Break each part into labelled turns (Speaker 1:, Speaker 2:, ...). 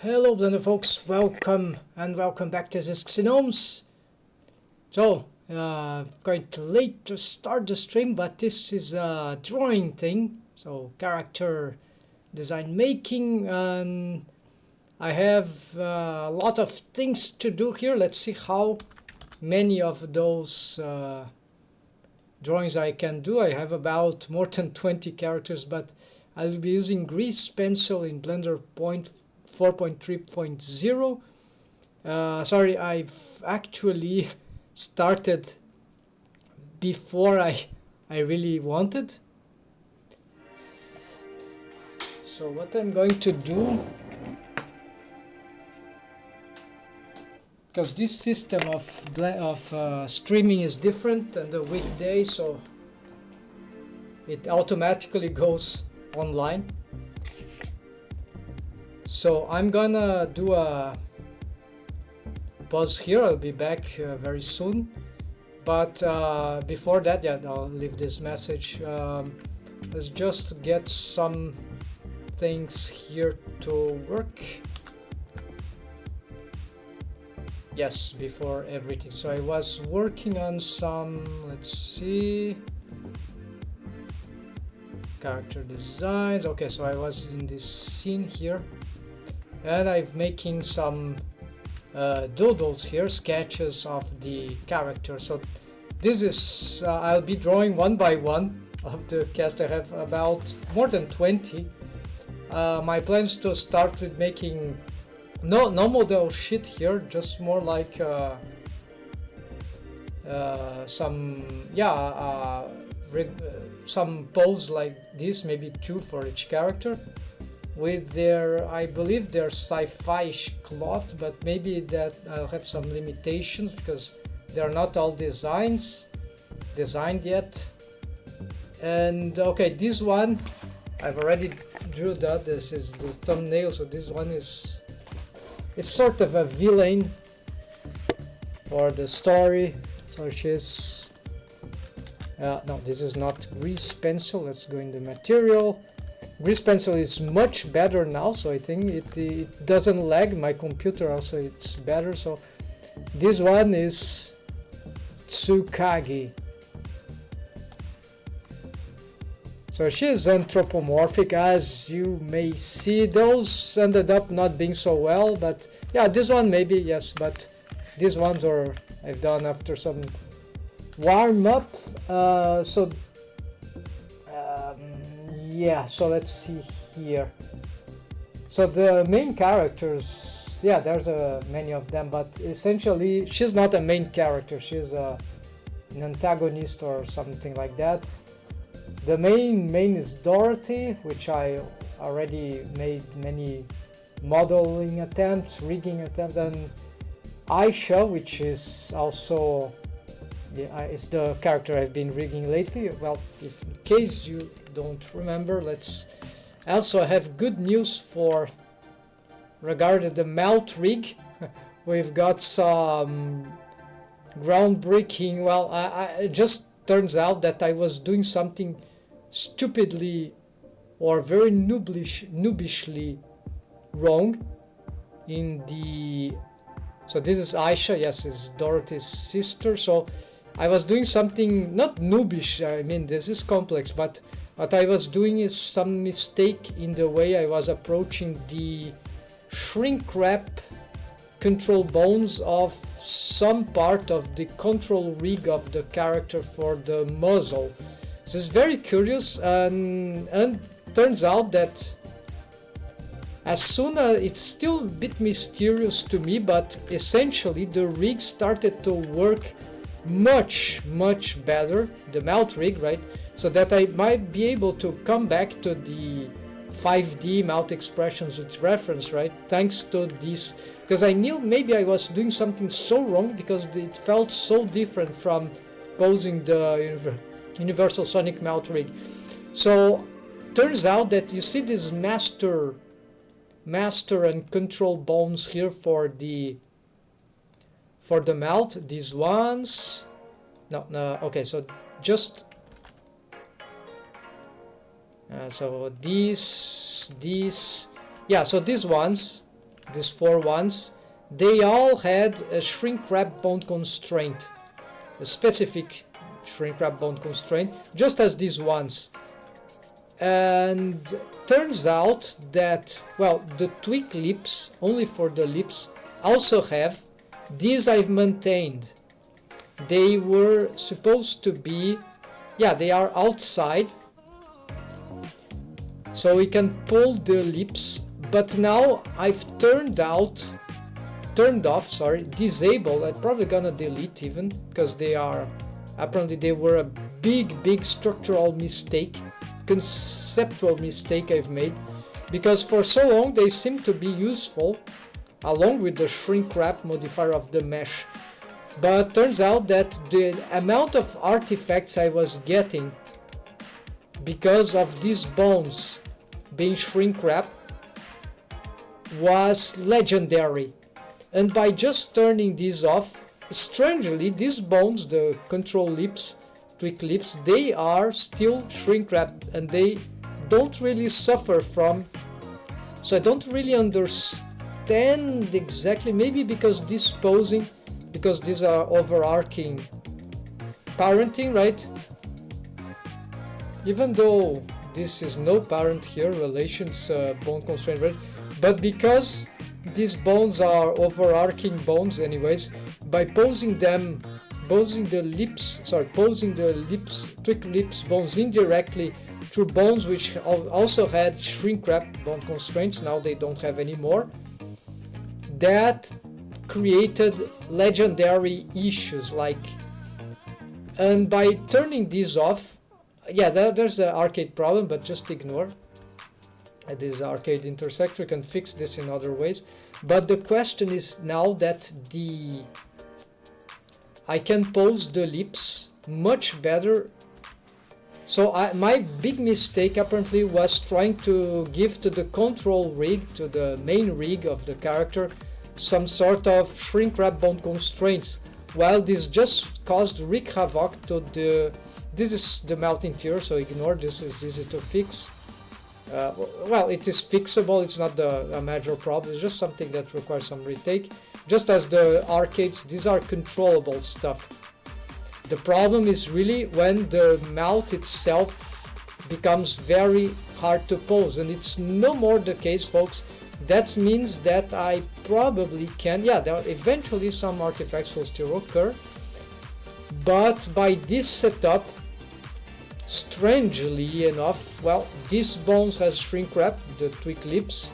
Speaker 1: Hello Blender folks, welcome back to this Pxy-LIVE. So, quite late to start the stream, but this is a drawing thing, so character design making, and I have a lot of things to do here. Let's see how many of those drawings I can do. I have about more than 20 characters, but I'll be using grease pencil in Blender 4.3.0. Sorry, I've actually started before I really wanted. So what I'm going to do, because this system of streaming is different than the weekday, so it automatically goes online. So I'm gonna do a pause here. I'll be back very soon, but before that, yeah, I'll leave this message. Let's just get some things here to work. Yes, before everything. So I was working on some, let's see, character designs. Okay, so I was in this scene here, and I'm making some doodles here, sketches of the character. So this is I'll be drawing one by one of the cast. I have about more than 20. My plan is to start with making no model shit here, just more like some pose like this, maybe 2 for each character, with their, I believe they're sci-fi-ish cloth, but maybe that I'll have some limitations because they're not all designed yet. And okay, this one I've already drew that. This is the thumbnail, so this one is, it's sort of a villain for the story. So she's no, this is not grease pencil. Let's go in the material. Grease pencil is much better now, so I think it doesn't lag. My computer also, it's better. So this one is Tsukagi. So she is anthropomorphic, as you may see. Those ended up not being so well, but yeah, this one maybe, yes, but these ones are I've done after some warm up. Yeah, so let's see here. So the main characters, yeah, there's many of them, but essentially she's not a main character. She's an antagonist or something like that. The main is Dorothy, which I already made many modeling attempts, rigging attempts, and Aisha, which is also, yeah, it's the character I've been rigging lately. Well, if in case you don't remember, let's also have good news for regarding the mount rig. We've got some groundbreaking. Well, it just turns out that I was doing something stupidly or very noobishly wrong in the, so this is Aisha, yes, it's Dorothy's sister. So I was doing something not noobish, I mean this is complex, but what I was doing is some mistake in the way I was approaching the shrink wrap control bones of some part of the control rig of the character for the muzzle. This is very curious, and turns out that as soon as, it's still a bit mysterious to me, but essentially the rig started to work much better, the mount rig, right? So that I might be able to come back to the 5D mount expressions with reference, right? Thanks to this, because I knew maybe I was doing something so wrong because it felt so different from posing the universal sonic mount rig. So turns out that you see this master and control bones here for the mount. These ones, no, okay, so just so these, yeah, so these ones these 4 ones, they all had a shrink wrap bound constraint, a specific shrink wrap bound constraint, just as these ones. And turns out that, well, the tweak lips, only for the lips, also have. These I've maintained. They were supposed to be, yeah, they are outside, so we can pull the lips, but now I've disabled. I'm probably gonna delete even, because they are, apparently they were a big structural mistake, conceptual mistake I've made, because for so long they seem to be useful along with the shrink wrap modifier of the mesh. But turns out that the amount of artifacts I was getting because of these bones being shrink wrapped was legendary. And by just turning these off, strangely, these bones, the control lips, tweak lips, they are still shrink wrapped and they don't really suffer from. So I don't really understand exactly, maybe because this posing, because these are overarching parenting, right? Even though this is no parent here, relations, bone constraint, right? But because these bones are overarching bones anyways, by posing the lips, tweak lips bones indirectly through bones which also had shrink wrap bone constraints, now they don't have anymore, that created legendary issues, like, and by turning these off, yeah, there's an arcade problem, but just ignore. This arcade intersector, you can fix this in other ways. But the question is now that I can pose the lips much better. So my big mistake apparently was trying to give to the control rig, to the main rig of the character, some sort of shrink wrap bound constraints, while this just caused wreak havoc to the. This is the melt interior, so ignore, this is easy to fix. Well, it is fixable, it's not a major problem, it's just something that requires some retake. Just as the arcades, these are controllable stuff. The problem is really when the mouth itself becomes very hard to pose, and it's no more the case, folks. That means that I probably can, yeah, there are eventually some artifacts will still occur, but by this setup, strangely enough, well, these bones has shrink wrap, the tweak lips,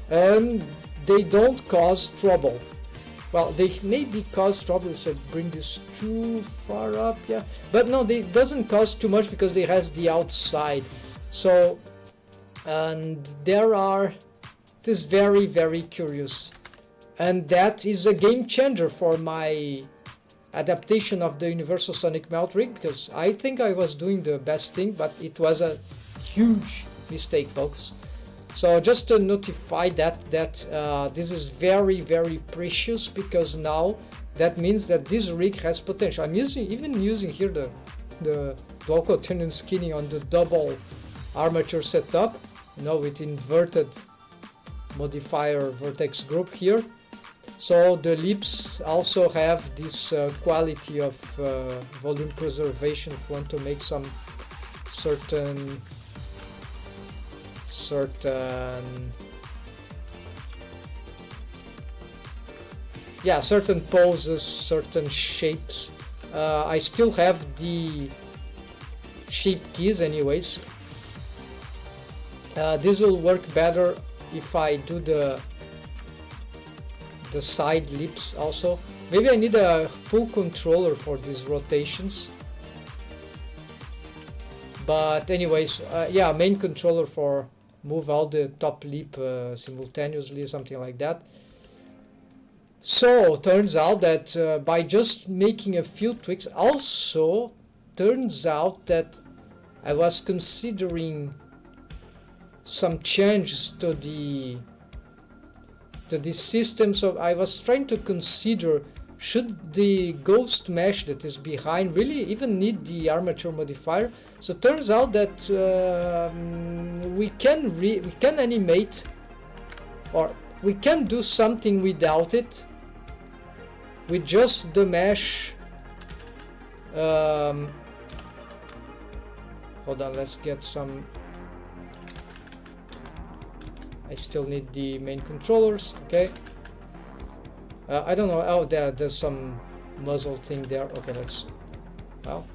Speaker 1: and they don't cause trouble. Well, they maybe cause trouble, so bring this too far up, yeah, but no, they doesn't cause too much because they has the outside. So, and there are, it is very curious, and that is a game changer for my adaptation of the Universal Sonic Melt Rig, because I think I was doing the best thing, but it was a huge mistake, folks. So just to notify that this is very precious, because now that means that this rig has potential. I'm even using here the dual quaternion skinning on the double armature setup, you know, with inverted modifier vertex group here. So the lips also have this quality of volume preservation if you want to make some certain poses, certain shapes. I still have the shape keys anyways. This will work better if I do the side lips also. Maybe I need a full controller for these rotations. But anyways, yeah, main controller for move all the top lip simultaneously, something like that. So turns out that by just making a few tweaks, also turns out that I was considering some changes to the system. So I was trying to consider, should the ghost mesh that is behind really even need the armature modifier? So it turns out that we can animate, or we can do something without it, with just the mesh. Hold on, let's get some. I still need the main controllers. Okay. I don't know. Oh, there's some muzzle thing there. Okay, let's. Well,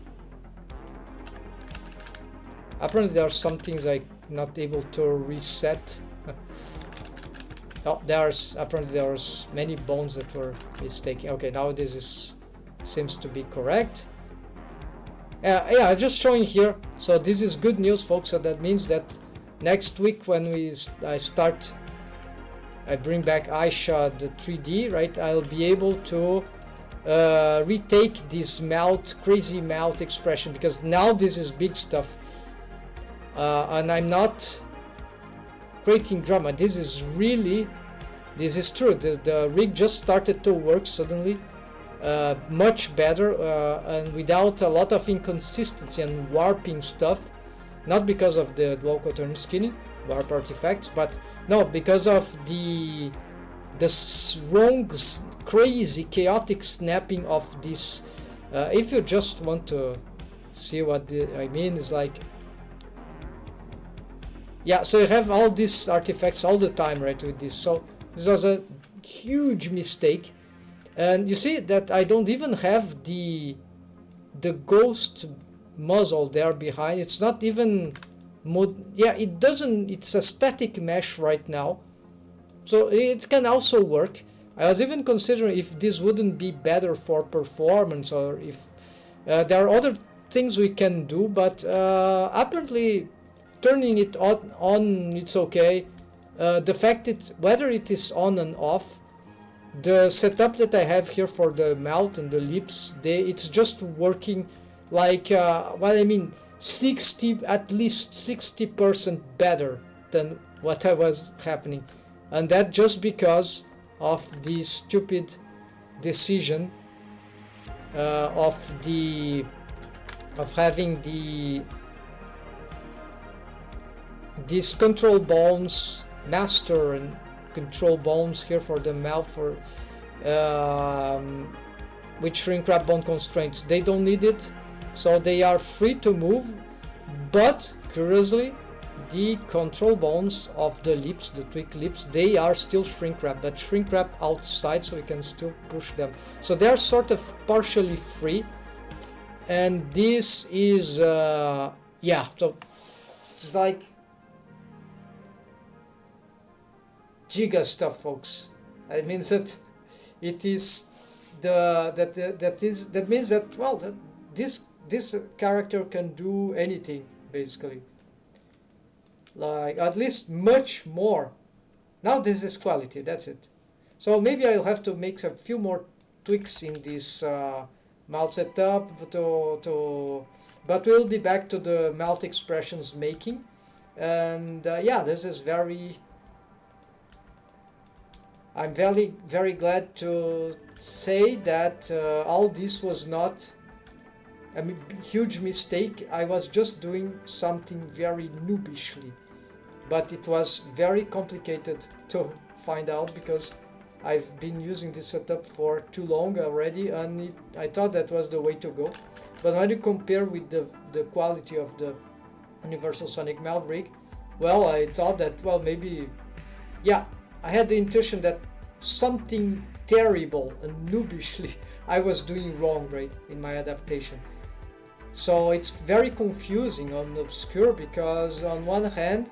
Speaker 1: apparently there are some things I'm not able to reset. Oh, apparently there's many bones that were mistaken. Okay, now this seems to be correct. Yeah, I'm just showing here. So this is good news, folks. So that means that next week when I bring back Aisha the 3D, right? I'll be able to retake this crazy mouth expression, because now this is big stuff, and I'm not creating drama. This is true. The rig just started to work suddenly, much better, and without a lot of inconsistency and warping stuff. Not because of the dual quaternary skinning warp artifacts, but no, because of the wrong, crazy, chaotic snapping of this. If you just want to see what I mean, is like, yeah, so you have all these artifacts all the time, right, with this. So this was a huge mistake, and you see that I don't even have the ghost muzzle there behind. It's not even it doesn't. It's a static mesh right now, so it can also work. I was even considering if this wouldn't be better for performance, or if there are other things we can do, but apparently turning it on it's okay. The fact whether it is on and off, the setup that I have here for the mouth and the lips, it's just working like what I mean, at least 60% better than what I was happening, and that just because of the stupid decision of having these control bones, master and control bones here for the mouth, for with shrink wrap bone constraints. They don't need it, so they are free to move. But curiously, the control bones of the lips, the tweak lips, they are still shrink wrap, but shrink wrap outside, so we can still push them. So they're sort of partially free, and this is yeah. So it's like giga stuff, folks. It means that it is that means that, well, that this character can do anything basically, like at least much more. Now this is quality, that's it. So maybe I'll have to make a few more tweaks in this mouth setup but we'll be back to the mouth expressions making. And yeah, this is I'm very glad to say that all this was not a huge mistake. I was just doing something very noobishly, but it was very complicated to find out because I've been using this setup for too long already, and I thought that was the way to go. But when you compare with the quality of the Universal Sonic Mouth rig, well, I thought that, well, maybe, yeah, I had the intuition that something terrible and noobishly I was doing wrong, right, in my adaptation. So it's very confusing and obscure, because on one hand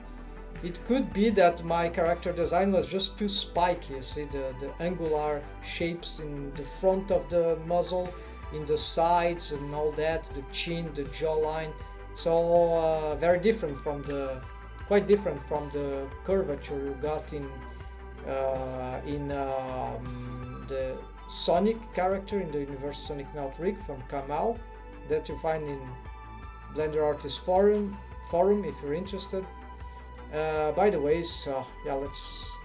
Speaker 1: it could be that my character design was just too spiky. You see the angular shapes in the front of the muzzle, in the sides and all that, the chin, the jawline. So very different from quite different from the curvature you got in the Sonic character in the Universal Sonic Mouth rig from Kamal, that you find in Blender Artist forum if you're interested. By the way, so yeah, let's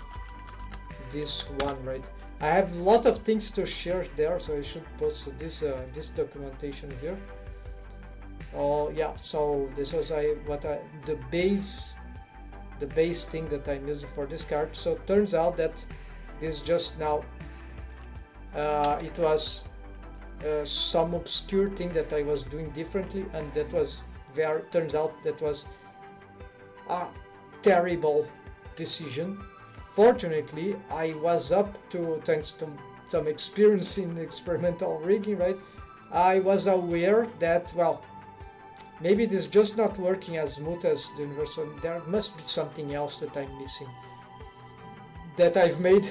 Speaker 1: this one, right? I have a lot of things to share there, so I should post this documentation here. Oh yeah, so this was the base the base thing that I'm using for this card. So it turns out that this just now it was some obscure thing that I was doing differently, and that was turns out that was a terrible decision. Fortunately, I was up to, thanks to some experience in experimental rigging, right? I was aware that, well, maybe this is just not working as smooth as the universal. There must be something else that I'm missing, that I've made,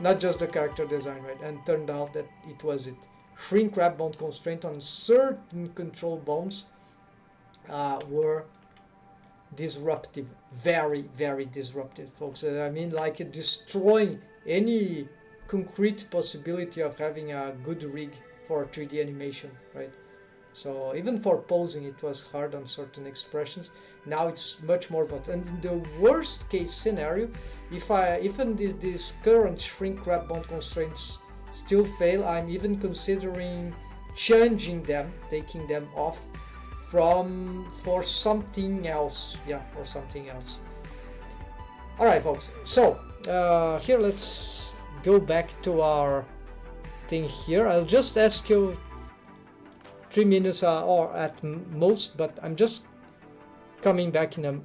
Speaker 1: not just the character design, right? And turned out that it was it. Shrink wrap bound constraint on certain control bounds were disruptive, very, very disruptive, folks. I mean, like destroying any concrete possibility of having a good rig for 3D animation, right? So even for posing it was hard on certain expressions. Now it's much more, but and in the worst case scenario, if even these current shrink wrap bound constraints still fail, I'm even considering changing them, taking them off for something else. Yeah, for something else. All right, folks. So here, let's go back to our thing here. I'll just ask you 3 minutes or at most, but I'm just coming back in a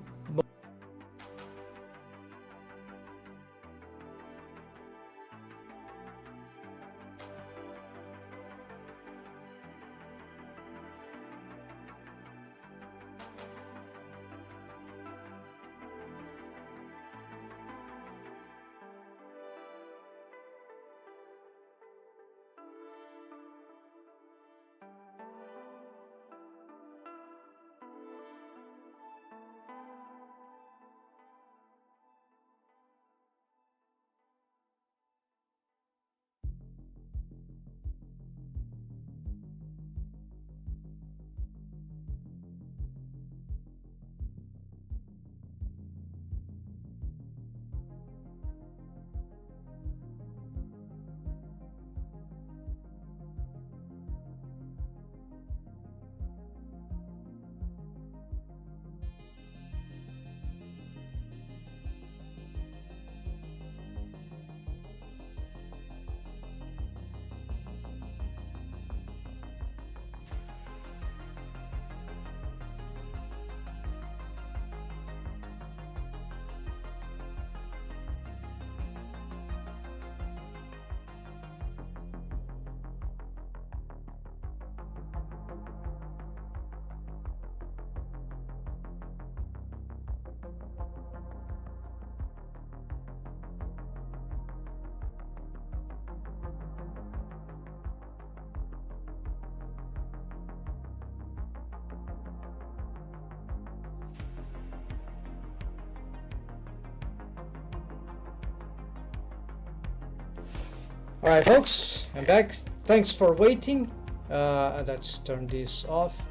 Speaker 1: Alright, folks, I'm back. Thanks for waiting. Let's turn this off.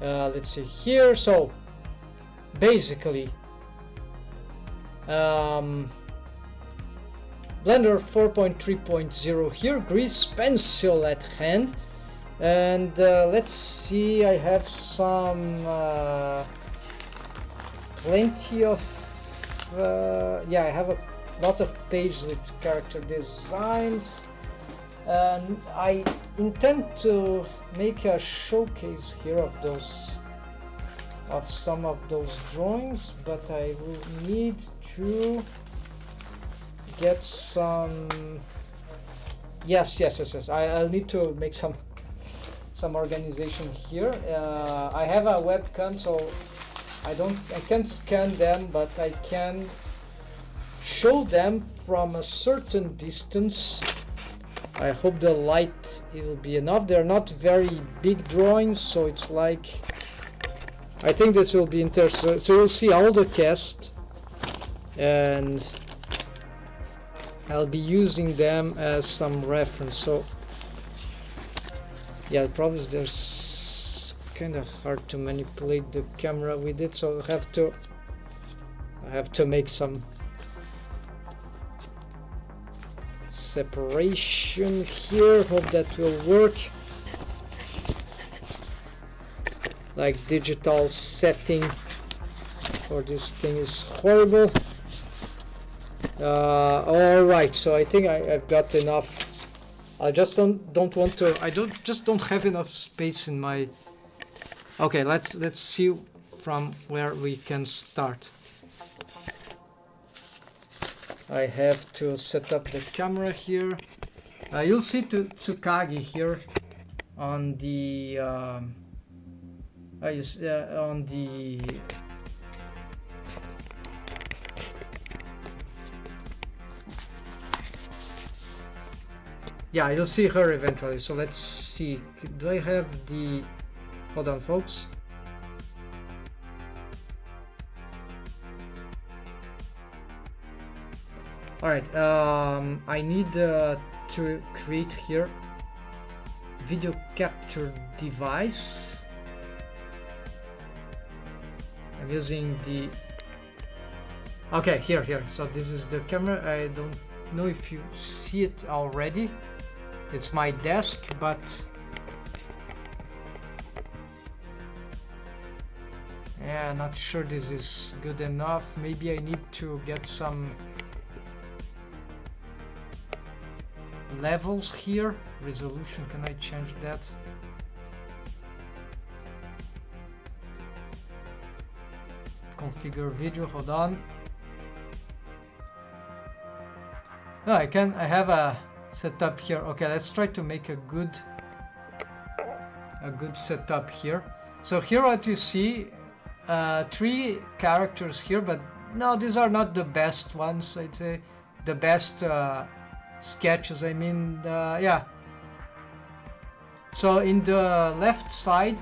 Speaker 1: Let's see here. So basically, Blender 4.3.0 here, grease pencil at hand, and let's see, I have some plenty of yeah, I have a lot of pages with character designs, and I intend to make a showcase here of some of those drawings, but I will need to get some. Yes. I'll need to make some organization here. I have a webcam, so I can't scan them, but I can show them from a certain distance. I hope the light will be enough. They're not very big drawings, so it's like, I think this will be interesting. So you'll see all the cast, and I'll be using them as some reference. So yeah, probably there's kind of hard to manipulate the camera with it, so I have to make some separation here. Hope that will work, like digital setting or this thing is horrible. All right, so I think I've got enough. I just don't want to. I don't have enough space in my. Okay, let's see from where we can start. I have to set up the camera here. You'll see Tsukagi here on the on the yeah, you'll see her eventually. So let's see. Do I have the? Hold on, folks. All right. I need to create here video capture device. I'm using the. Okay, here. So this is the camera. I don't know if you see it already. It's my desk, but yeah, not sure this is good enough. Maybe I need to get some levels here. Resolution, can I change that? Configure video, hold on. Oh, I have a setup here. Okay, let's try to make a good setup here. So here what you see, 3 characters here, but no, these are not the best ones. I'd say the best sketches. I mean, yeah. So in the left side,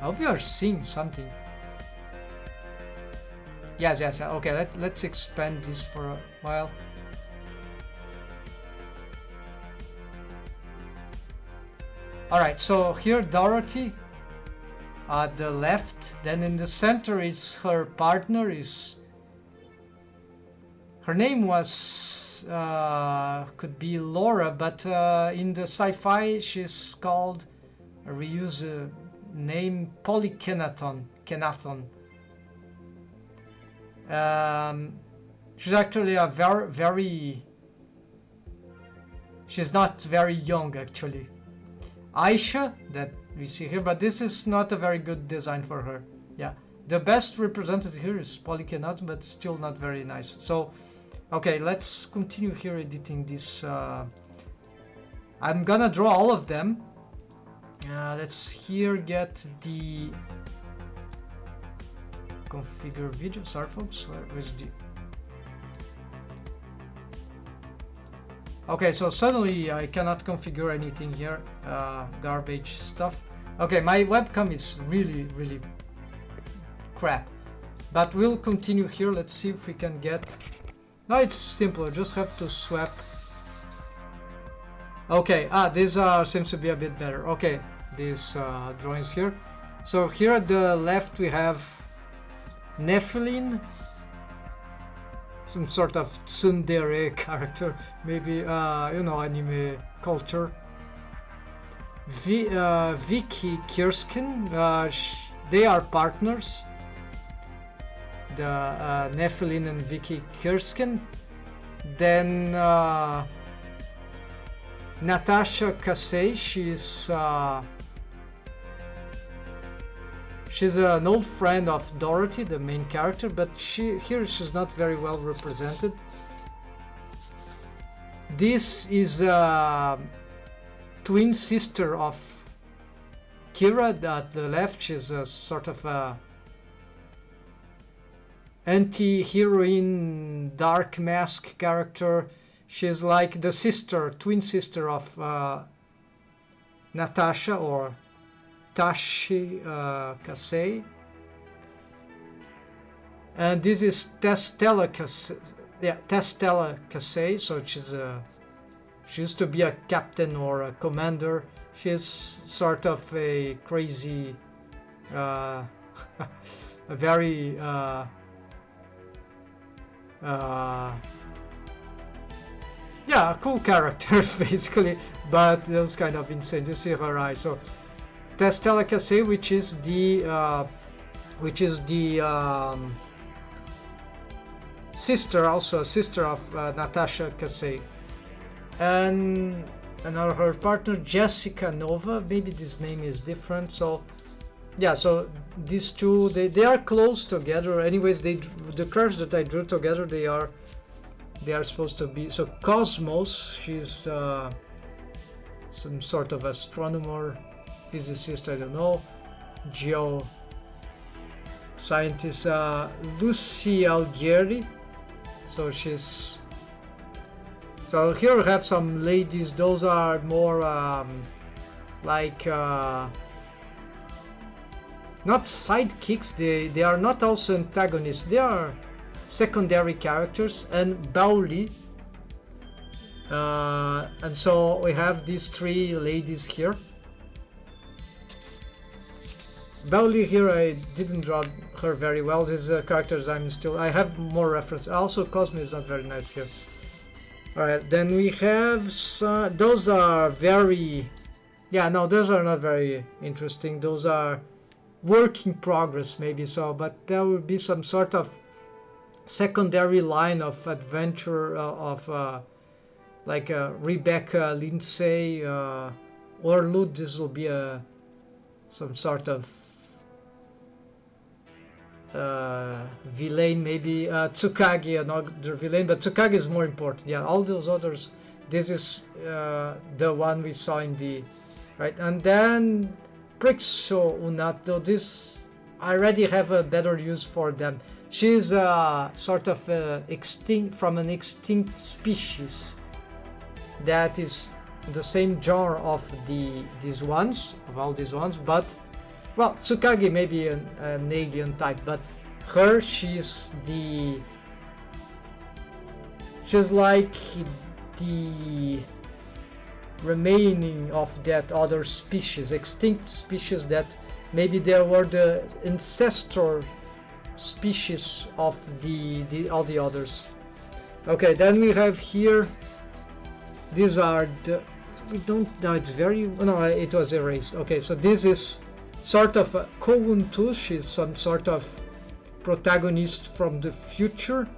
Speaker 1: I hope you are seeing something. Yes. Okay, let's expand this for a while. All right, so here Dorothy at the left. Then in the center is her partner. Her name was could be Laura, but in the Sci-Fi she's called, reuse a name, Polykenaton. She's actually a very she's not very young actually. Aisha, that we see here, but this is not a very good design for her. Yeah, the best represented here is Polykenaton, but still not very nice. So okay, let's continue here editing this. I'm gonna draw all of them. Let's here get the configure video. Sorry folks, where's the... Okay, so suddenly I cannot configure anything here. Garbage stuff. Okay, my webcam is really crap, but we'll continue here. Let's see if we can get... No, it's simpler, just have to swap. Okay, these seems to be a bit better. Okay, these drawings here. So here at the left we have Nephilim, some sort of tsundere character, maybe, you know, anime culture. Vicky Kirskin, they are partners. The Nephilim and Vicky Kirskin. Then Natasha Kasei, she's an old friend of Dorothy, the main character, but she's not very well represented. This is a twin sister of Kira. At the left, she's a sort of a anti-heroine dark mask character. She's like the twin sister of Natasha, or Tashi Kasei. And this is Testella Kasei. Yeah, Testella Kasei. So she used to be a captain or a commander. She's sort of a crazy, a very yeah, a cool character basically, but it was kind of insane. You see her eyes. So Testella Kasei, which is the which is the sister, also a sister of Natasha Kasey, and her partner Jessica Nova. Maybe this name is different. So yeah, so these two, they are close together. Anyways, the curves that I drew together, they are supposed to be. So Cosmos, she's some sort of astronomer, physicist, I don't know, geo scientist. Lucy Algieri, so she's, so here we have some ladies. Those are more like not sidekicks, they are not also antagonists, they are secondary characters. And Bauli, and so we have these three ladies here. Bauli here, I didn't draw her very well. These characters I have more reference. Also Cosmo is not very nice here. Alright, then we have those are very, yeah, no, those are not very interesting. Those are work in progress, maybe so, but there will be some sort of secondary line of adventure of like Rebecca, Lindsay, or Lud. This will be some sort of villain, maybe Tsukagi, another villain, but Tsukagi is more important. Yeah, all those others, this is the one we saw in the right. And then Prixo Unato, this I already have a better use for them. She's sort of extinct, from an extinct species that is the same genre of all these ones, but well, Tsukagi may be an alien type, but her, she's like the remaining of that other species, extinct species, that maybe there were the ancestor species of all the others. Okay, then we have here, these are the, we don't know, it's very, no, it was erased. Okay, so this is sort of a Kowuntu, she's some sort of protagonist from the future,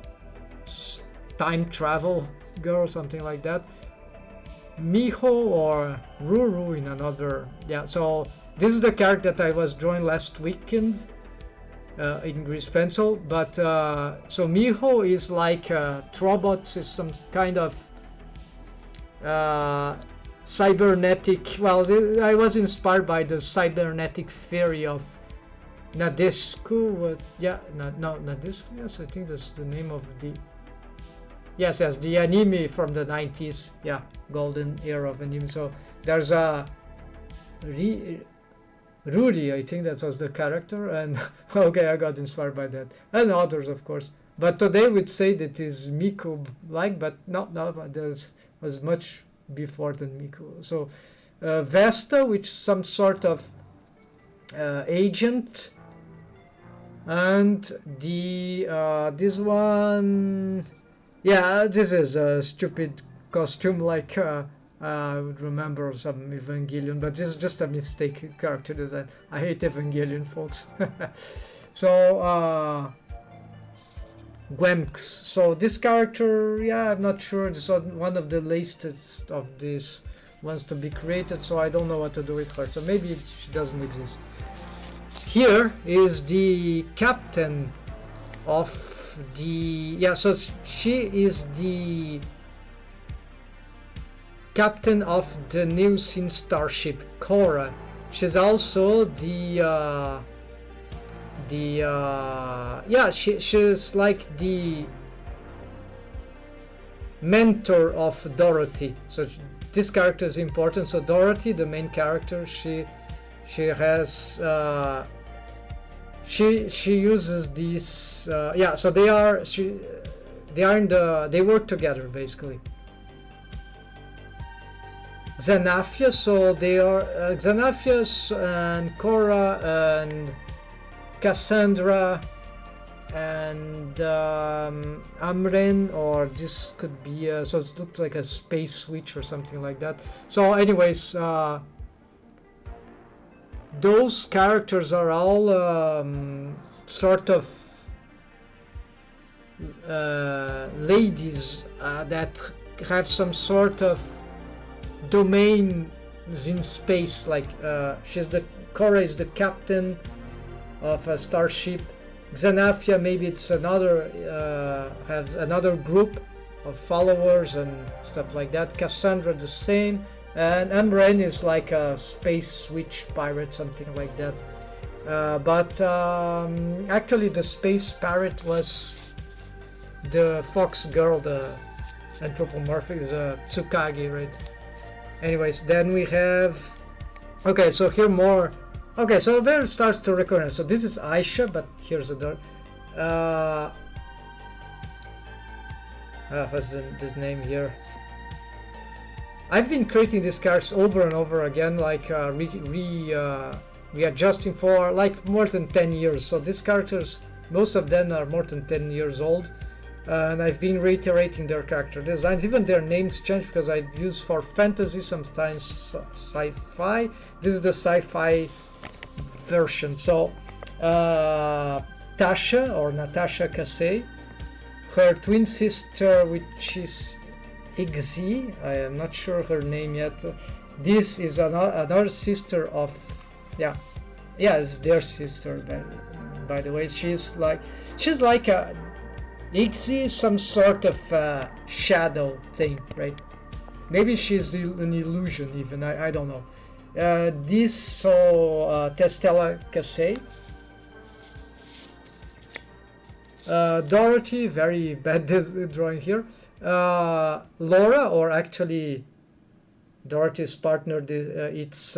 Speaker 1: time travel girl, something like that. Miho or Ruru in another, yeah, so this is the character that I was drawing last weekend in Grease Pencil, but so Miho is like Trobots, is some kind of cybernetic, well, I was inspired by the cybernetic fairy of Nadescu, yeah, no, Nadescu, yes, I think that's the name of the, yes, the anime from the 90s, yeah, golden era of anime. So there's a Ruri, I think that was the character, and okay, I got inspired by that, and others, of course. But today we'd say that is Miku like, but no, there was much before than Miku. So Vesta, which some sort of agent, and the this one, yeah, this is a stupid costume, like I would remember some Evangelion, but this is just a mistake character design. I hate Evangelion, folks. So Gwemx. So this character, yeah, I'm not sure. This is one of the latest of these ones to be created, so I don't know what to do with her. So maybe she doesn't exist. Here is the captain of the, yeah, so she is the captain of the new scene starship Korra. She's also the yeah, she's like the mentor of Dorothy. So this character is important. So Dorothy, the main character, she has she uses these yeah, so they are they work together basically. Xanafia, so they are Xanafia and Korra and Cassandra and Amren, or this could be so it looks like a space switch or something like that. So anyways, those characters are all sort of ladies that have some sort of domains in space, like Cora is the captain of a starship. Xanathia, maybe it's another have another group of followers and stuff like that. Cassandra the same, and Amren is like a space witch pirate, something like that. But actually the space pirate was the fox girl, the anthropomorphic, the Tsukagi, right? Anyways, then we have, okay, so here more, okay, so there it starts to recognize. So this is Aisha, but here's a door. What's this name here? I've been creating these cards over and over again, like readjusting for like more than 10 years. So these characters, most of them are more than 10 years old. And I've been reiterating their character designs. Even their names change because I've used for fantasy, sometimes sci-fi. This is the sci-fi version. So Tasha or Natasha Kasei, her twin sister, which is Pxy, I am not sure her name yet. This is another sister of, it's their sister. By the way, she's like a Pxy, some sort of shadow thing, right? Maybe she's an illusion even, I don't know. Testella Kasei. Dorothy, very bad drawing here. Laura, or actually Dorothy's partner, it's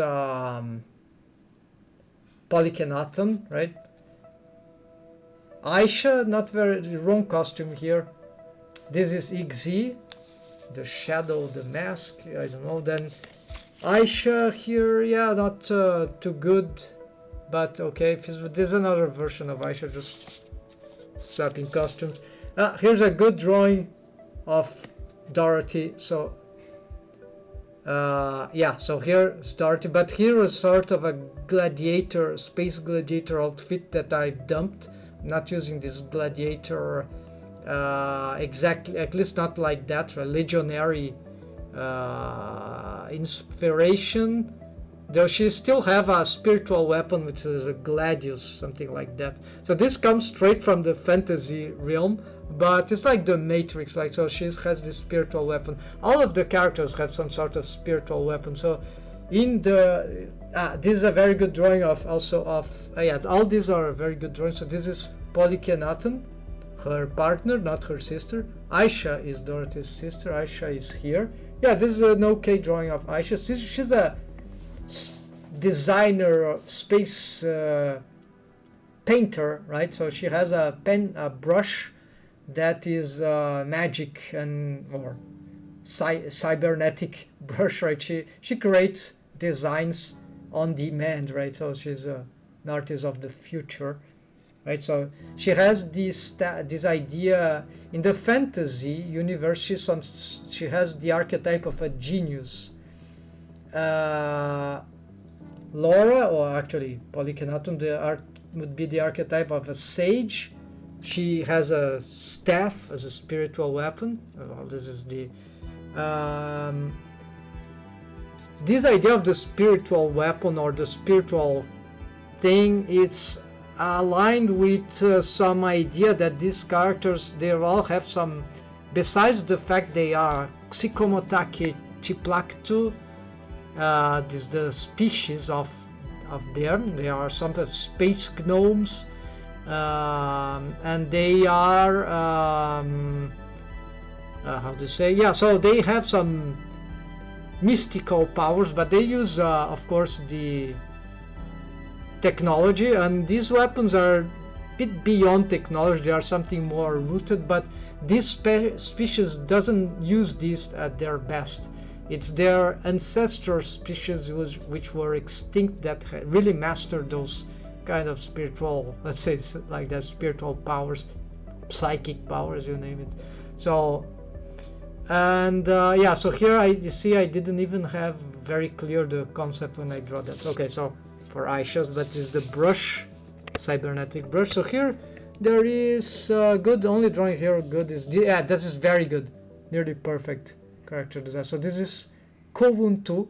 Speaker 1: Polykenaton, right? Aisha, not very, wrong costume here. This is Pxy, the shadow, the mask, I don't know. Then Aisha here, not too good, but okay. There's another version of Aisha, just swapping costumes. Here's a good drawing of Dorothy. So so here's Dorothy, but here is sort of a gladiator, space gladiator outfit that I've dumped. Not using this gladiator exactly, at least not like that, legionary inspiration, though she still have a spiritual weapon which is a gladius, something like that. So this comes straight from the fantasy realm, but it's like the Matrix, like, so she has this spiritual weapon. All of the characters have some sort of spiritual weapon. So in the this is a very good drawing of all these are very good drawings. So this is Polykenaton, her partner, not her sister. Aisha is Dorothy's sister. Aisha is here. This is an okay drawing of Aisha. She's a designer, space painter, right? So she has a brush that is magic or cybernetic brush, right? She creates designs on demand, right? So she's an artist of the future, right? So she has this idea in the fantasy universe. She has the archetype of a genius. Laura, or actually Polykenaton, would be the archetype of a sage. She has a staff as a spiritual weapon. This is the this idea of the spiritual weapon or the spiritual thing, it's aligned with some idea that these characters, they all have some, besides the fact they are Psychomotaki Chiplactu, this the species of them, they are some of space gnomes, and they are how to say, so they have some mystical powers, but they use of course the technology, and these weapons are a bit beyond technology. They are something more rooted, but this species doesn't use this at their best. It's their ancestor species which were extinct that really mastered those kind of spiritual, let's say like that, spiritual powers, psychic powers, you name it. So and so here you see I didn't even have very clear the concept when I draw that. Okay, so for Aisha's, but is the brush cybernetic brush. So here there is good, only drawing here good is yeah, this is very good, nearly perfect character design. So this is Kovun 2.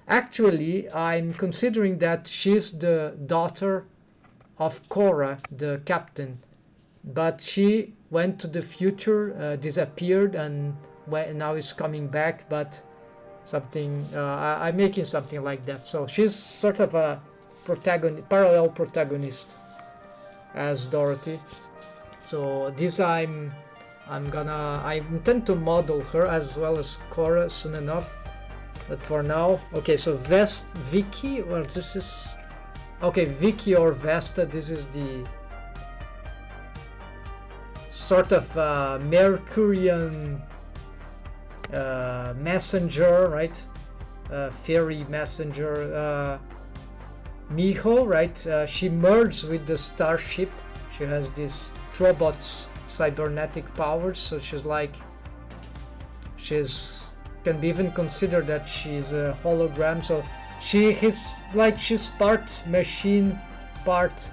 Speaker 1: Actually, I'm considering that she's the daughter of Korra, the captain, but she went to the future, disappeared, and now is coming back, but something I'm making something like that. So she's sort of a parallel protagonist as Dorothy. So this I intend to model her as well as Korra soon enough, but for now, okay. So Vicky, well, this is okay, Vicky or Vesta. This is the sort of Mercurian messenger, right? Fairy messenger. Miho, right? She merged with the starship. She has this robot's cybernetic powers, so she's can be even considered that she's a hologram. So she's part machine, part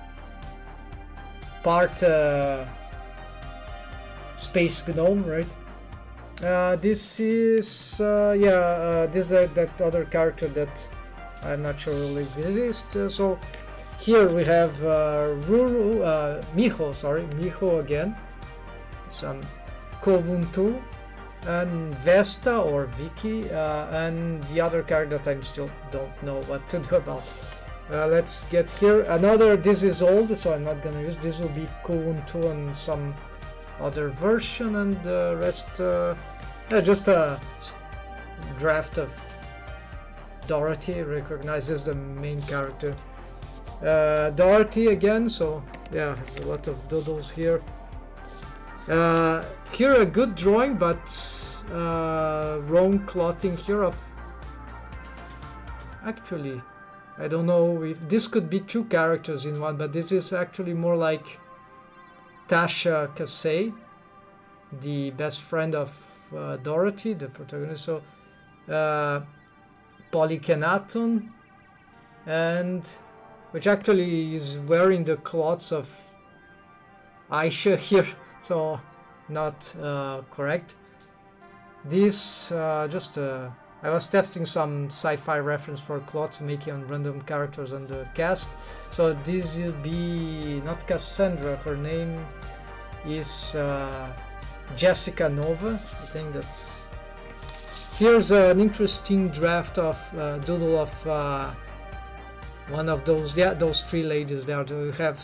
Speaker 1: space gnome, right? This is that other character that I'm not sure really exists. So here we have Miho again, some Kovun 2, and Vesta or Vicky, and the other character that I still don't know what to do about. Let's get here another. This is old, so I'm not gonna use. This will be Kovun 2 and some other version, and the rest just a draft of Dorothy. Recognizes the main character. Dorothy again, so yeah, there's a lot of doodles here. Here a good drawing, but wrong clothing here of... Actually, I don't know if this could be two characters in one, but this is actually more like Tasha Kasei, the best friend of Dorothy, the protagonist. So Polykenaton, and which actually is wearing the clothes of Aisha here, so not correct. This I was testing some sci-fi reference for clothes making on random characters on the cast. So this will be not Cassandra, her name is Jessica Nova. I think that's... Here's an interesting draft of doodle of one of those, yeah, those three ladies there. We have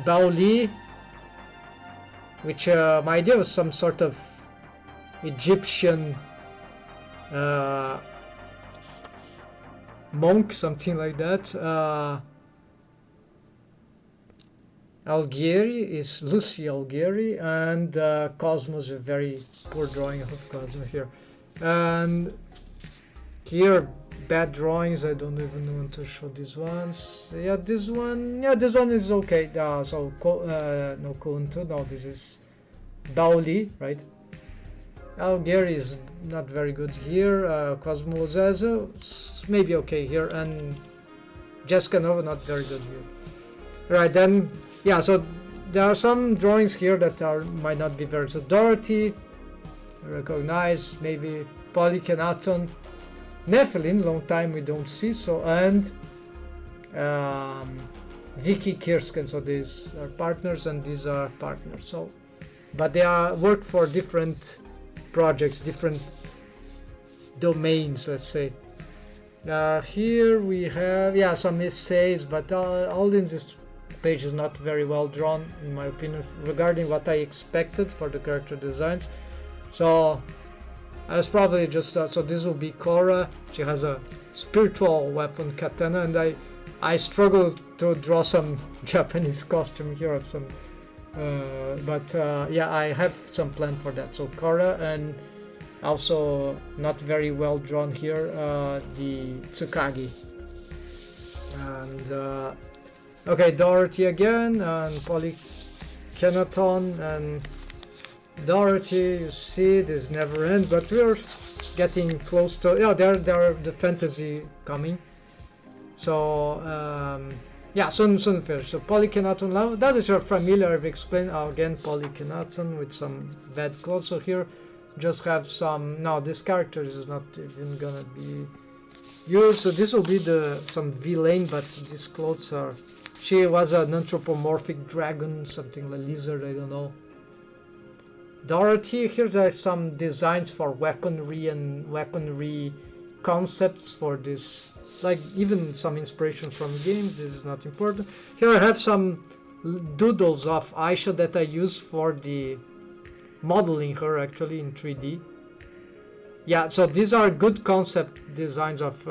Speaker 1: Bao Li, which my idea was some sort of Egyptian monk, something like that. Algieri is Lucy Algieri, and Cosmos, a very poor drawing of Cosmos here. And here, bad drawings, I don't even want to show these ones. Yeah, this one is okay. So, no Kuntu, no, this is Baoli, right? Algieri is not very good here. Cosmos as maybe okay here, and Jessica Nova not very good here. Right, then, yeah, so there are some drawings here that might not be very... So Dorothy, recognize, maybe Polykenaton, Nephilim, long time we don't see, so, and Vicky Kirsken, so these are partners and these are partners, so, but they are work for different projects, different domains, let's say. Here we have, yeah, some essays, but all in this page is not very well drawn, in my opinion, regarding what I expected for the character designs. So I was probably just so this will be Korra. She has a spiritual weapon katana, and I struggled to draw some Japanese costume here of some but yeah, I have some plan for that. So Korra, and also not very well drawn here, the Tsukagi. And okay, Dorothy again, and Polykenaton, and Dorothy, you see, this never ends, but we're getting close to... Yeah, there are the fantasy coming. So yeah, soon finish. So Polykineton lava, that is your familiar, I've explained again, Polykineton with some bad clothes. So here just have some, no, this character is not even gonna be used, so this will be some villain, but these clothes are, she was an anthropomorphic dragon, something like lizard, I don't know. Dorothy, here there are some designs for weaponry and weaponry concepts for this, like even some inspiration from games. This is not important. Here I have some doodles of Aisha that I use for the modeling her actually in 3D. Yeah, so these are good concept designs of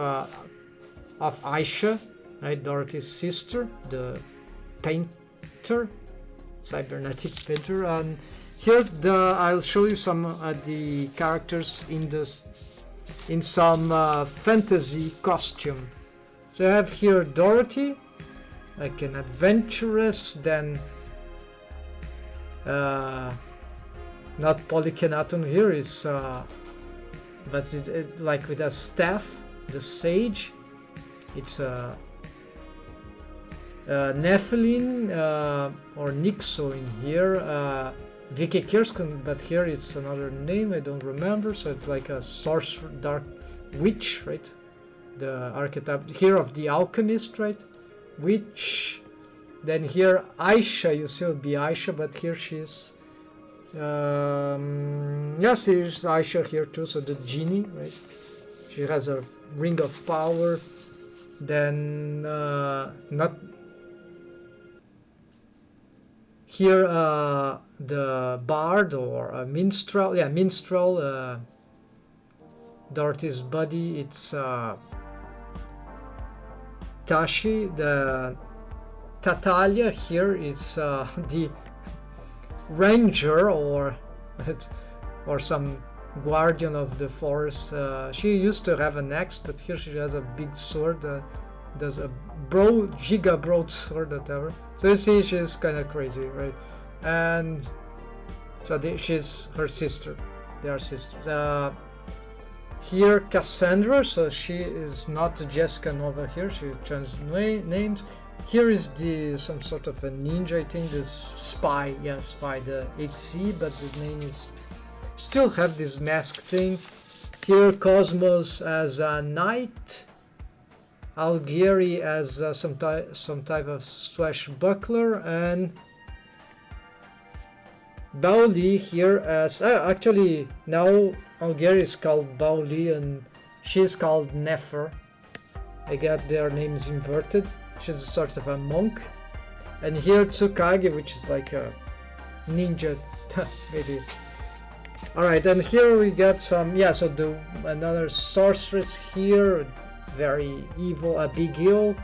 Speaker 1: Aisha, right? Dorothy's sister, the painter, cybernetic painter. And here I'll show you some the characters in some fantasy costume. So I have here Dorothy, like an adventuress, then not Polykineton here is but it's like with a staff, the sage. It's a Nephilim or Nixo in here. Vicky Kirsten, but here it's another name I don't remember. So it's like a sorcerer, dark witch, right? The archetype here of the alchemist, right? Witch. Then here Aisha, you see, it would be Aisha, but here she's yes, here's Aisha here too. So the genie, right? She has a ring of power. Then not here the bard or a minstrel. Yeah, minstrel. Dorothy's buddy. It's Tashi. The Tatalia here is the ranger or some guardian of the forest. She used to have an axe, but here she has a big sword. There's a giga broadsword, whatever. So you see, she's kind of crazy, right? And so she's her sister. They are sisters. Here Cassandra, so she is not Jessica Nova here. She changed names. Here is some sort of a ninja, I think, this spy, yeah, spy, the Pxy, but the name is, still have this mask thing. Here Cosmos as a knight, Algieri as some type of swashbuckler, and Bauli here as, actually now Algieri is called Bauli and she's called Nefer. I got their names inverted. She's sort of a monk. And here Tsukage, which is like a ninja, maybe. Alright, and here we got some, yeah, so another sorceress here, very evil, Abigail,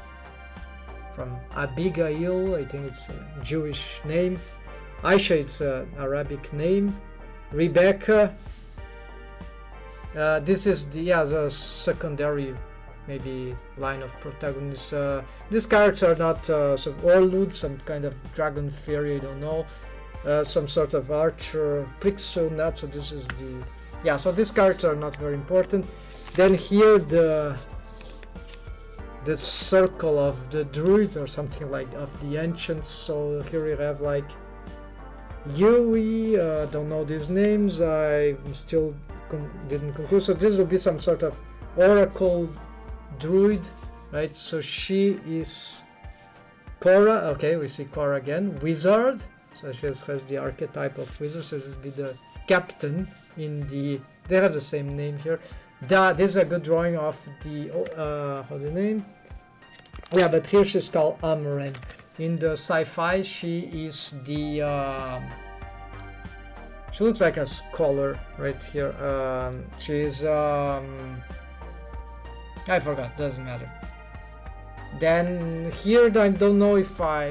Speaker 1: from Abigail, I think it's a Jewish name. Aisha, it's an Arabic name. Rebecca, this is the secondary maybe line of protagonists. These characters are not some Orlud, some kind of dragon fairy, I don't know, some sort of archer, Pxy-LIVE. So this is so these characters are not very important. Then here the circle of the druids or something like of the ancients. So here we have like Yui, don't know these names, I still didn't conclude. So this will be some sort of oracle druid, right? So she is Korra. Okay, we see Korra again. Wizard, so she has the archetype of wizard, so this will be the captain in the, they have the same name here. This is a good drawing of the how the name, yeah, but here she's called Amaran. In the Sci-Fi she is the she looks like a scholar right here. She's I forgot, doesn't matter. Then here I don't know if I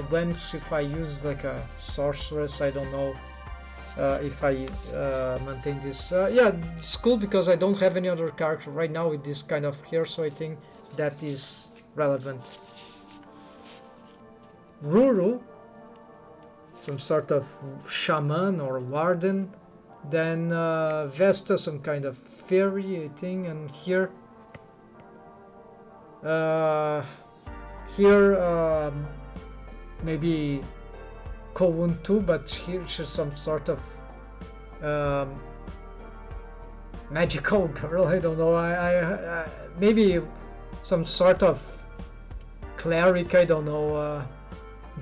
Speaker 1: use like a sorceress, I don't know if I maintain this. Yeah, it's cool because I don't have any other character right now with this kind of hair, so I think that is relevant. Ruru, some sort of shaman or warden. Then Vesta, some kind of fairy, I think. And here here maybe Kowun too, but here she's some sort of magical girl. I don't know. I maybe some sort of cleric. I don't know.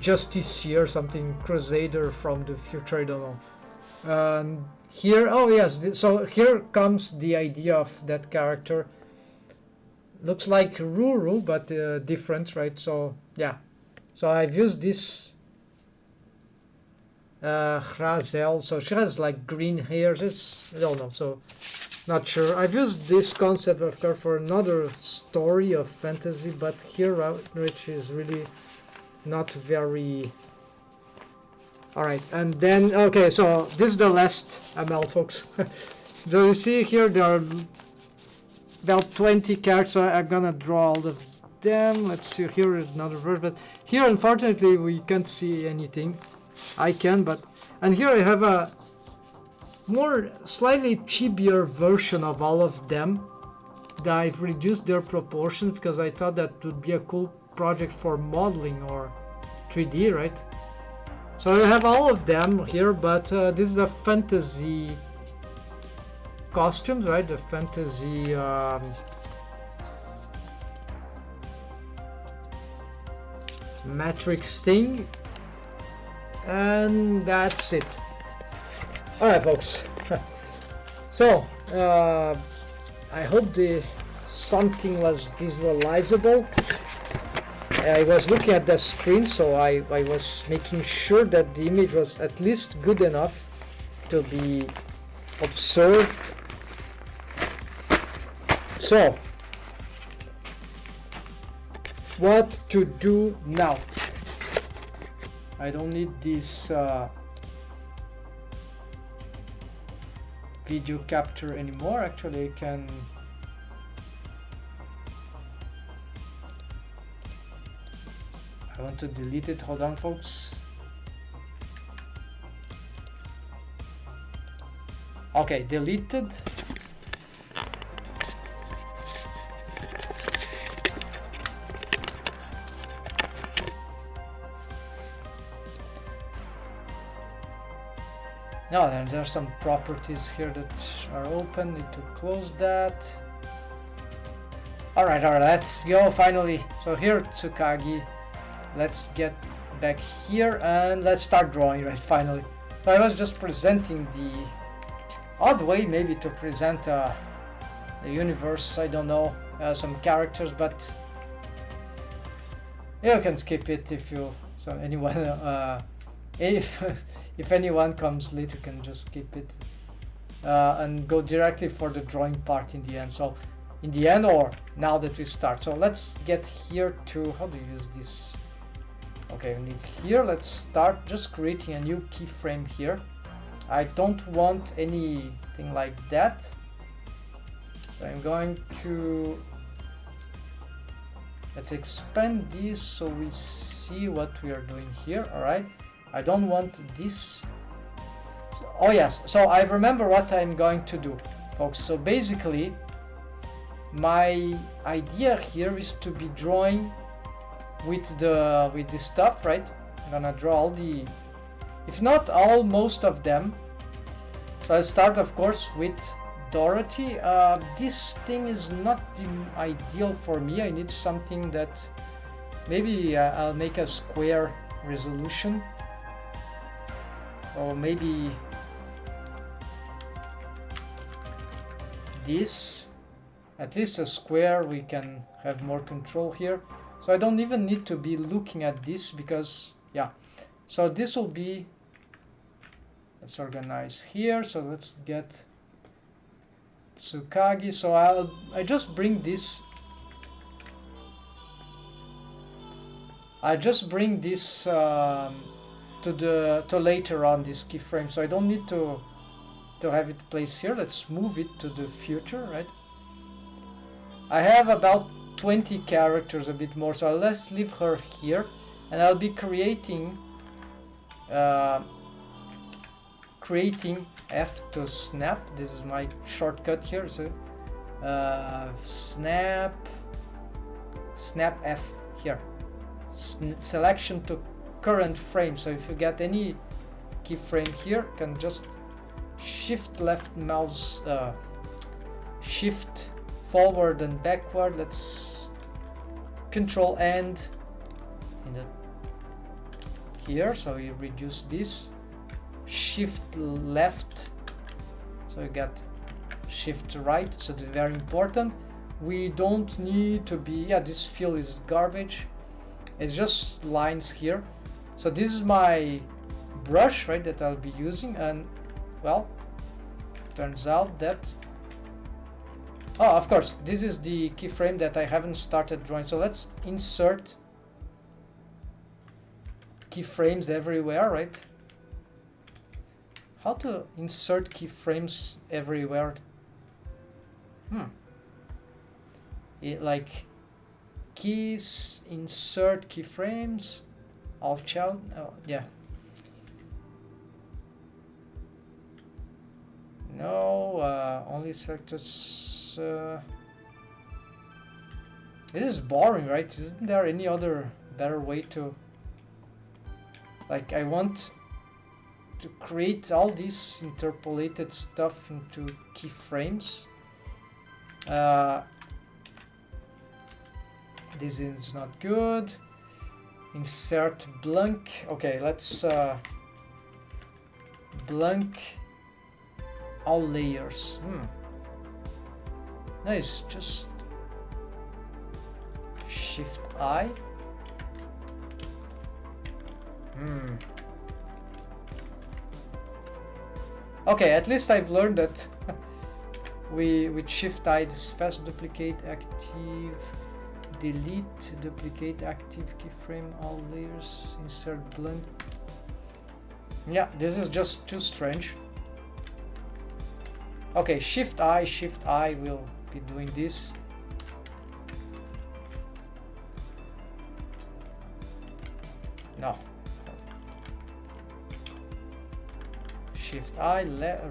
Speaker 1: Justiciar, something, crusader from the future. I don't know. Here, oh yes. So here comes the idea of that character. Looks like Ruru, but different, right? So yeah. So I've used this Hrazel. So she has like green hair. I don't know. So not sure. I've used this concept of her for another story of fantasy, but here which is really not very. Alright, and then okay, so this is the last ML, folks. So you see here there are about 20 cards, so I'm gonna draw all of them. Let's see, here is another version, but here unfortunately we can't see anything. I can, but and here I have a more slightly chibier version of all of them that I've reduced their proportions because I thought that would be a cool project for modeling or 3D, right? So I have all of them here, but this is a fantasy costumes, right? The fantasy matrix thing, and that's it. Alright, folks. So I hope something was visualizable. I was looking at the screen, so I was making sure that the image was at least good enough to be observed. So, what to do now? I don't need this video capture anymore. Actually, I want to delete it. Hold on, folks. Okay, deleted. Now then, there are some properties here that are open. Need to close that. Alright, let's go finally. So here, Tsukagi. Let's get back here and let's start drawing, right, finally. So I was just presenting the odd way maybe to present the universe, I don't know, some characters, but you can skip it if you, so anyone, if anyone comes late, you can just skip it and go directly for the drawing part in the end. So in the end, or now that we start. So let's get here to, how do you use this? Okay, we need here, let's start just creating a new keyframe here. I don't want anything like that. So I'm going to, let's expand this so we see what we are doing here. Alright, I don't want this. So, oh yes, so I remember what I'm going to do, folks. So basically, my idea here is to be drawing with this stuff, right? I'm gonna draw all the, if not all, most of them. So I'll start, of course, with Dorothy. This thing is not the ideal for me. I need something that maybe I'll make a square resolution, or maybe this, at least a square. We can have more control here. So I don't even need to be looking at this because, yeah. So this will be, let's organize here. So let's get Tsukagi. So I just bring this. I just bring this to later on, this keyframe. So I don't need to have it placed here. Let's move it to the future, right? I have about 20 characters, a bit more, so let's leave her here, and I'll be creating F to snap. This is my shortcut here. So snap F here. selection to current frame. So if you get any keyframe here, you can just shift left mouse, shift forward and backward. Let's control end in the here, so you reduce this, shift left, so you get shift right. So it's very important. We don't need to be, yeah, this fill is garbage, it's just lines here. So this is my brush, right, that I'll be using, and well, turns out that, oh, of course, this is the keyframe that I haven't started drawing. So let's insert keyframes everywhere, right? How to insert keyframes everywhere? Like keys, insert keyframes, all child, oh, yeah. No, only selectors. This is boring, right? Isn't there any other better way to, like, I want to create all this interpolated stuff into keyframes. This is not good. Insert blank. Okay, let's blank all layers. Nice, just shift I. Okay, at least I've learned that we with shift I, this fast duplicate active, delete duplicate active keyframe all layers, insert blank. Yeah, this is just too strange. Okay, shift I will be doing this. No. Shift I,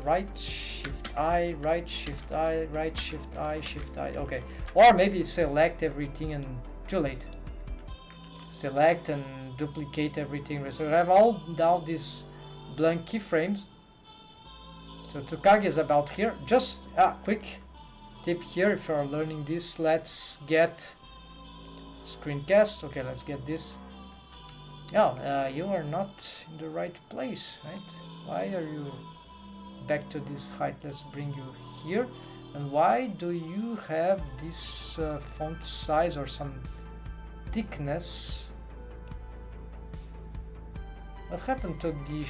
Speaker 1: right, shift I, right, shift I, right, shift I, shift I. Okay, or maybe select everything and too late. Select and duplicate everything. So I have all now these blank keyframes. So Tukage is about here. Just a quick tip here if you are learning this. Let's get screencast. Okay, let's get this. Oh, you are not in the right place, right? Why are you back to this height? Let's bring you here. And why do you have this font size or some thickness? What happened to this?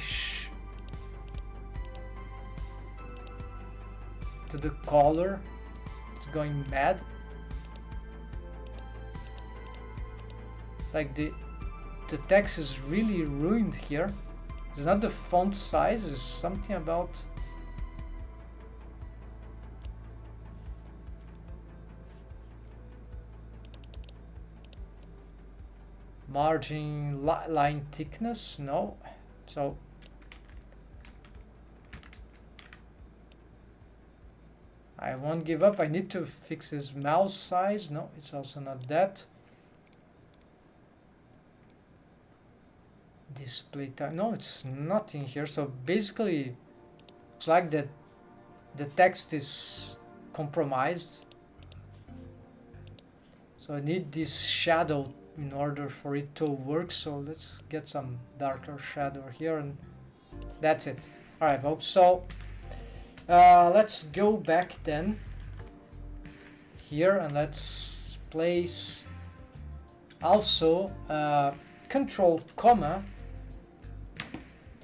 Speaker 1: To the color? It's going mad. Like the text is really ruined here. It's not the font size, it's something about margin line thickness. No, so I won't give up. I need to fix his mouse size. No, it's also not that. Display time. No, it's not in here. So basically, it's like that the text is compromised. So I need this shadow in order for it to work. So let's get some darker shadow here, and that's it. All right, folks. So let's go back then here, and let's place also control comma.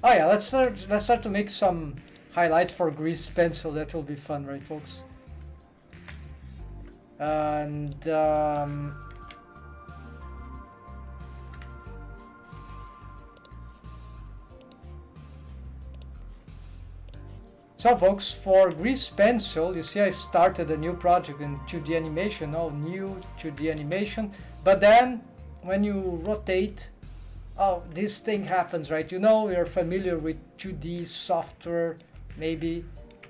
Speaker 1: Oh yeah, let's start to make some highlights for grease pencil. That will be fun, right, folks? And so, folks, for grease pencil, you see I've started a new project in 2D animation. Oh, new 2D animation. But then when you rotate, oh, this thing happens, right? You know, you're familiar with 2D software, maybe.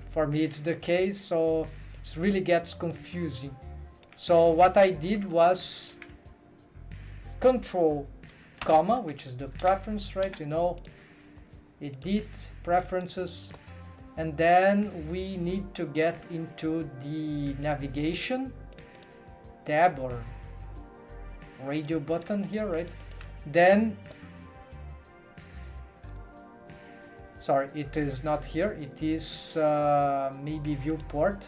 Speaker 1: For me, it's the case, so it really gets confusing. So what I did was Control comma, which is the preference, right? You know, edit preferences, and then we need to get into the navigation tab or radio button here, right? Then, sorry, it is not here, it is maybe viewport.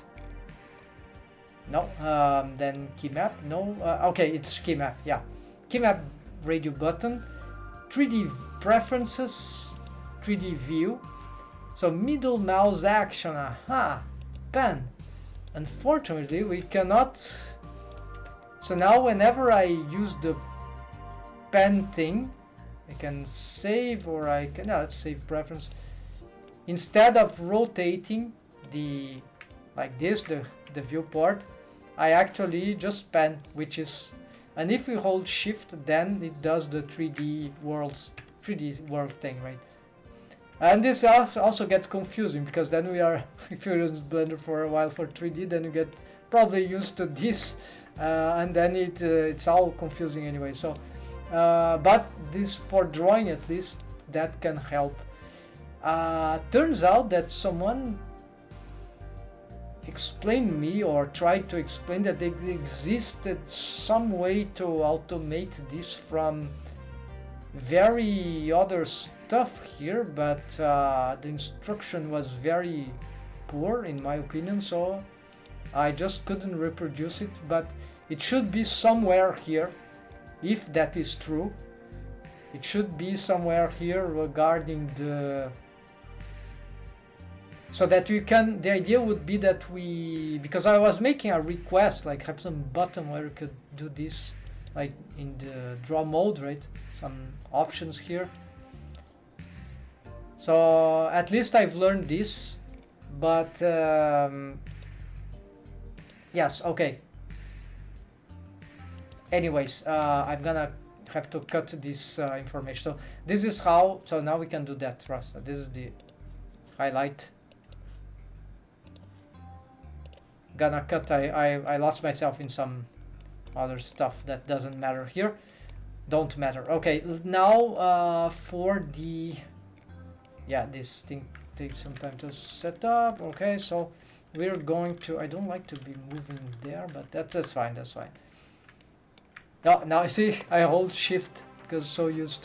Speaker 1: No, then key map, no, okay, it's key map, yeah. Key map radio button, 3D preferences, 3D view. So middle mouse action, aha, pen. Unfortunately, we cannot. So now whenever I use the pen thing, I can save, or I can save preference. Instead of rotating the like this, the viewport, I actually just pen, which is, and if we hold shift, then it does the 3D world thing, right? And this also gets confusing, because then we are, if you use Blender for a while for 3D, then you get probably used to this, and then it's all confusing anyway. So, but this, for drawing at least, that can help. Turns out that someone explained me, or tried to explain, that there existed some way to automate this from very other stuff here, but the instruction was very poor in my opinion, so I just couldn't reproduce it. But it should be somewhere here, if that is true. It should be somewhere here regarding the, so that we can, the idea would be that we, because I was making a request, like have some button where you could do this, like in the draw mode, right? Some options here. So at least I've learned this, but yes, okay. Anyways, I'm gonna have to cut this information. So this is how, so now we can do that, right? So this is the highlight. Gonna cut, I lost myself in some other stuff that doesn't matter here. Don't matter. Okay, now for the, yeah, this thing takes some time to set up. Okay, so we're going to, I don't like to be moving there, but that's fine, that's fine. Now you see, I hold shift because I'm so used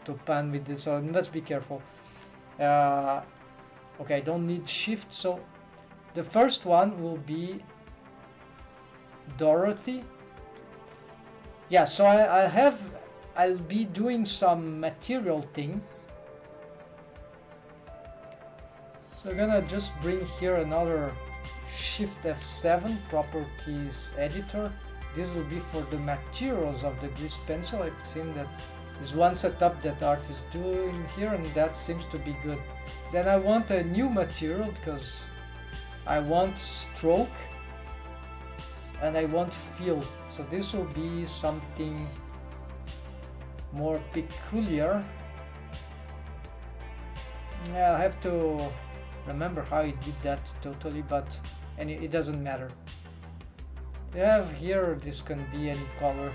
Speaker 1: to pan with this, so let's be careful. Okay, I don't need shift, so the first one will be Dorothy. Yeah, so I'll be doing some material thing. So I'm gonna just bring here another Shift F7 properties editor. This will be for the materials of the grease pencil. I've seen that is one setup that art is doing here, and that seems to be good. Then I want a new material because I want stroke and I want fill. So this will be something more peculiar. Yeah, I have to remember how I did that totally, but it doesn't matter. You have here, this can be any color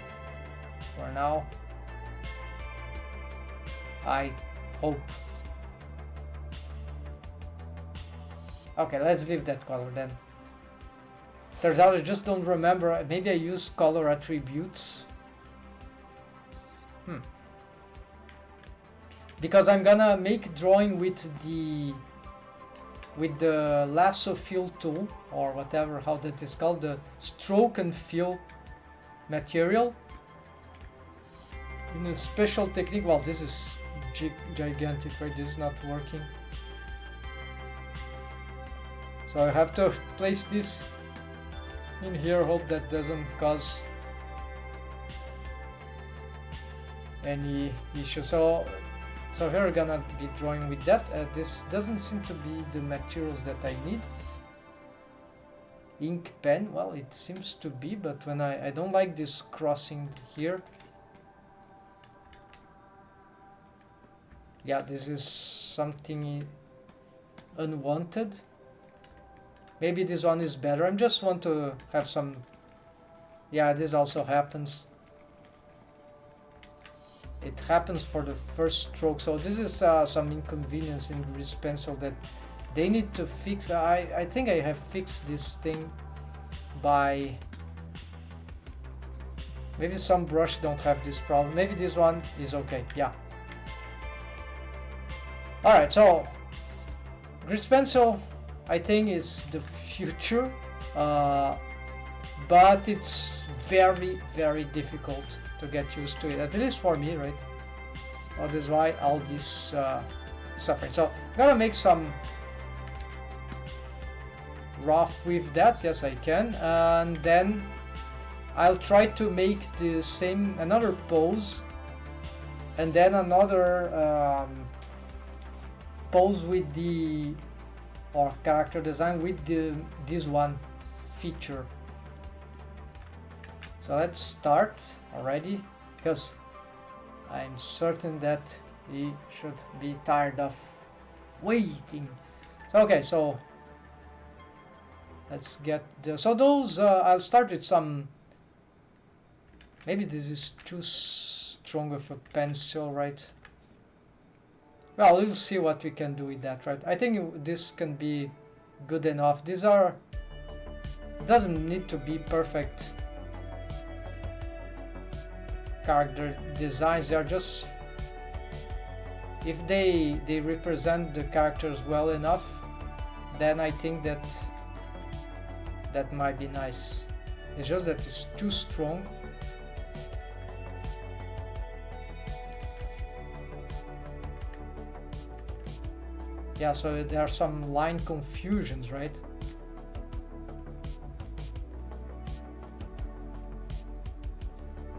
Speaker 1: for now, I hope. Okay, let's leave that color then. Turns out I just don't remember. Maybe I use color attributes. Because I'm gonna make drawing with the lasso fill tool, or whatever, how that is called, the stroke and fill material in a special technique. Well, this is gigantic, right? This is not working. So I have to place this in here, hope that doesn't cause any issue. So here we're gonna be drawing with that. This doesn't seem to be the materials that I need. Ink pen, well, it seems to be, but when I don't like this crossing here. Yeah, this is something unwanted. Maybe this one is better. I just want to have some. Yeah, this also happens. it happens for the first stroke. So this is some inconvenience in grease pencil that they need to fix. I think I have fixed this thing by, maybe some brush don't have this problem. Maybe this one is okay. Yeah. All right, so grease pencil, I think, is the future, but it's very, very difficult to get used to it, at least for me, right? Well, that's why all this suffering. So I'm gonna make some rough with that. Yes, I can, and then I'll try to make the same, another pose, and then another pose with the, or character design with this one feature. So let's start already, because I'm certain that we should be tired of waiting. So okay, so let's get the, so those I'll start with some, maybe this is too strong of a pencil, right? Well, we'll see what we can do with that, right? I think this can be good enough. These are, it doesn't need to be perfect character designs. They are just, if they represent the characters well enough, then I think that that might be nice. It's just that it's too strong. Yeah, so there are some line confusions, right?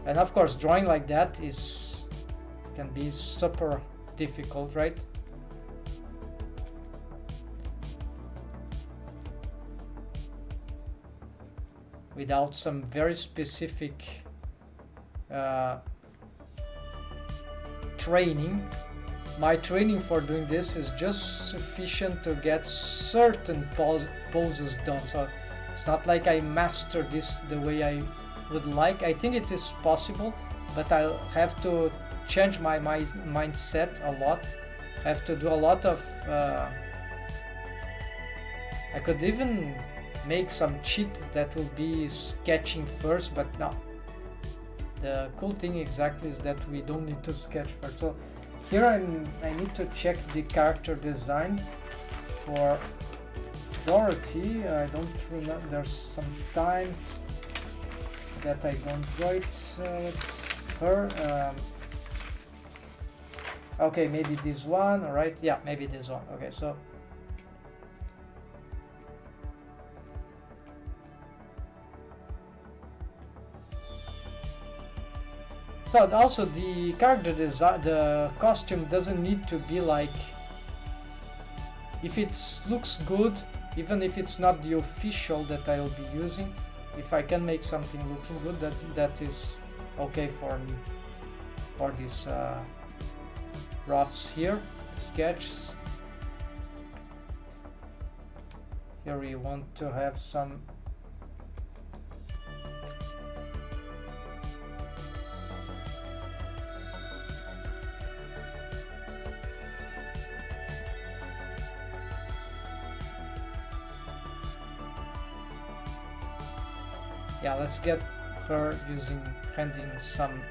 Speaker 1: And of course, drawing like that can be super difficult, right? Without some very specific training. My training for doing this is just sufficient to get certain poses done. So it's not like I master this the way I would like. I think it is possible, but I'll have to change my mindset a lot. I have to do a lot of I could even make some cheat that will be sketching first, but no. The cool thing exactly is that we don't need to sketch first. So here I need to check the character design for Dorothy. I don't remember, there's some time that I don't write. It's her. Okay, maybe this one, alright? Yeah, maybe this one. Okay, so also the character design, the costume doesn't need to be like, if it looks good, even if it's not the official that I'll be using, if I can make something looking good, that is okay for me. For these roughs here, sketches. Here we want to have some yeah, let's get her handing some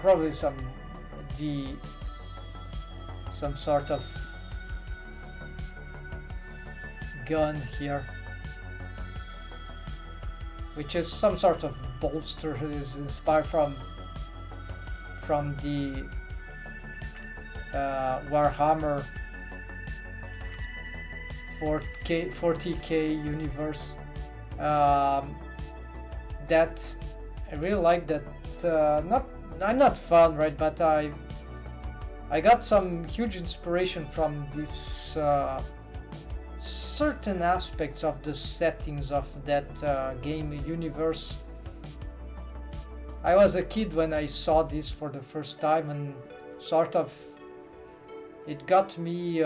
Speaker 1: probably some sort of gun here, which is some sort of bolster. It is inspired from the Warhammer 40k universe. That I really like that. I'm not fun, right? But I got some huge inspiration from this certain aspects of the settings of that game universe. I was a kid when I saw this for the first time, and sort of it got me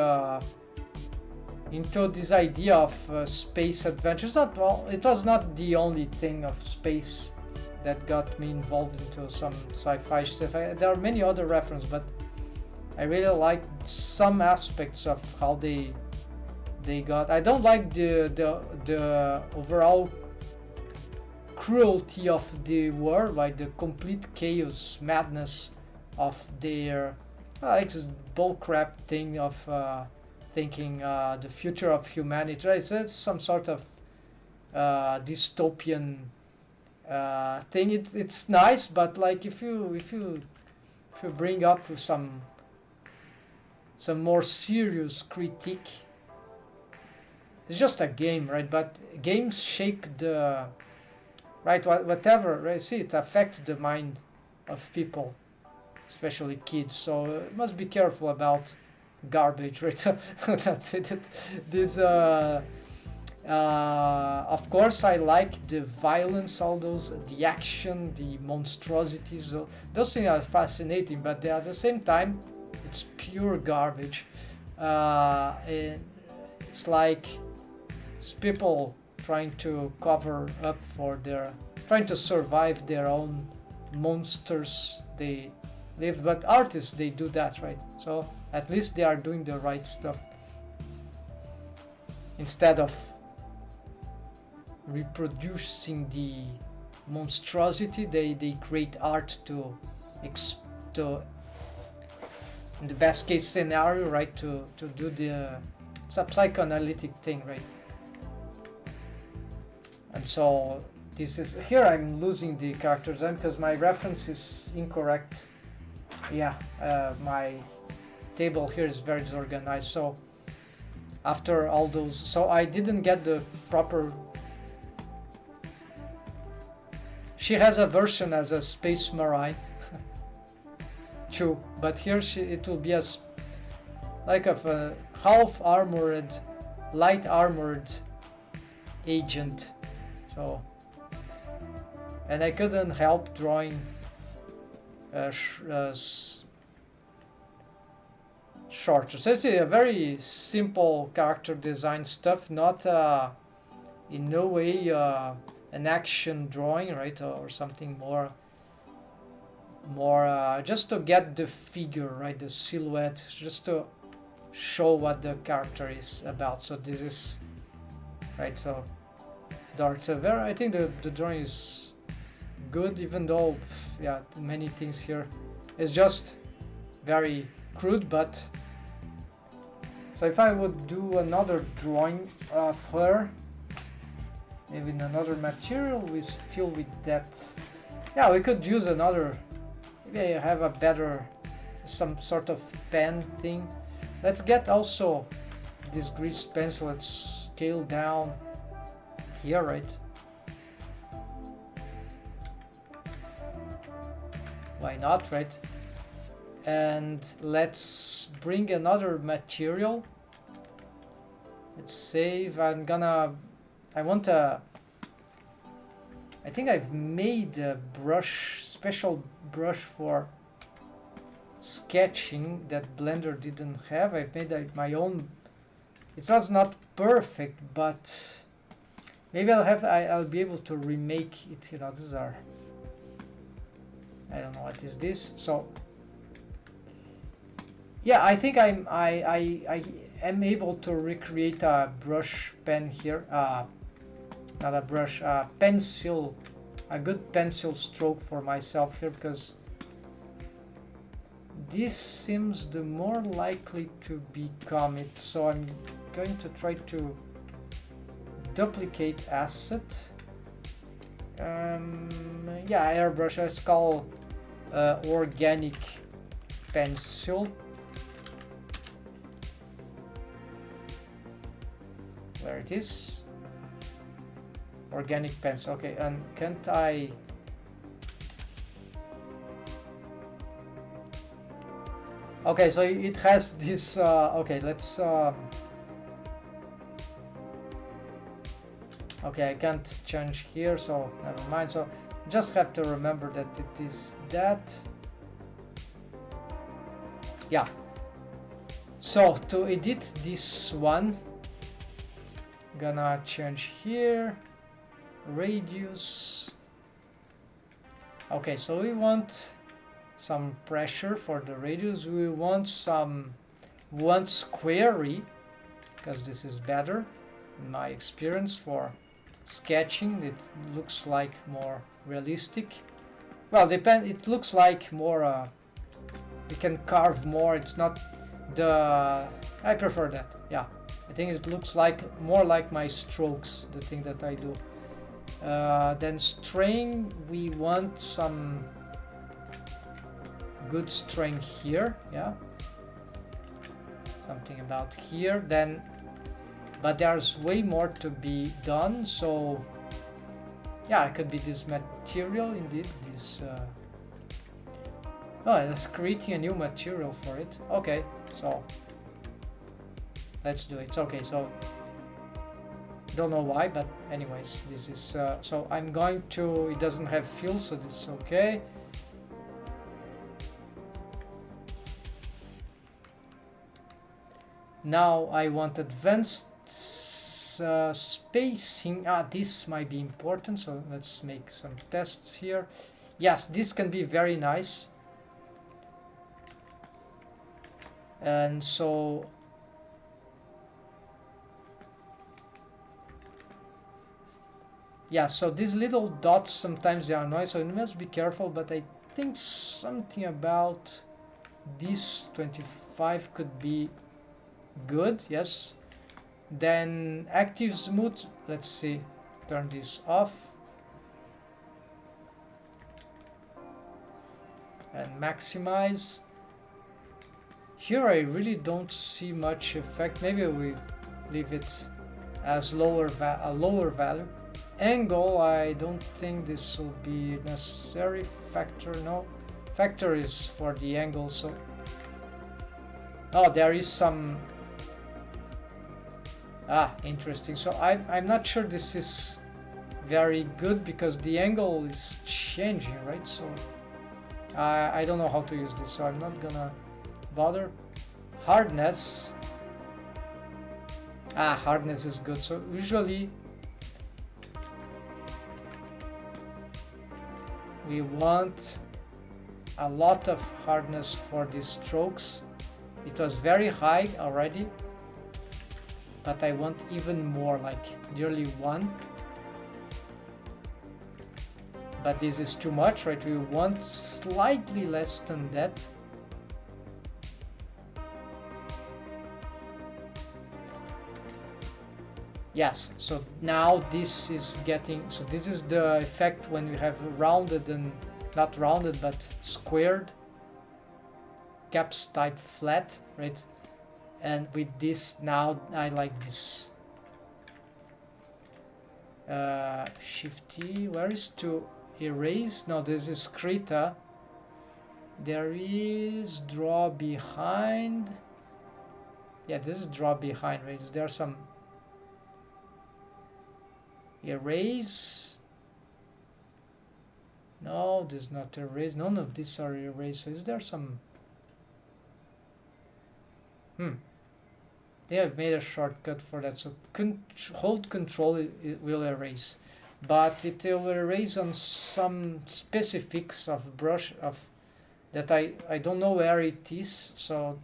Speaker 1: into this idea of space adventures. Not well, it was not the only thing of space that got me involved into some sci-fi stuff. There are many other references, but I really like some aspects of how they got. I don't like the overall cruelty of the world, like the complete chaos, madness of their like this bullcrap thing of thinking the future of humanity. Right? It's some sort of dystopian thing. It's nice, but like if you bring up some more serious critique, it's just a game, right? But games shape the right whatever, right? See, it affects the mind of people, especially kids. So must be careful about garbage, right? That's it. This of course I like the violence, all those, the action, the monstrosities. Those things are fascinating, but at the same time, it's pure garbage. It's like it's people trying to cover up for trying to survive their own monsters they live. But artists, they do that, right? So at least they are doing the right stuff instead of reproducing the monstrosity. They create art to in the best case scenario, right, to do the psychoanalytic thing, right? And so this is here I'm losing the character design because my reference is incorrect. Yeah, my table here is very disorganized. So after all those, so I didn't get the proper. She has a version as a space marine. True, but here it will be as like of a half armored, light armored agent. So, and I couldn't help drawing short. So it's a very simple character design stuff, not in no way an action drawing, right, or something more just to get the figure, right, the silhouette, just to show what the character is about. So this is right. So darts I think the drawing is good, even though yeah, many things here is just very crude. But so if I would do another drawing of her, maybe in another material, we still with that. Yeah, we could use another. Maybe I have a better, some sort of pen thing. Let's get also this grease pencil. Let's scale down here, right? Why not, right? And let's bring another material. Let's save. I think I've made a brush, special brush for sketching that Blender didn't have. I've made my own. It was not perfect, but maybe I'll be able to remake it. You know, these are, I don't know what is this. So yeah, I think I am able to recreate a brush pen here. Not a brush, pencil, a good pencil stroke for myself here, because this seems the more likely to become it. So I'm going to try to duplicate asset. Yeah, airbrush. Let's call organic pencil. There it is. Organic pencil. Okay, and can't I? Okay, so it has this. Okay, let's. Okay, I can't change here, so never mind. So just have to remember that it is that. Yeah. So to edit this one, Gonna change here, radius. Okay, so we want some pressure for the radius. We want squarey, because this is better in my experience for sketching. It looks like more realistic. Well, it looks like more we can carve more. It's not the I prefer that. Yeah, I think it looks like more like my strokes, the thing that I do. Then strain, we want some good strain here. Yeah, something about here. Then but there's way more to be done, so yeah, it could be this material indeed, this oh, it's creating a new material for it. Okay, so let's do it. Okay, so don't know why, but anyways, this is so I'm going to, it doesn't have fill, so this is okay. Now I want advanced spacing. This might be important, so let's make some tests here. Yes, this can be very nice. And so yeah, so these little dots sometimes they are annoying, so you must be careful, but I think something about this 25 could be good. Yes. Then active smooth, let's see, turn this off and maximize. Here I really don't see much effect. Maybe we leave it as a lower value. Angle, I don't think this will be necessary. Factor, no. Factor is for the angle, so oh, there is some interesting. So I'm not sure this is very good because the angle is changing, right? So I don't know how to use this, so I'm not gonna bother. Hardness. Hardness is good. So usually we want a lot of hardness for these strokes. It was very high already, but I want even more, like nearly 1. But this is too much, right? We want slightly less than that. Yes, so now this is getting, so this is the effect when you have rounded and not rounded but squared caps type flat, right? And with this now I like this. Shift T, where is to erase? No, this is Krita. There is draw behind. Yeah, this is draw behind, right? There are some erase. No, this is not erase. None of these are erased. So is there some? They have made a shortcut for that. So hold control, it will erase, but it will erase on some specifics of brush of that I don't know where it is. So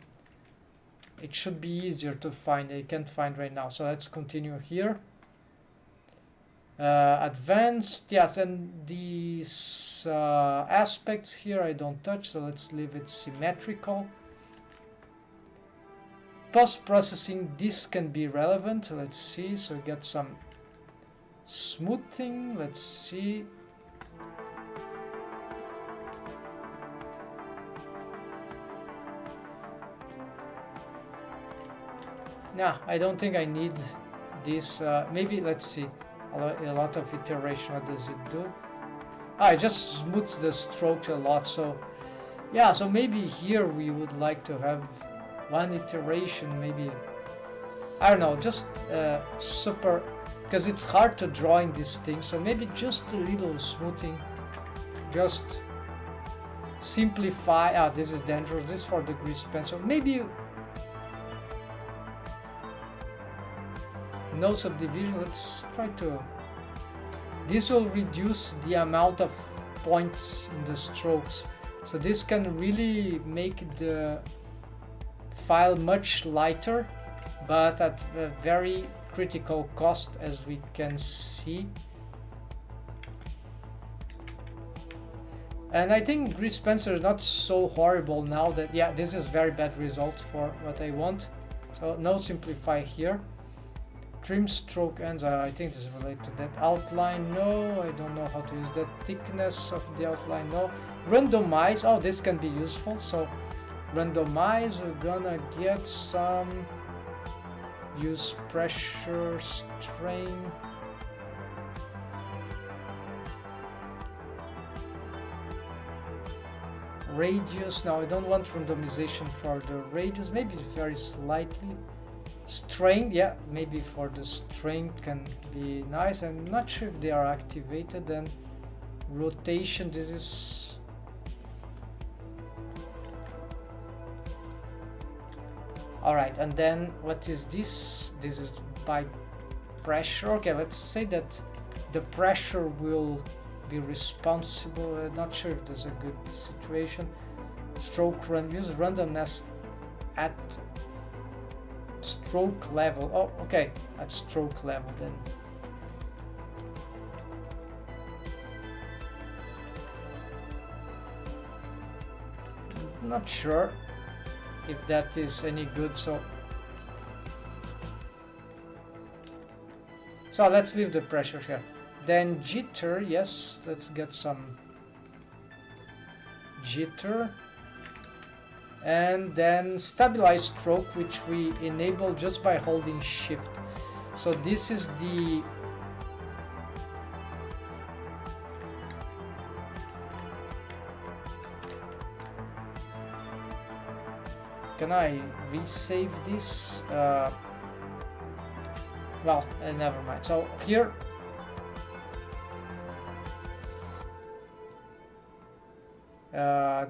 Speaker 1: it should be easier to find. I can't find right now. So let's continue here. Advanced, yes, and these aspects here I don't touch, so let's leave it symmetrical. Post-processing, this can be relevant. Let's see, so we get some smoothing. Let's see. Nah, I don't think I need this. Maybe, let's see. A lot of iteration, what does it do? It just smooths the stroke a lot. So yeah, so maybe here we would like to have one iteration, maybe, I don't know, just super, because it's hard to draw in this thing, so maybe just a little smoothing, just simplify. This is dangerous, this is for the grease pen, so maybe no subdivision. Let's try to. This will reduce the amount of points in the strokes, so this can really make the file much lighter, but at a very critical cost, as we can see. And I think Grease Spencer is not so horrible now that, yeah, this is very bad result for what I want. So no simplify here. Trim stroke ends, I think this is related to that. Outline, no, I don't know how to use that. Thickness of the outline, no. Randomize, oh, this can be useful. So randomize, we're gonna get some, use pressure, strain. Radius, now I don't want randomization for the radius, maybe very slightly. Strain, yeah, maybe for the strain can be nice. I'm not sure if they are activated. And rotation, this is all right. And then what is this? This is by pressure. Okay, let's say that the pressure will be responsible. I'm not sure if there's a good situation. Stroke run, use randomness at stroke level. Oh, okay, at stroke level then. Not sure if that is any good, so let's leave the pressure here. Then jitter, yes, let's get some jitter. And then stabilize stroke, which we enable just by holding shift. So this is the can I resave this? Well, never mind. So here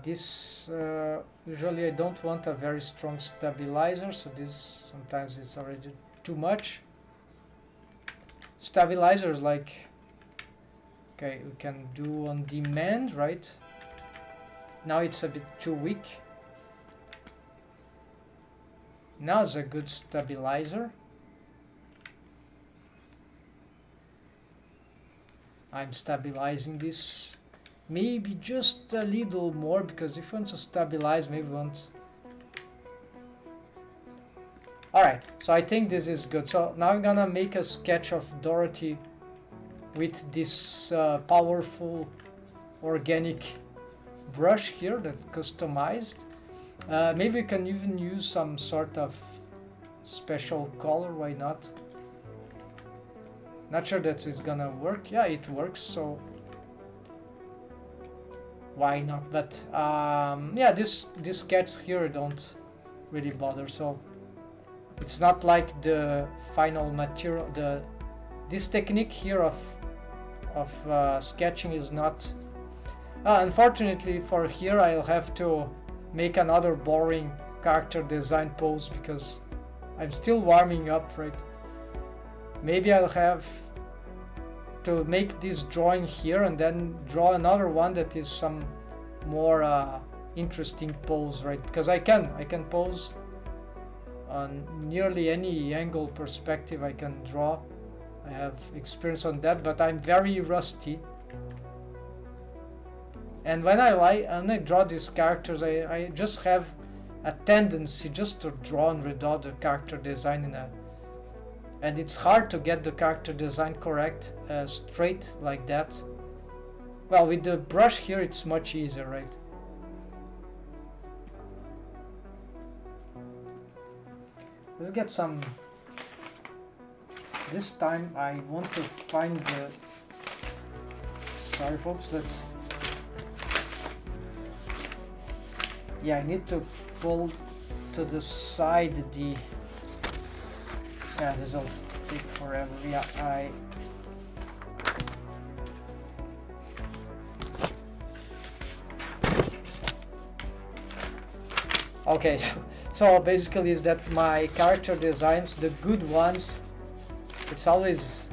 Speaker 1: this usually I don't want a very strong stabilizer, so this sometimes is already too much. Stabilizers, like, okay, we can do on demand, right? Now it's a bit too weak. Now it's a good stabilizer. I'm stabilizing this maybe just a little more, because if you want to stabilize, maybe we want. Alright, so I think this is good. So now I'm gonna make a sketch of Dorothy with this powerful organic brush here that customized. Maybe we can even use some sort of special color, why not? Not sure that it's gonna work. Yeah, it works, so why not? But yeah, this sketch here don't really bother, so it's not like the final material. This technique here of sketching is not. Unfortunately for here, I'll have to make another boring character design pose because I'm still warming up, right? Maybe I'll have to make this drawing here and then draw another one that is some more interesting pose, right? Because I can pose on nearly any angle perspective I can draw. I have experience on that, but I'm very rusty. And when I draw these characters, I just have a tendency just to draw and redraw the character design and it's hard to get the character design correct straight like that. Well, with the brush here it's much easier, right? Let's get some. This time I want to find the. Sorry folks, let's. Yeah, I need to pull to the side the. Yeah, this will take forever. Yeah, Okay, so basically is that my character designs, the good ones, it's always,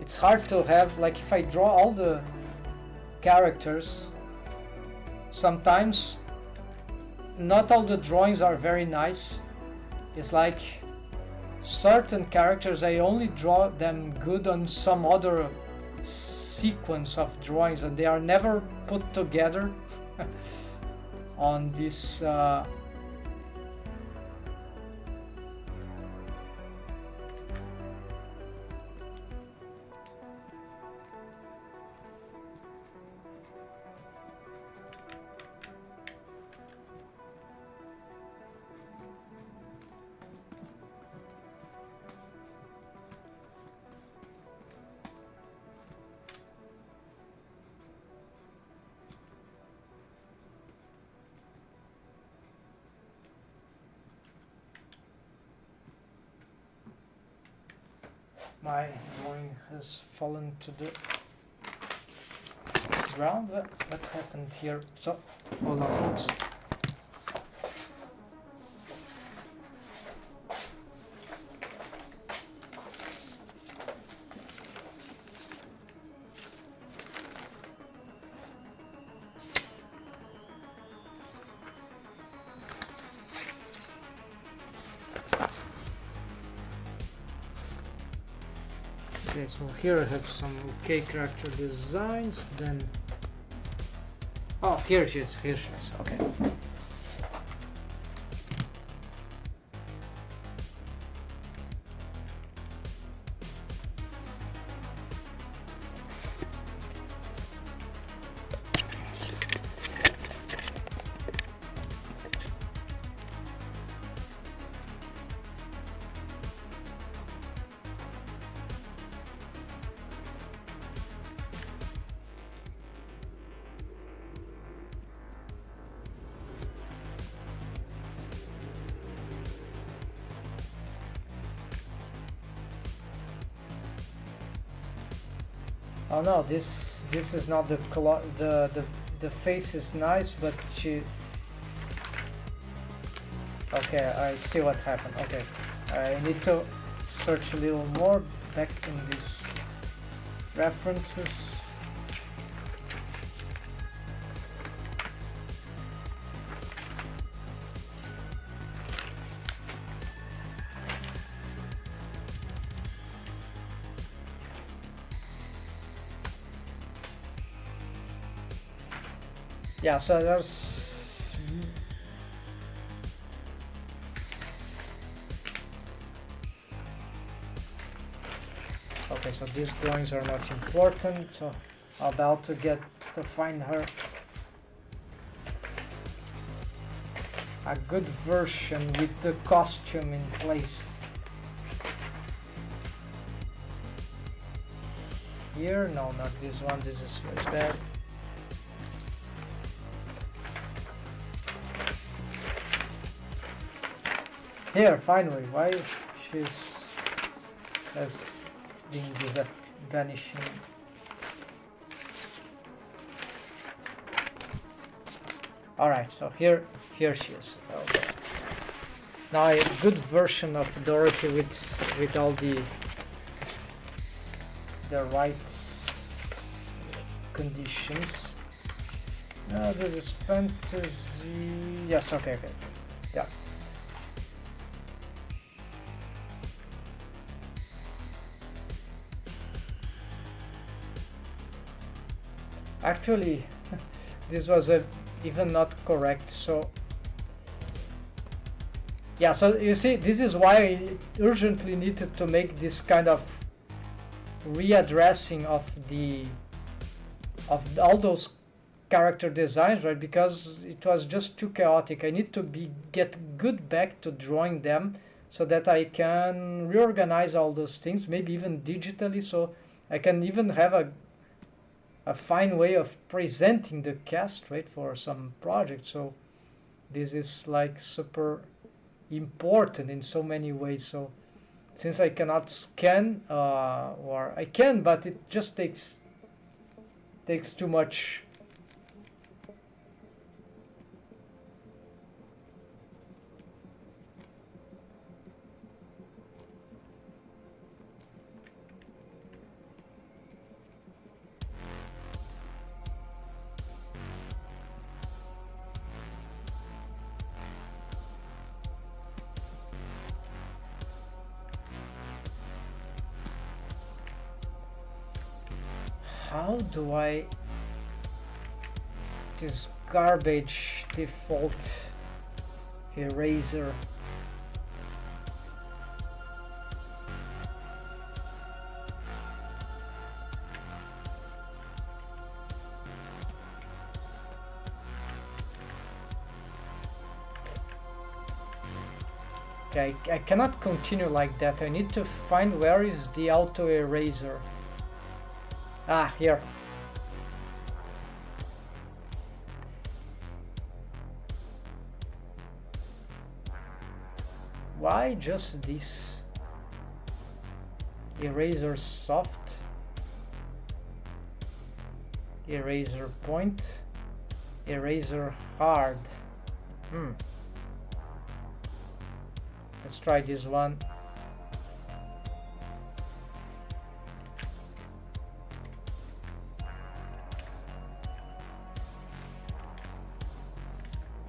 Speaker 1: it's hard to have, like if I draw all the characters, sometimes not all the drawings are very nice. It's like certain characters, I only draw them good on some other sequence of drawings, and they are never put together on this my drawing has fallen to the ground. What happened here? So, hold on, oops. Okay, so here I have some okay character designs, then... Oh, here she is, okay. Oh no, this is not the color. The face is nice, but she. Okay, I see what happened. Okay, I need to search a little more back in these references. Yeah, so there's okay, so these drawings are not important, so I'm about to find her a good version with the costume in place. Here, no, not this one, this is way bad. Here, finally, why she's has been vanishing. All right, so here she is. Okay. Now a good version of Dorothy with all the right conditions. This is fantasy. Yes, okay, yeah. Actually, this was even not correct. So yeah, so you see, this is why I urgently needed to make this kind of readdressing of all those character designs, right? Because it was just too chaotic. I need to get good back to drawing them so that I can reorganize all those things, maybe even digitally, so I can even have a fine way of presenting the cast, right, for some project. So this is like super important in so many ways. So since I cannot scan, or I can, but it just takes too much. how do I this garbage default eraser? Okay, I cannot continue like that. I need to find where is the auto eraser. Ah, here. Why just this? Eraser soft. Eraser point. Eraser hard. Let's try this one.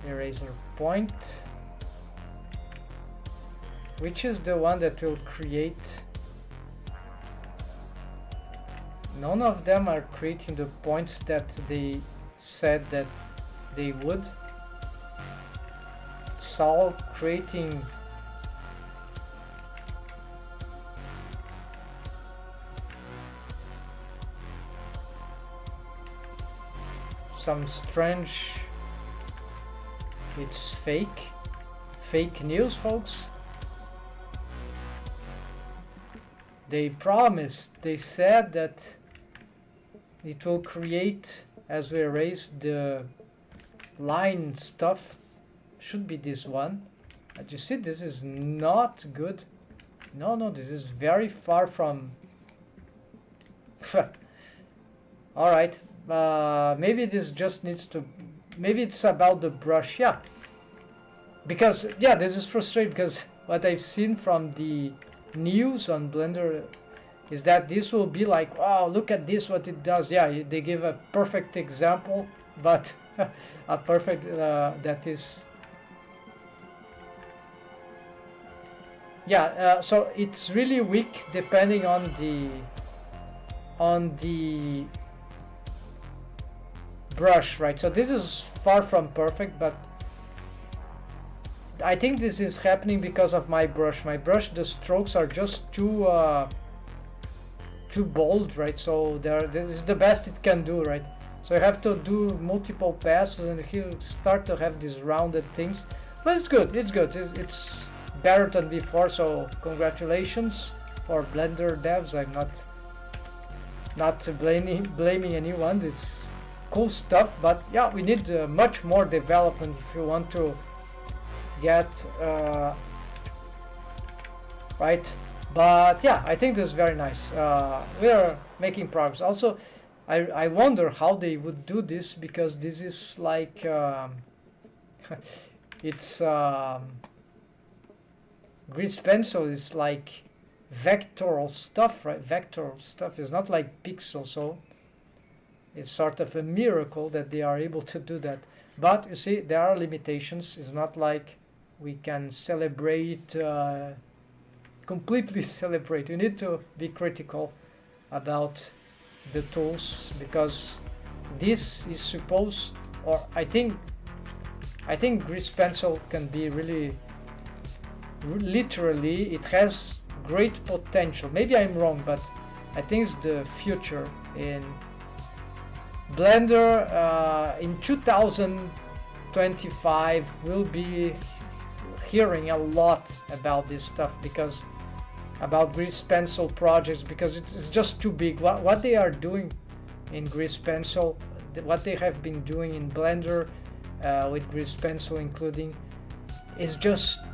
Speaker 1: Eraser point. Which is the one that will create? None of them are creating the points that they said that they would. It's all creating some strange. It's fake news, folks. They promised, they said that it will create, as we erase the line stuff, should be this one. But you see, this is not good. No, this is very far from. Alright, maybe this just needs to, maybe it's about the brush, yeah. Because, yeah, this is frustrating because what I've seen from the news on Blender is that this will be like, oh, look at this, what it does. Yeah, they give a perfect example, but a perfect that is, yeah. So it's really weak depending on the brush, right? So this is far from perfect, but I think this is happening because of my brush. My brush, the strokes are just too bold, right? So this is the best it can do, right? So I have to do multiple passes, and here start to have these rounded things. But it's good. It's good. It's better than before. So congratulations for Blender devs. I'm not blaming anyone. This cool stuff, but yeah, we need much more development if you want to get right. But yeah, I think this is very nice. We are making progress. Also, I wonder how they would do this, because this is like it's Grease Pencil is like vectoral stuff, right? Vectoral stuff is not like pixel, so it's sort of a miracle that they are able to do that. But you see, there are limitations. It's not like we can celebrate, completely celebrate. We need to be critical about the tools, because this is supposed, or I think Grease Pencil can be really, literally, it has great potential. Maybe I'm wrong, but I think it's the future in Blender. In 2025 we'll be hearing a lot about this stuff, because about Grease Pencil projects, because it's just too big. What they are doing in Grease Pencil, what they have been doing in Blender with Grease Pencil including, is just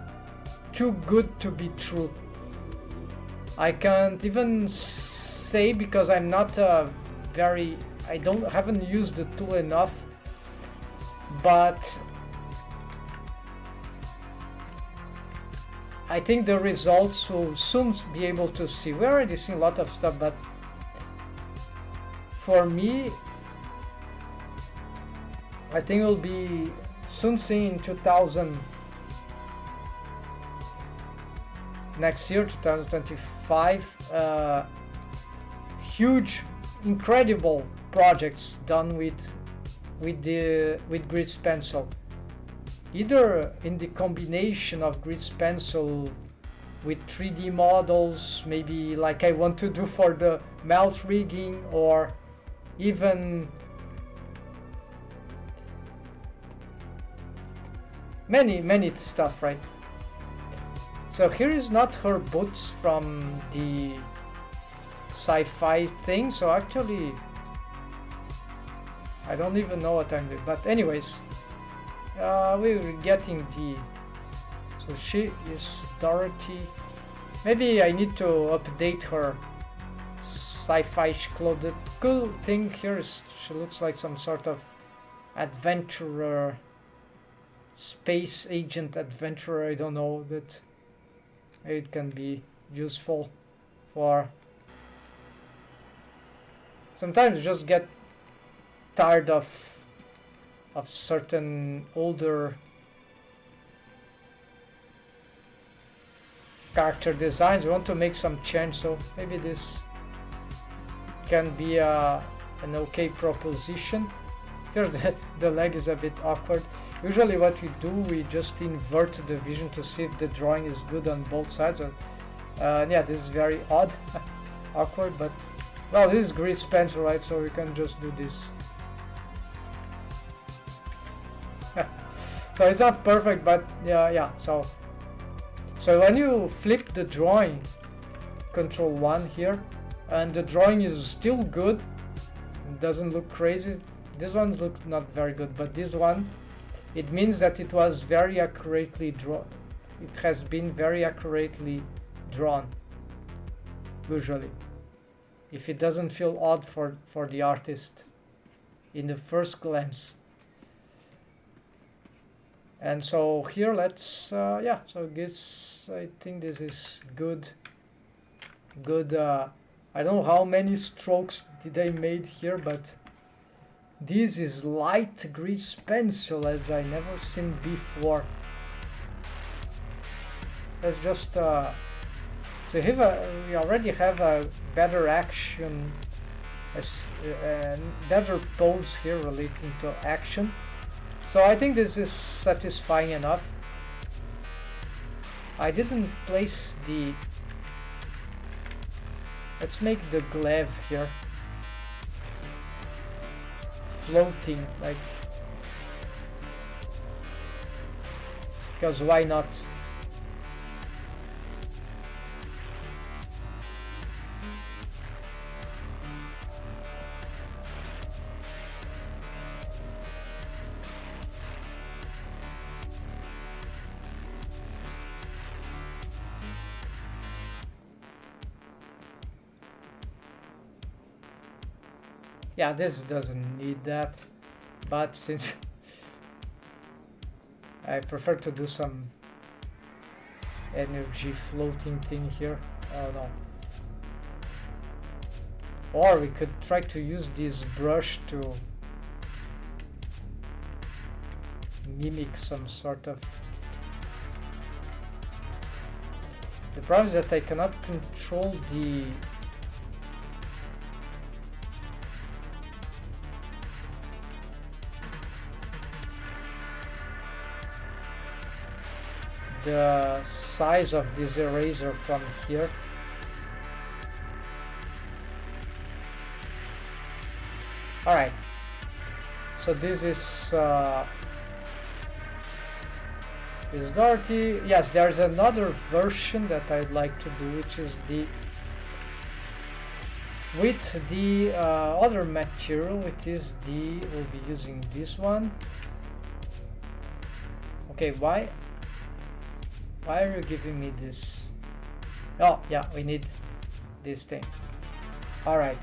Speaker 1: too good to be true. I can't even say, because I'm not I haven't used the tool enough, but I think the results will soon be able to see. We already seen a lot of stuff, but for me, I think we'll be soon seeing in 2000, next year, 2025, huge incredible projects done with Grease Pencil, either in the combination of Grease Pencil with 3D models, maybe like I want to do for the mouth rigging, or even many stuff, right? So here is not her boots from the Sci-Fi thing, so actually I don't even know what I'm doing, but anyways, we're getting the, so she is Dorothy. Maybe I need to update her Sci-Fi clothes. The cool thing here is she looks like some sort of adventurer, space agent adventurer. I don't know, that it can be useful for, sometimes you just get tired of certain older character designs. We want to make some change, so maybe this can be an okay proposition. Here the leg is a bit awkward. Usually what we do, we just invert the vision to see if the drawing is good on both sides. Yeah, this is very odd, awkward, but well, this is Grease Pencil, right? So we can just do this. So it's not perfect, but yeah. So when you flip the drawing, Control 1 here, and the drawing is still good, it doesn't look crazy. This one looks not very good, but this one, it means that it was very accurately drawn. It has been very accurately drawn, usually, if it doesn't feel odd for the artist in the first glance. And so here let's yeah, so I think this is good. I don't know how many strokes did I made here, but this is light Grease Pencil as I never seen before. Let's just we already have a better action, better pose here relating to action. So I think this is satisfying enough. I didn't place the, let's make the glaive here floating, like, because why not? Yeah, this doesn't need that, but since I prefer to do some energy floating thing here, I don't know. Or we could try to use this brush to mimic some sort of... The problem is that I cannot control the size of this eraser from here. Alright, so this is Dorothy. Yes, there's another version that I'd like to do, which is with the other material, which is we'll be using this one. Okay, why are you giving me this? Oh yeah, we need this thing. All right.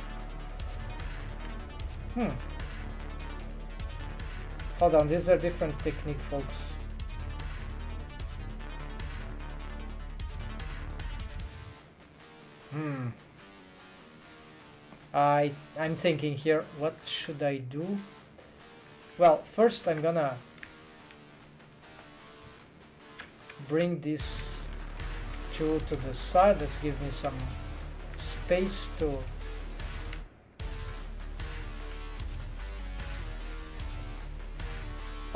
Speaker 1: Hold on, these are different technique, folks. I'm thinking here, what should I do? Well, first I'm gonna bring this tool to the side. Let's give me some space to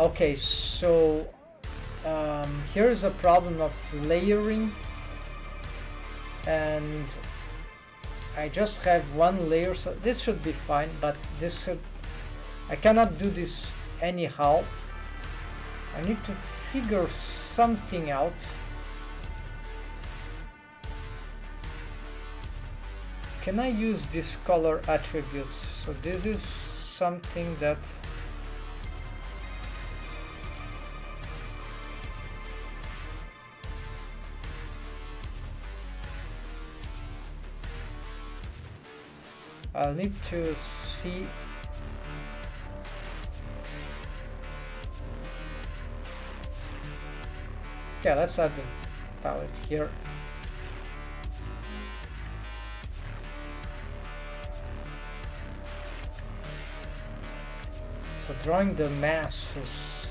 Speaker 1: Okay, so here is a problem of layering, and I just have one layer, so this should be fine, but I cannot do this anyhow. I need to figure something out. Can I use this color attributes? So this is something that I'll need to see. Yeah, let's add the palette here. So drawing the masses.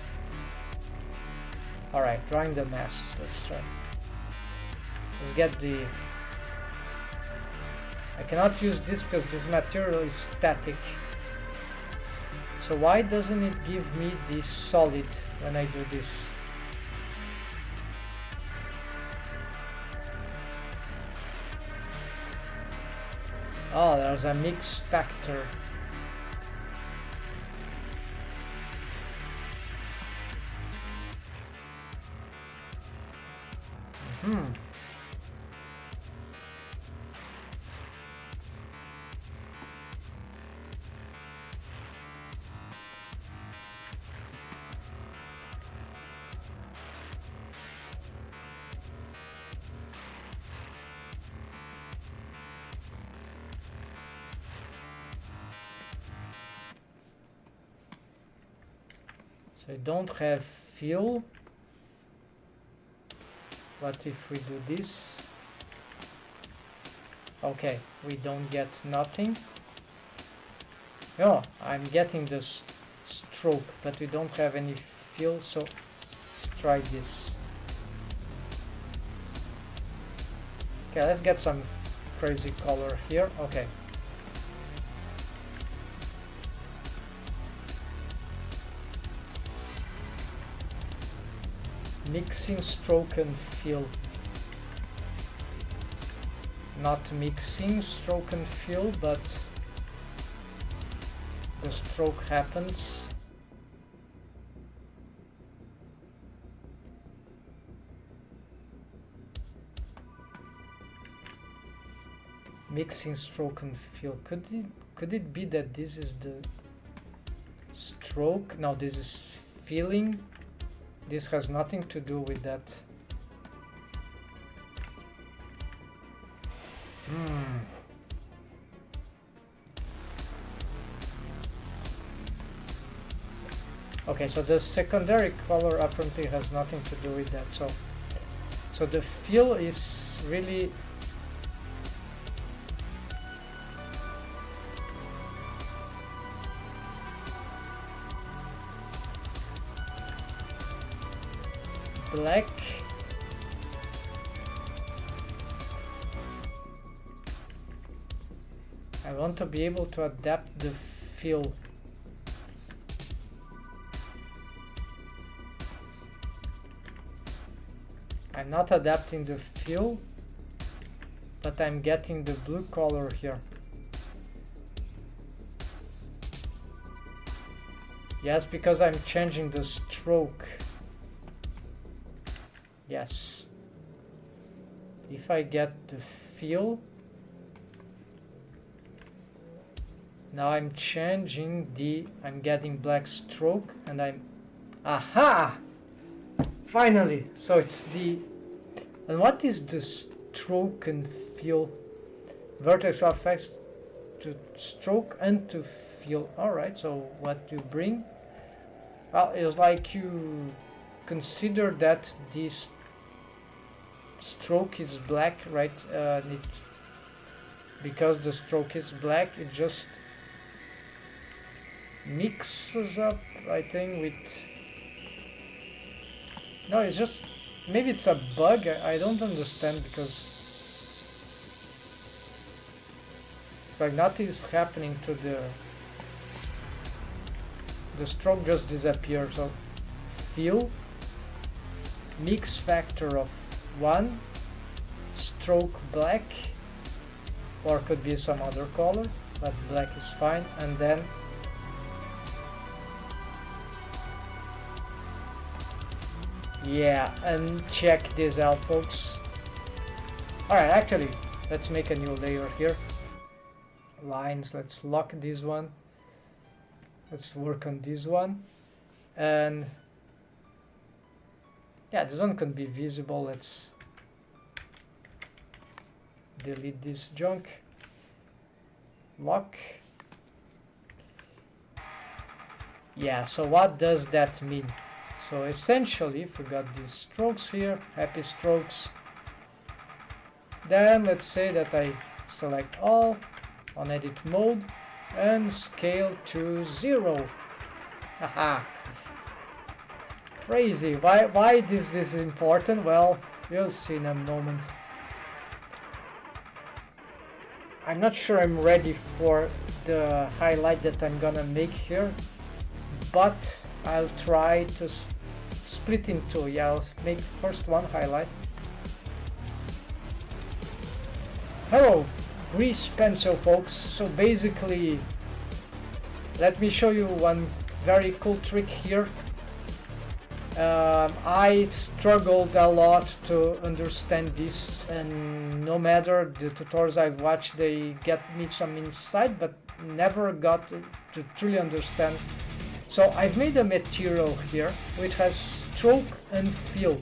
Speaker 1: Alright, drawing the masses. Let's try. Let's get the... I cannot use this because this material is static. So why doesn't it give me the solid when I do this? Oh, there's a mix factor. So I don't have fill. What if we do this? Okay, we don't get nothing. Oh, I'm getting this stroke, but we don't have any fill, so let's try this. Okay, let's get some crazy color here. Okay. Mixing stroke and fill. Not mixing stroke and fill, but the stroke happens. Mixing stroke and fill. Could it be that this is the stroke? No, this is filling. This has nothing to do with that. Okay, so the secondary color apparently has nothing to do with that. So the fill is really black. I want to be able to adapt the fill. I'm not adapting the fill, but I'm getting the blue color here. Yes, because I'm changing the stroke. Yes. If I get the fill, now I'm changing I'm getting black stroke, and aha! Finally! So it's and what is the stroke and fill? Vertex affects to stroke and to fill. Alright, so what you bring? Well, it's like you consider that this stroke is black, right? Because the stroke is black, it just mixes up, I think, with... No, it's just... Maybe it's a bug, I don't understand, because it's like nothing is happening to the stroke just disappears. So fill, mix factor of 1, stroke black, or could be some other color, but black is fine, and then yeah, and check this out, folks. Alright, actually, let's make a new layer here. Lines, let's lock this one. Let's work on this one. And yeah, this one can be visible. Let's delete this junk. Lock. Yeah, so what does that mean? So essentially, if we got these strokes here, happy strokes, then let's say that I select all on edit mode and scale to 0. Haha. Crazy. Why this is important? Well, you'll see in a moment. I'm not sure I'm ready for the highlight that I'm gonna make here, but I'll try to split in two. Yeah, I'll make first one highlight. Hello, grease pencil, folks. So basically, let me show you one very cool trick here. I struggled a lot to understand this, and no matter the tutorials I've watched, they get me some insight, but never got to truly understand. So I've made a material here which has stroke and fill.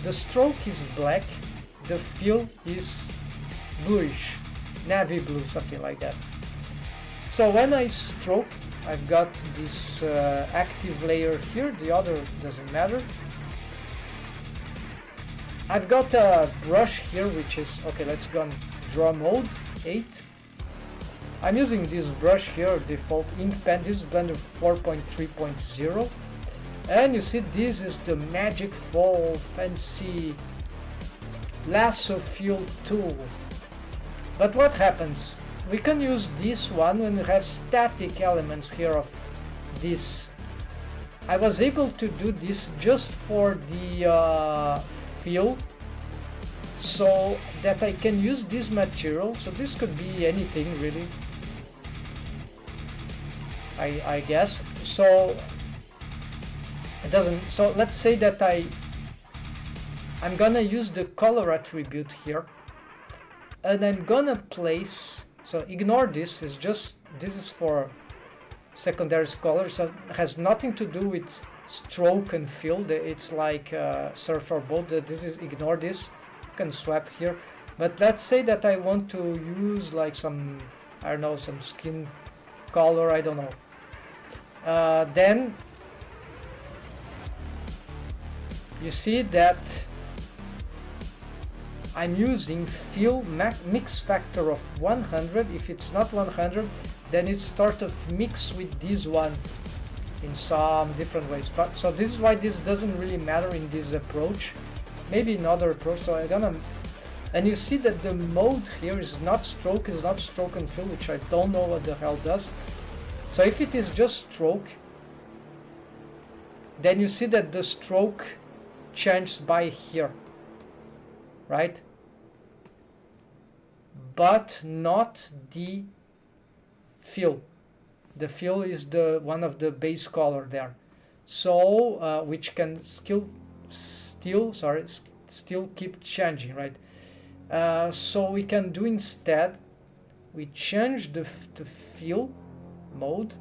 Speaker 1: The stroke is black, the fill is bluish, navy blue, something like that. So when I stroke, I've got this active layer here, the other doesn't matter. I've got a brush here which is, okay, let's go on draw mode, 8. I'm using this brush here, default ink pen. This is Blender 4.3.0, and you see this is the magic fall fancy lasso fill tool. But what happens? We can use this one when we have static elements here of this. I was able to do this just for the fill, so that I can use this material. So this could be anything really, I guess. So it doesn't. So let's say that I'm gonna use the color attribute here, and I'm gonna place. So ignore this. It's just this is for secondary color. So it has nothing to do with stroke and fill. It's like surfer boat. This is ignore this. You can swap here. But let's say that I want to use like some, I don't know, some skin color. I don't know. Then you see that I'm using fill mix factor of 100. If it's not 100, then it starts to mix with this one in some different ways. But so this is why this doesn't really matter in this approach. Maybe in other approach. So I'm gonna, and you see that the mode here is not stroke, and fill, which I don't know what the hell does. So if it is just stroke, then you see that the stroke changed by here, right? But not the fill. The fill is the one of the base color there. So which can still keep changing, right? So we can do instead, we change the fill mode,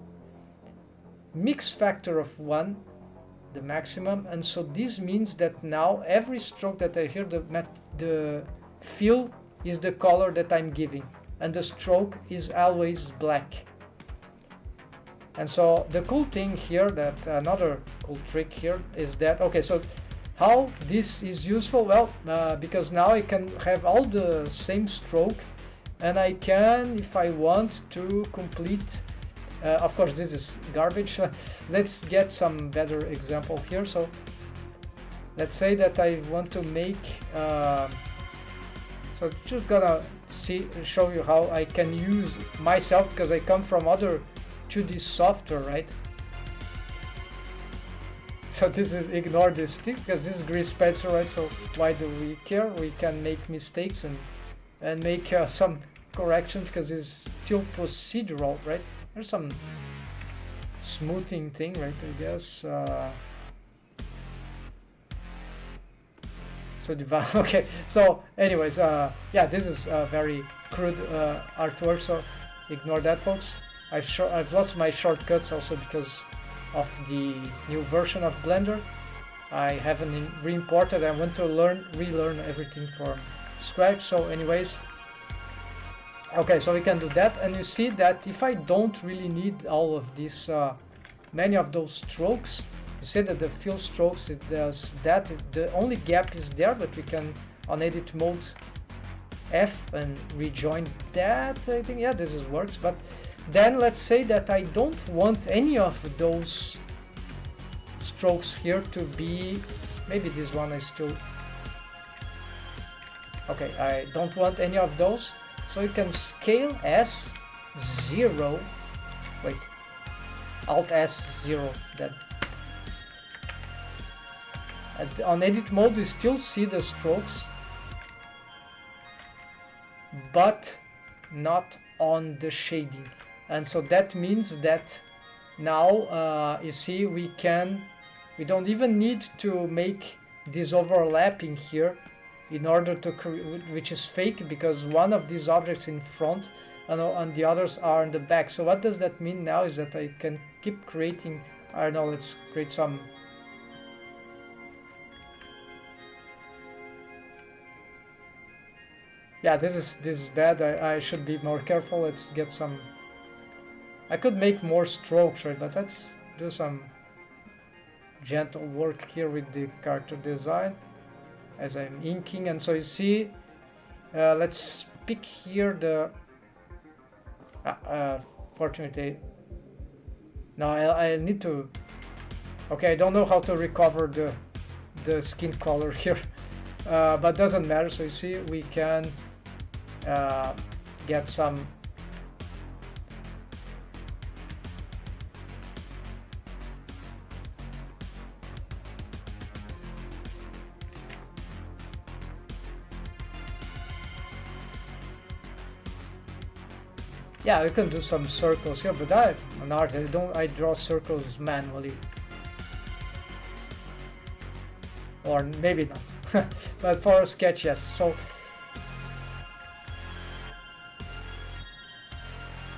Speaker 1: mix factor of 1, the maximum, and so this means that now every stroke that I hear, the fill is the color that I'm giving, and the stroke is always black. And so the cool thing here, that another cool trick here is that, okay, so how this is useful? Well, because now I can have all the same stroke, and I can, if I want to complete, of course this is garbage. Let's get some better example here. So let's say that I want to make, so just gonna show you how I can use myself, because I come from other 2D software, right? So this is, ignore this thing because this is grease pencil, right? So why do we care? We can make mistakes and make some corrections because it's still procedural, right? There's some smoothing thing, right? I guess. So okay. So anyways, yeah, this is very crude artwork. So ignore that, folks. I've lost my shortcuts also because of the new version of Blender. I haven't re-imported. I want to relearn everything from scratch. So anyways, okay, so we can do that, and you see that if I don't really need all of these, many of those strokes, you see that the fill strokes, it does that. The only gap is there, but we can on edit mode F and rejoin that. I think, yeah, this works. But then let's say that I don't want any of those strokes here to be, maybe this one I still, okay, I don't want any of those. So you can scale S0, wait, Alt S0, that. On edit mode we still see the strokes, but not on the shading. And so that means that now you see we don't even need to make this overlapping here in order to create, which is fake because one of these objects in front and the others are in the back. So what does that mean now is that I can keep creating, I don't know, let's create some, yeah, this is bad. I should be more careful. Let's get some, I could make more strokes, right? But let's do some gentle work here with the character design as I'm inking. And so you see, let's pick here the fortunately, no, I need to, okay, I don't know how to recover the skin color here, but doesn't matter. So you see we can get some, yeah, we can do some circles here, but an art, I draw circles manually, or maybe not, but for a sketch, yes. So,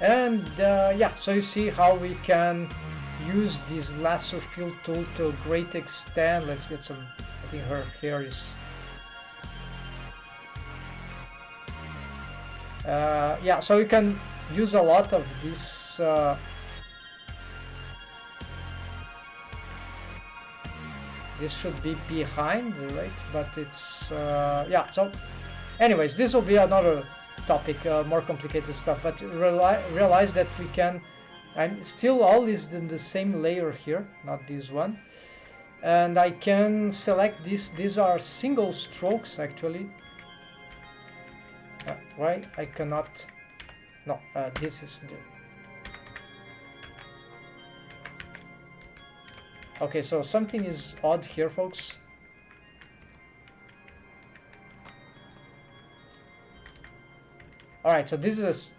Speaker 1: and yeah, so you see how we can use this lasso fill tool to a great extent. Let's get some, I think her hair is, yeah, so you can use a lot of this this should be behind, right? But it's yeah, so anyways, this will be another topic, more complicated stuff, but realize that we can, I'm still always in the same layer here, not this one, and I can select this. These are single strokes actually. Why I cannot, no, this is the, okay, so something is odd here, folks. Alright, so this is,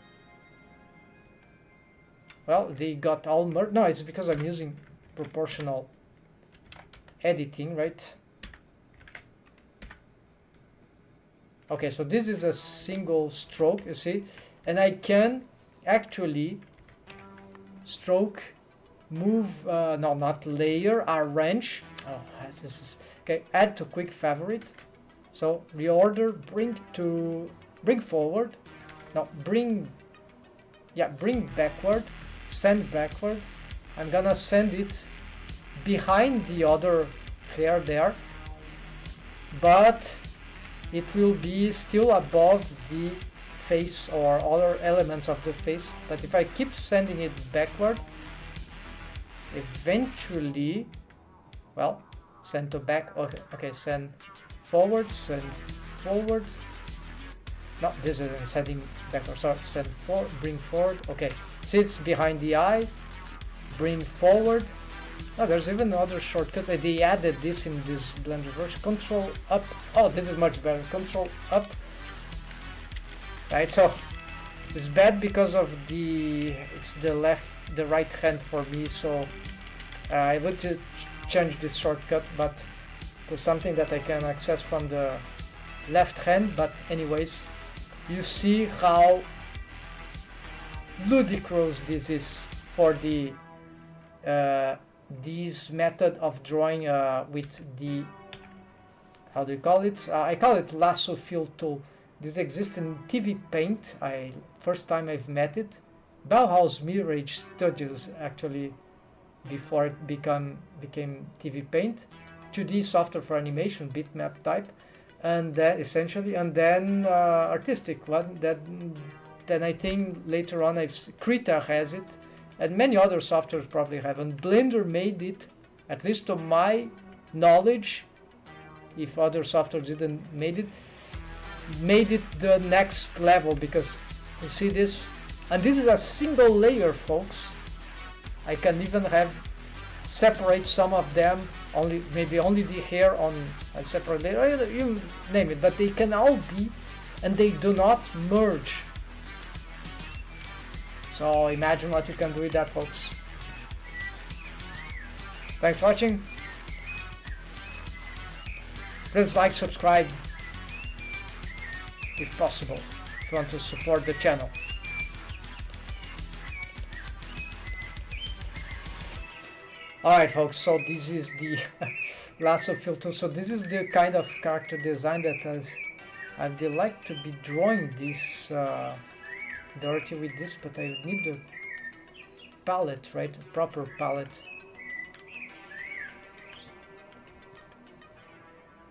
Speaker 1: well, they got all merged. No, it's because I'm using proportional editing, right? Okay, so this is a single stroke, you see, and I can actually stroke, move, no, not layer, arrange. Oh, this is, okay, add to quick favorite. So reorder, bring forward, no, bring backward, send backward. I'm gonna send it behind the other hair there, but it will be still above the face or other elements of the face. But if I keep sending it backward, eventually, well, send to back, okay, send forward, no, this is sending backward, sorry, send forward, bring forward, okay, sits behind the eye, bring forward, Oh, there's even other shortcuts. They added this in this Blender version. Control up. Oh, this is much better. Control up. Right, so it's bad because of it's the right hand for me. So I would just change this shortcut, but to something that I can access from the left hand. But anyways, you see how ludicrous this is for the this method of drawing with the, how do you call it? I call it lasso fill tool. This exists in TV Paint. First time I've met it. Bauhaus Mirage Studios, actually, before it became TV Paint. 2D software for animation, bitmap type, and then essentially, and then artistic one. Then I think later on Krita has it. And many other softwares probably have. And Blender made it, at least to my knowledge, if other software didn't made it the next level, because you see this, and this is a single layer, folks. I can even separate some of them, maybe only the hair on a separate layer, you name it, but they can all be, and they do not merge. So imagine what you can do with that, folks. Thanks for watching. Please like, subscribe, if possible, if you want to support the channel. Alright folks, so this is the lasso filter. So this is the kind of character design that I'd like to be drawing this dirty with this, but I need the palette, right? A proper palette.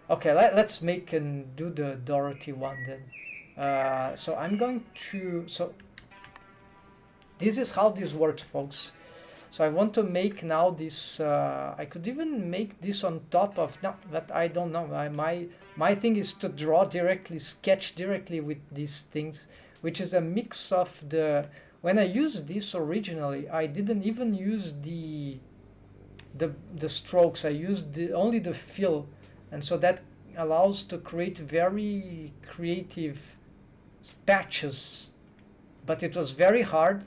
Speaker 1: Okay, let's make and do the Dorothy one then. So I'm going to, so this is how this works, folks. So I want to make now this, I could even make this on top of, no, but I don't know. My thing is to draw directly, sketch directly with these things, which is a mix of when I used this originally, I didn't even use the strokes. I used only the fill, and so that allows to create very creative patches. But it was very hard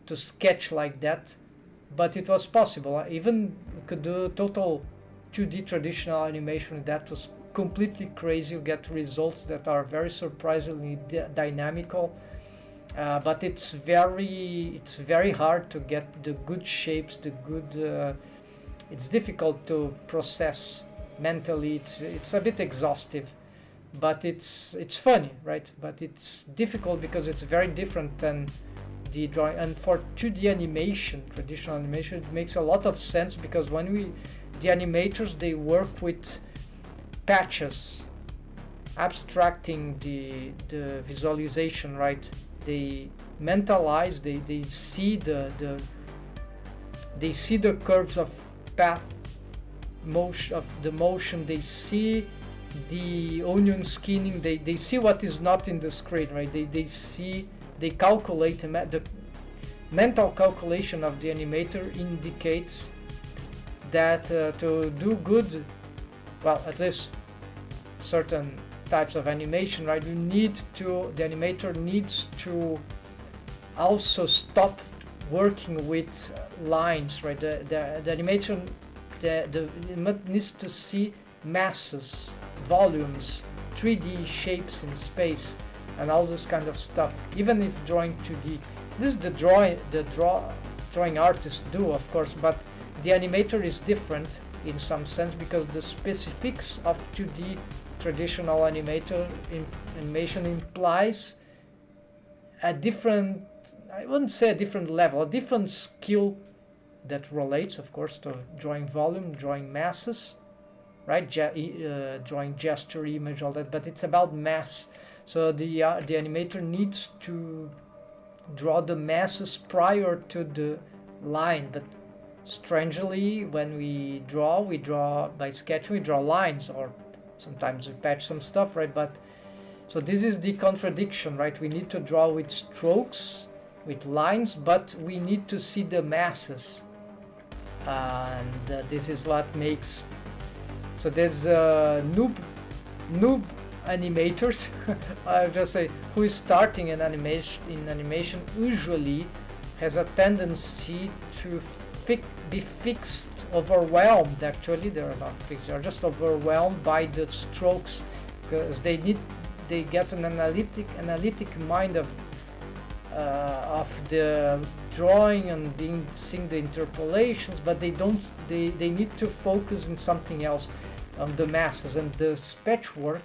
Speaker 1: to sketch like that, but it was possible. I even could do total 2D traditional animation. That was completely crazy. You get results that are very surprisingly dynamical, but it's very hard to get the good shapes, the good it's difficult to process mentally. It's a bit exhaustive, but it's funny, right? But it's difficult because it's very different than the drawing. And for 2D animation, traditional animation, it makes a lot of sense, because when the animators, they work with patches, abstracting the visualization, right? They mentalize, they see they see the curves of path motion of the motion, they see the onion skinning, they see what is not in the screen, right? They calculate, the mental calculation of the animator indicates that to do good, well, at least certain types of animation, right, the animator needs to also stop working with lines, right? The animation, it needs to see masses, volumes, 3D shapes in space, and all this kind of stuff. Even if drawing 2D, this is the drawing artists do, of course, but the animator is different in some sense, because the specifics of 2D traditional animation implies a different, I wouldn't say a different level, a different skill that relates, of course, to drawing volume, drawing masses, right? Drawing gesture, image, all that, but it's about mass. So the animator needs to draw the masses prior to the line, but strangely, when we draw by sketching, we draw lines, or sometimes we patch some stuff, right? But so this is the contradiction, right? We need to draw with strokes, with lines, but we need to see the masses. and this is what makes. So there's noob animators. I'll just say, who is starting an animation usually has a tendency to be fixed, overwhelmed. Actually, they're not fixed; they're just overwhelmed by the strokes, because they get an analytic mind of the drawing and seeing the interpolations, but they need to focus on something else, on the masses and the sketch work.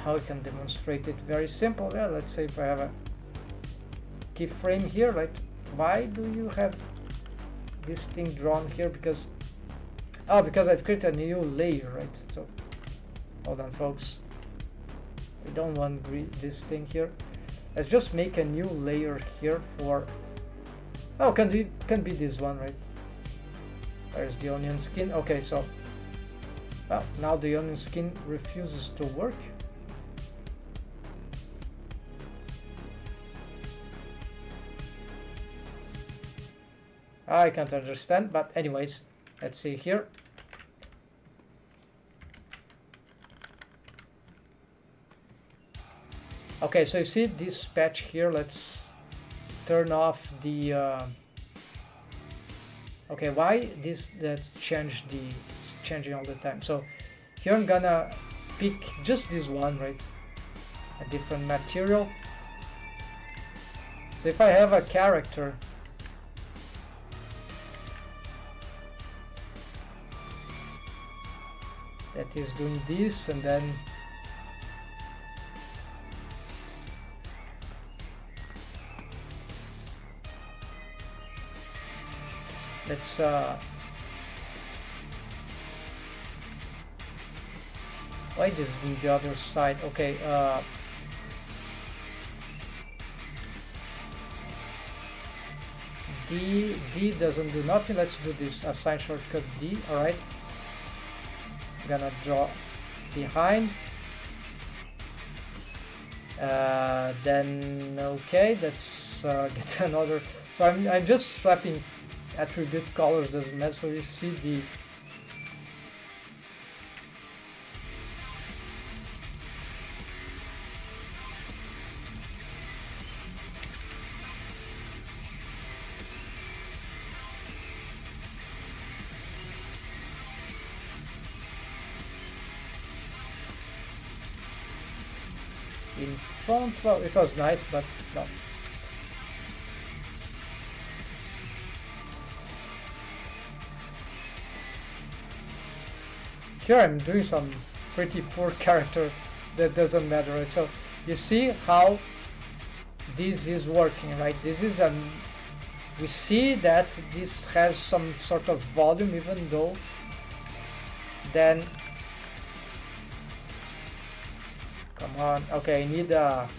Speaker 1: How I can demonstrate it? Very simple. Yeah, let's say if I have a keyframe here, right? Why do you have this thing drawn here? Because I've created a new layer, right? So hold on, folks. We don't want this thing here. Let's just make a new layer here for. Oh, can be this one, right? There's the onion skin. Okay, so well, now the onion skin refuses to work. I can't understand, but anyways, let's see here. Okay, so you see this patch here. Let's turn off the okay, why that's changing all the time. So here I'm gonna pick just this one, right? A different material. So if I have a character that is doing this, and then let's why this is on the other side? Okay, D doesn't do nothing. Let's do this, assign shortcut D. All right, I'm gonna draw behind, then okay, let's get another. So I'm just swapping attribute colors, doesn't matter. So you see the in front. Well, it was nice, but no. Here I'm doing some pretty poor character that doesn't matter, right? So you see how this is working, right? This is we see that this has some sort of volume, even though then come on. Okay, I need a.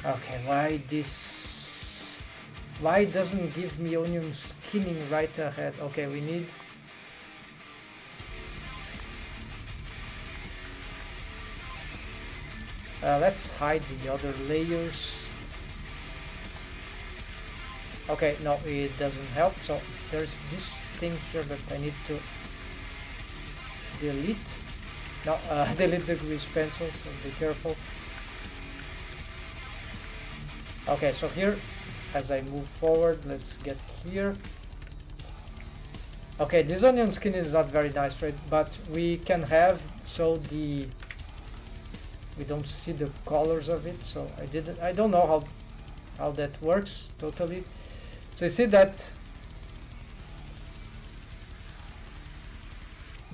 Speaker 1: Okay, why doesn't give me onion skinning right ahead? Okay, we need. Let's hide the other layers. Okay, no, it doesn't help. So there's this thing here that I need to delete. No, delete the grease pencil, so be careful. Okay, so here, as I move forward, let's get here. Okay, this onion skin is not very nice, right? But we can have, so we don't see the colors of it, so I don't know how that works totally. So you see that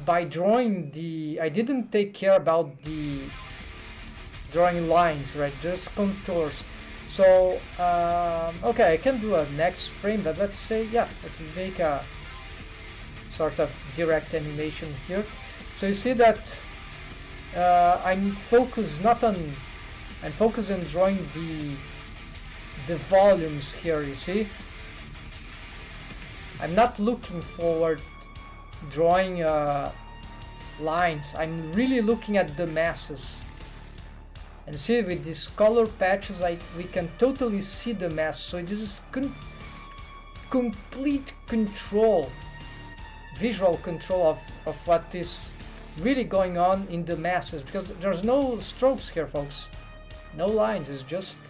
Speaker 1: by drawing I didn't take care about the drawing lines, right? Just contours. So okay, I can do a next frame, but let's say, yeah, let's make a sort of direct animation here. So you see that I'm focused I'm focused on drawing the volumes here. You see, I'm not looking forward drawing lines. I'm really looking at the masses. And see, with these color patches, we can totally see the mass. So this is complete control, visual control of what is really going on in the masses, because there's no strokes here, folks, no lines. It's just,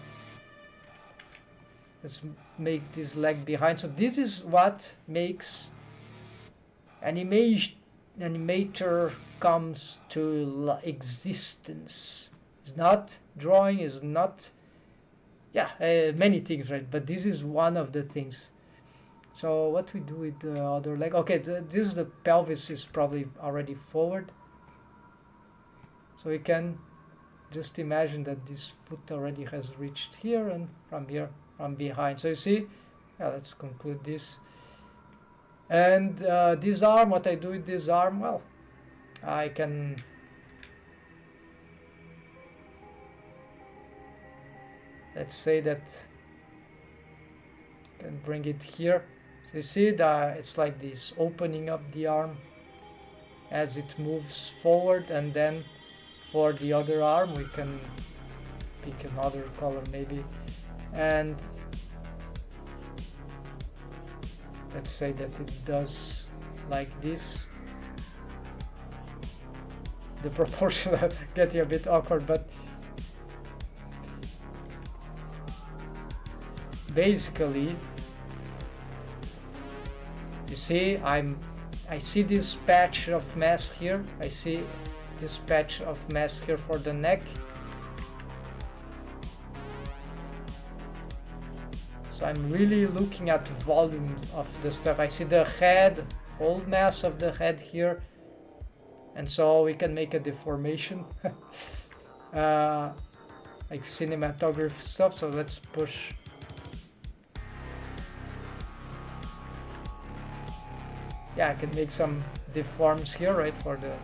Speaker 1: let's make this lag behind. So this is what makes animator comes to existence. It's not drawing, is not, many things, right? But this is one of the things. So what we do with the other leg? Okay, this, the pelvis is probably already forward. So we can just imagine that this foot already has reached here, and from here, from behind. So you see, let's conclude this. And this arm, what I do with this arm, well, I can let's say that I can bring it here. So you see that it's like this, opening up the arm as it moves forward, and then for the other arm we can pick another color maybe, and let's say that it does like this. The proportion is getting a bit awkward, but basically you see I see this patch of mass here, I see this patch of mass here for the neck. So I'm really looking at volume of the stuff. I see the head, whole mass of the head here, and so we can make a deformation like cinematography stuff. So let's push. I can make some deforms here, right, for the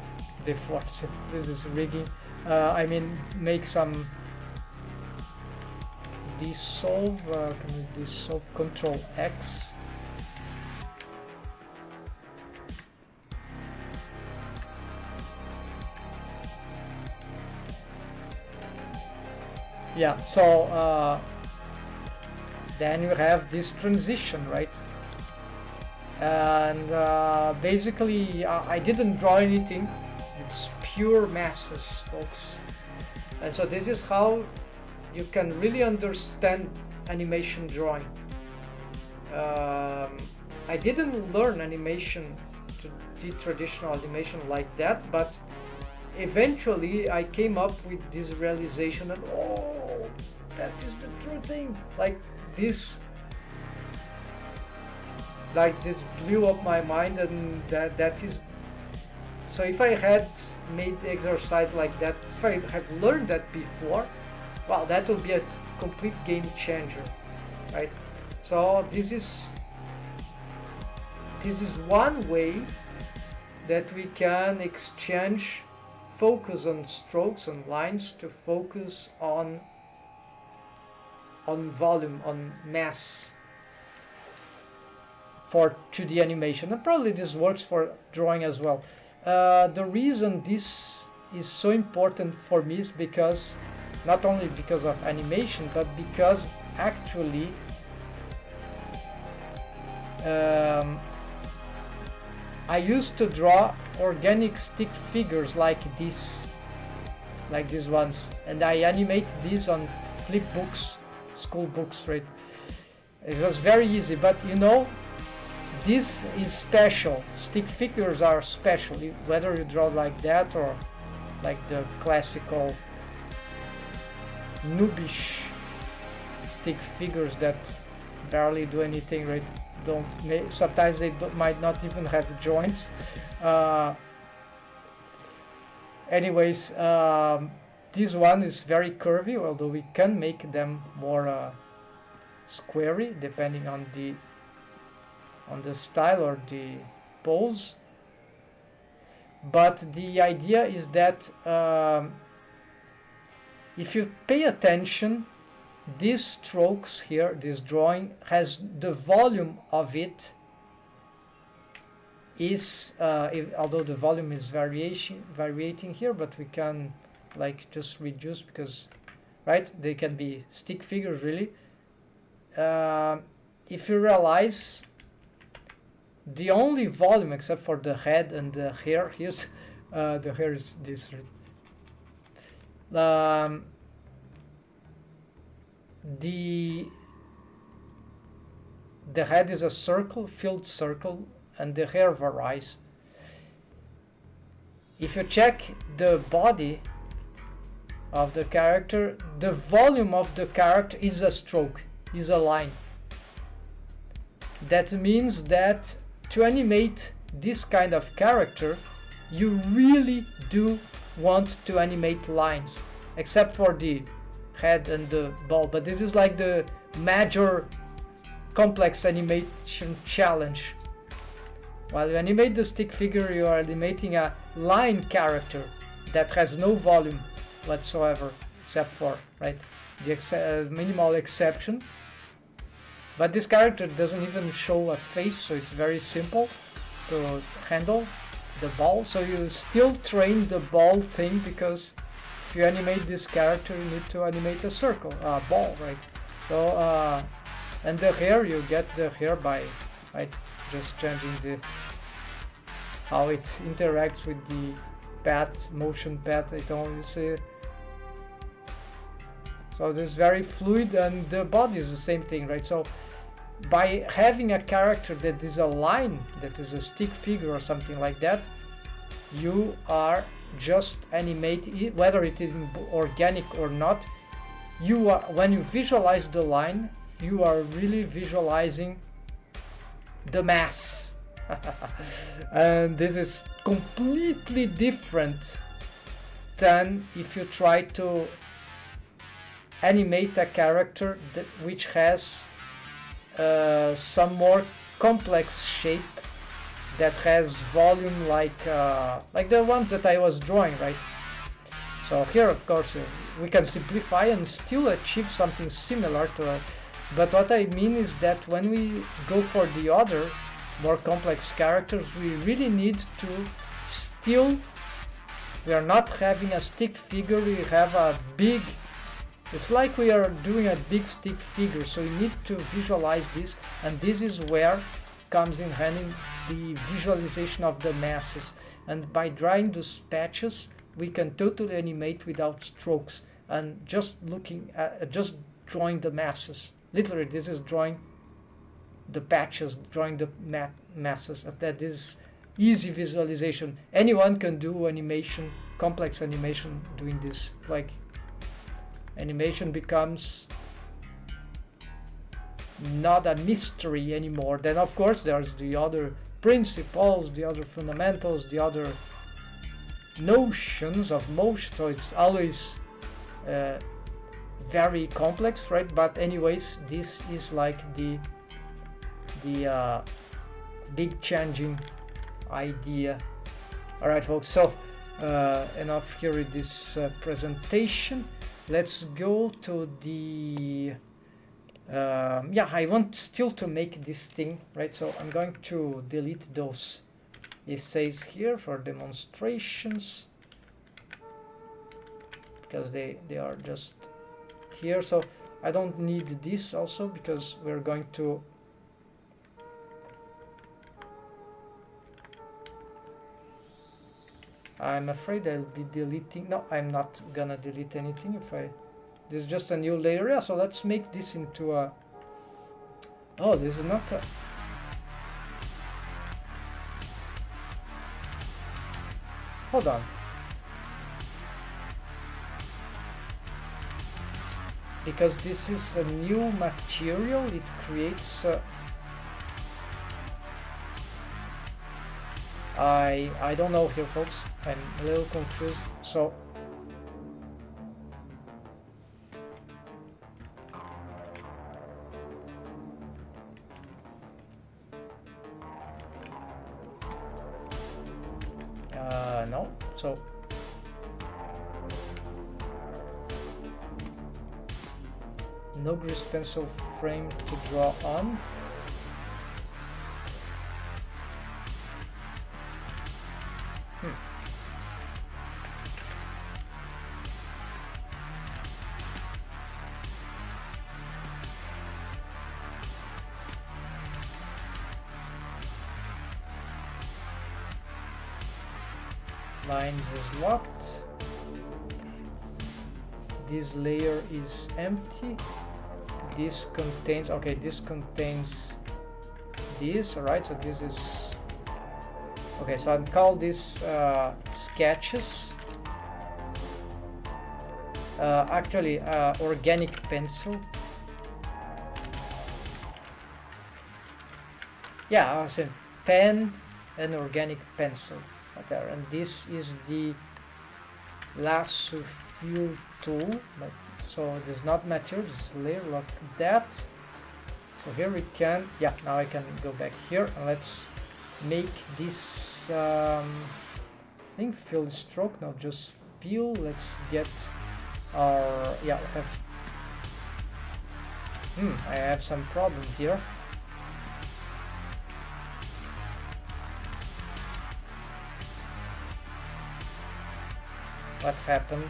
Speaker 1: deforms. This is rigging. I mean, make some dissolve. Can we dissolve? Control X. So then you have this transition, right? And basically I didn't draw anything, it's pure masses, folks. And so this is how you can really understand animation drawing. I didn't learn animation, the traditional animation like that, but eventually I came up with this realization that, oh, that is the true thing. Like this blew up my mind, and that is, so if I had made exercise like that, if I have learned that before, well, that will be a complete game changer, right? So this is one way that we can exchange focus on strokes and lines to focus on volume, on mass, for 2D animation, and probably this works for drawing as well. The reason this is so important for me is because, not only because of animation, but because actually I used to draw organic stick figures like these ones, and I animate these on flip books, school books, right? It was very easy, but you know, this is special. Stick figures are special, whether you draw like that or like the classical noobish stick figures that barely do anything, right? Sometimes they might not even have joints. Anyways, this one is very curvy, although we can make them more squarey depending on the style or the pose. But the idea is that if you pay attention, these strokes here, this drawing has the volume of it is although the volume is varying here, but we can like just reduce, because right, they can be stick figures really. if you realize, the only volume except for the head and the hair, here's the hair is this, right? The head is a circle, filled circle, and the hair varies. If you check the body of the character, the volume of the character is a stroke, is a line. That means that to animate this kind of character, you really do want to animate lines, except for the head and the ball. But this is like the major complex animation challenge. While you animate the stick figure, you are animating a line character that has no volume whatsoever, except for, right, the minimal exception. But this character doesn't even show a face, so it's very simple to handle the ball. So you still train the ball thing, because if you animate this character, you need to animate a circle, a ball, right? So and the hair, you get the hair by, right, just changing the how it interacts with the path, motion path. I don't see. So this is very fluid, and the body is the same thing, right? So by having a character that is a line, that is a stick figure or something like that, you are just animating, whether it is organic or not. You are, when you visualize the line, you are really visualizing the mass. And this is completely different than if you try to animate a character that, which has some more complex shape, that has volume, like the ones that I was drawing, right? So here, of course, we can simplify and still achieve something similar to it. But what I mean is that when we go for the other more complex characters, we really need to still, we are not having a stick figure, we have a big, it's like we are doing a big stick figure, so you need to visualize this, and this is where comes in handy the visualization of the masses. And by drawing those patches, we can totally animate without strokes, and just looking at, just drawing the masses. Literally, this is drawing the patches, drawing the masses. That is easy visualization. Anyone can do animation, complex animation, doing this. Like, animation becomes not a mystery anymore. Then of course there's the other principles, the other fundamentals, the other notions of motion, so it's always very complex, right? But anyways, this is like the big changing idea. All right, folks, so enough here with this presentation. Let's go to the yeah, I want still to make this thing, right? So I'm going to delete those essays here for demonstrations, because they are just here. So I don't need this also, because we're going to I'm afraid I'll be deleting. No, I'm not gonna delete anything. If I, this is just a new layer. Yeah, so let's make this into a, oh, this is not a, hold on, because this is a new material, it creates I don't know here, folks. I'm a little confused. So no. So no grease pencil frame to draw on. lines is locked. This layer is empty. This contains, okay, this contains this, alright, so this is, okay, so I'll call this sketches. Actually, organic pencil. Yeah, I was saying pen and organic pencil, whatever. And this is the lasso fill tool, but so it is not material, this layer like that. So here we can, yeah, now I can go back here and let's make this I think fill stroke, no, just fill. Let's get our, yeah, we have I have some problem here. What happened?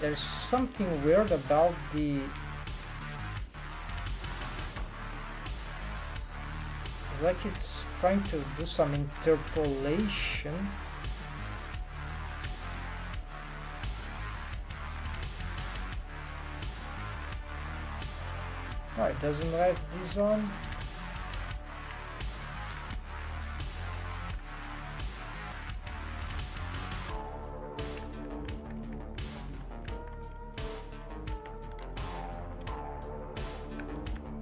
Speaker 1: There's something weird about the, it's like it's trying to do some interpolation. Oh, it doesn't have this on.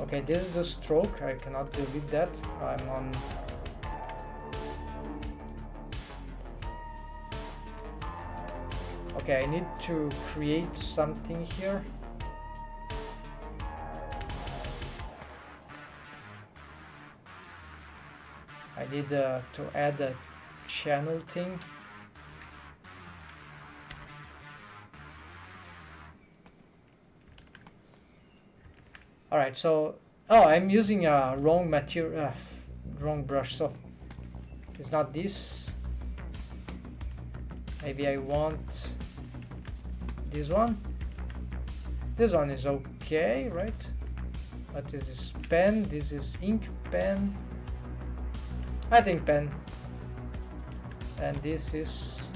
Speaker 1: Okay, this is the stroke. I cannot delete that. I'm on. Okay, I need to create something here. I need to add a channel thing. Alright, so, oh, I'm using a wrong material, wrong brush, so it's not this. Maybe I want this one. This one is okay, right? What is this? Pen, this is ink pen. I think pen. And this is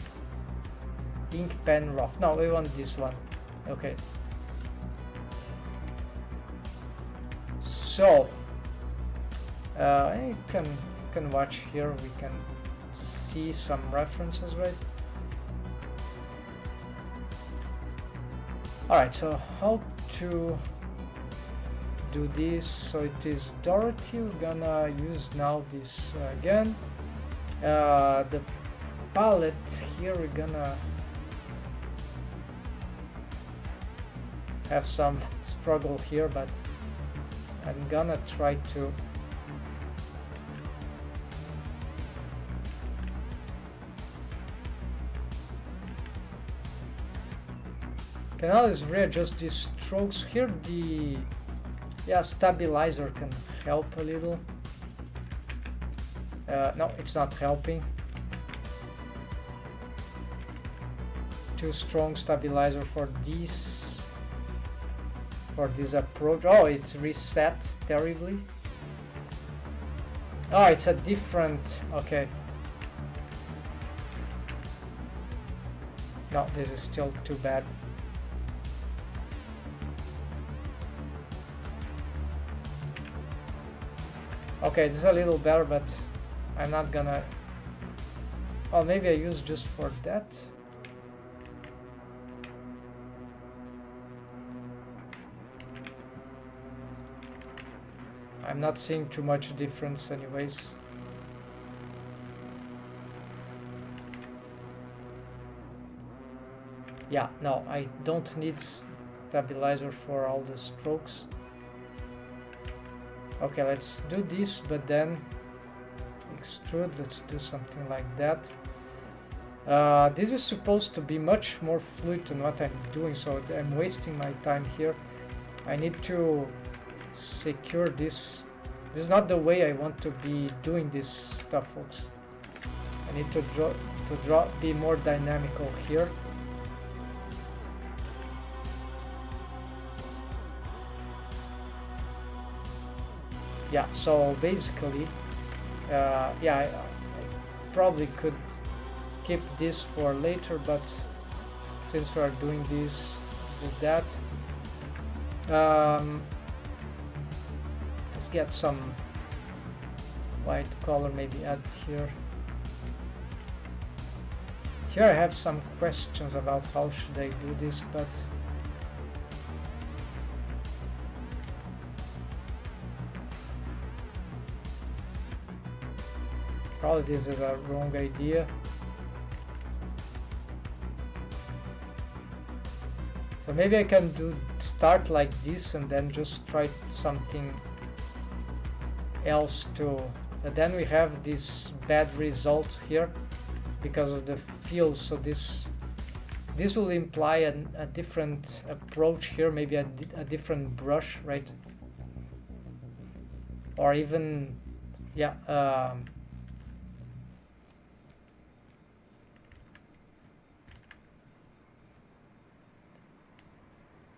Speaker 1: ink pen rough. No, we want this one. Okay. So you can watch here. We can see some references, right? All right. So how to do this? So it is Dorothy. We're gonna use now this again. The palette here. We're gonna have some struggle here, but I'm gonna try to can always readjust these strokes here. The stabilizer can help a little. No, it's not helping. Too strong stabilizer for this approach. Oh, it's reset terribly. Oh, it's a different, okay. No, this is still too bad. Okay, this is a little better, but I'm not gonna, oh, maybe I use just for that. I'm not seeing too much difference anyways. Yeah, no, I don't need stabilizer for all the strokes. Okay, let's do this, but then extrude. Let's do something like that. This is supposed to be much more fluid than what I'm doing, so I'm wasting my time here. I need to secure this. This is not the way I want to be doing this stuff, folks. I need to be more dynamical here. Yeah, so basically, yeah, I probably could keep this for later, but since we are doing this, let's do that. Let's get some white color, maybe add here. Here I have some questions about how should I do this, but probably this is a wrong idea. So maybe I can start like this and then just try something else too. But then we have this bad result here because of the field. So this will imply a different approach here, maybe a different brush, right? Or even, yeah.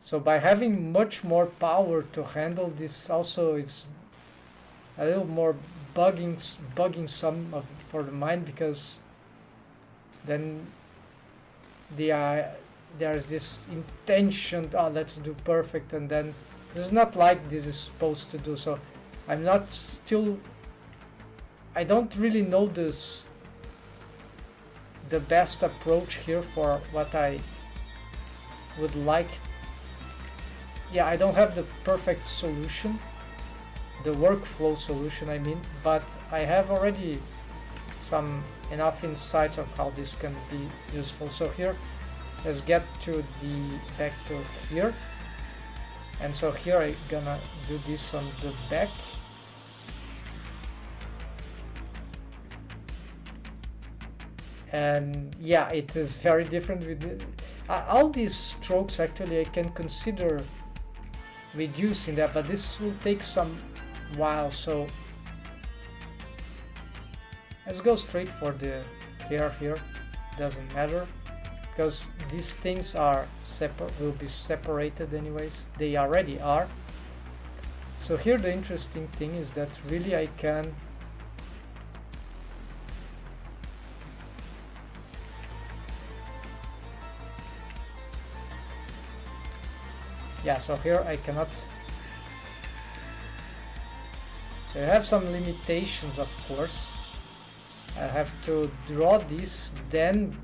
Speaker 1: So by having much more power to handle this, also it's a little more bugging some of for the mind, because then there's this intention, oh, let's do perfect, and then it's not like this is supposed to do. So I don't really know the best approach here for what I would like. Yeah, I don't have the perfect solution, the workflow solution I mean, but I have already some enough insights of how this can be useful. So here, let's get to the vector here, and so here I'm gonna do this on the back. And yeah, it is very different with all these strokes. Actually, I can consider reducing that, but this will take some while, so let's go straight for the hair here. Doesn't matter, because these things are will be separated anyways. They already are. So here the interesting thing is that really I can so here I cannot, so I have some limitations, of course. I have to draw this, then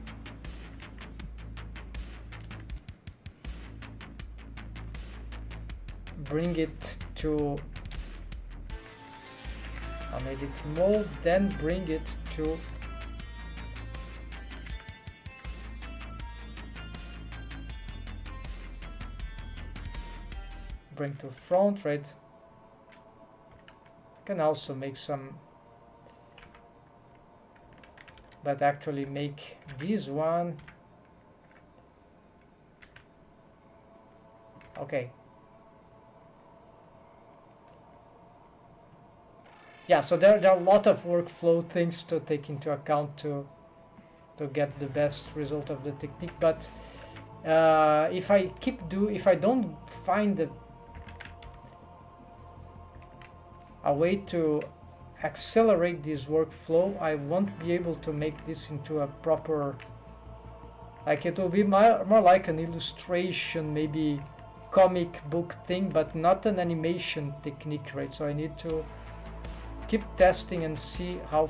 Speaker 1: bring it to on edit mode, then bring it to bring to front, right? Can also make some, but actually make this one okay. Yeah, so there are a lot of workflow things to take into account to get the best result of the technique. But if I don't find a way to accelerate this workflow, I won't be able to make this into a proper, like, it will be more like an illustration, maybe comic book thing, but not an animation technique, right? So I need to keep testing and see how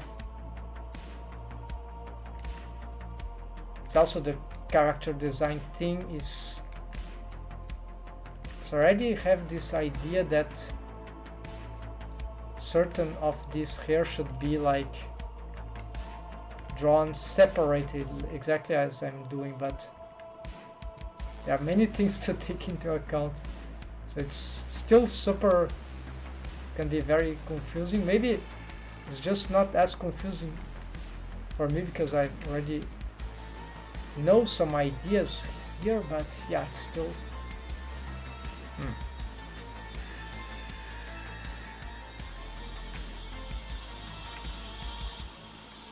Speaker 1: it's also the character design thing is, so I already have this idea that certain of this hair should be like drawn separated, exactly as I'm doing, but there are many things to take into account, so it's still can be very confusing. Maybe it's just not as confusing for me because I already know some ideas here, but yeah, it's still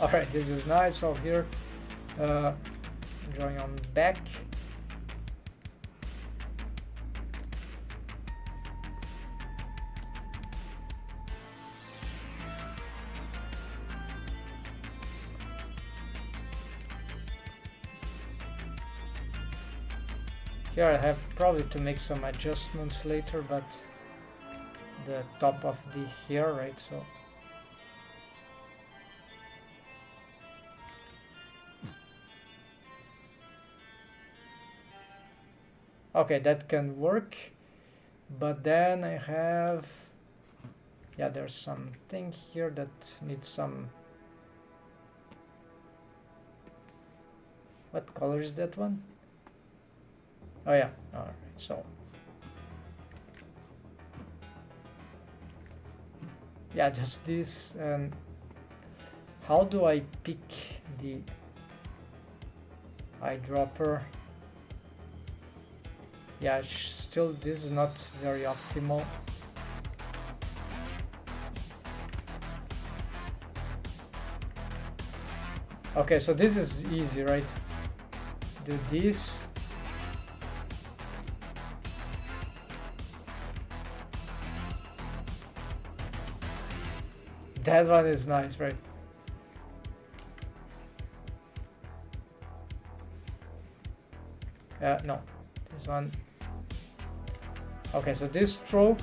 Speaker 1: Alright, this is nice. So here, drawing on back. Here I have probably to make some adjustments later, but the top of the hair, right? So okay, that can work, but then I have, yeah, there's something here that needs some, what color is that one? Oh yeah, all right, so yeah, just this. And how do I pick the eyedropper? Yeah, still this is not very optimal. Okay, so this is easy, right? Do this. That one is nice, right? No, this one. Okay, so this stroke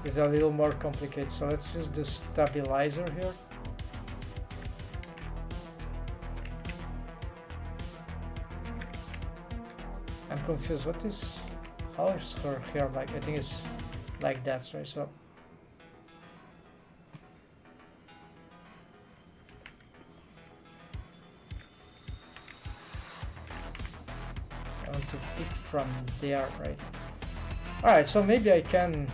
Speaker 1: is a little more complicated. So let's use the stabilizer here. I'm confused. What is? How is her hair like? I think it's like that, right? So. To pick from there, right? All right, so maybe I can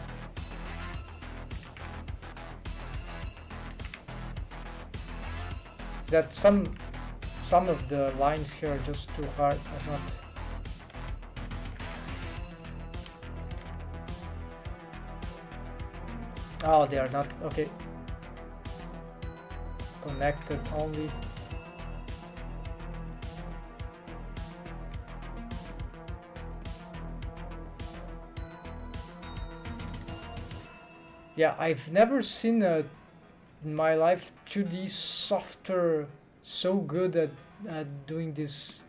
Speaker 1: that some of the lines here are just too hard. It's not. Oh, they are not okay. Connected only. Yeah, I've never seen in my life 2D software so good at doing this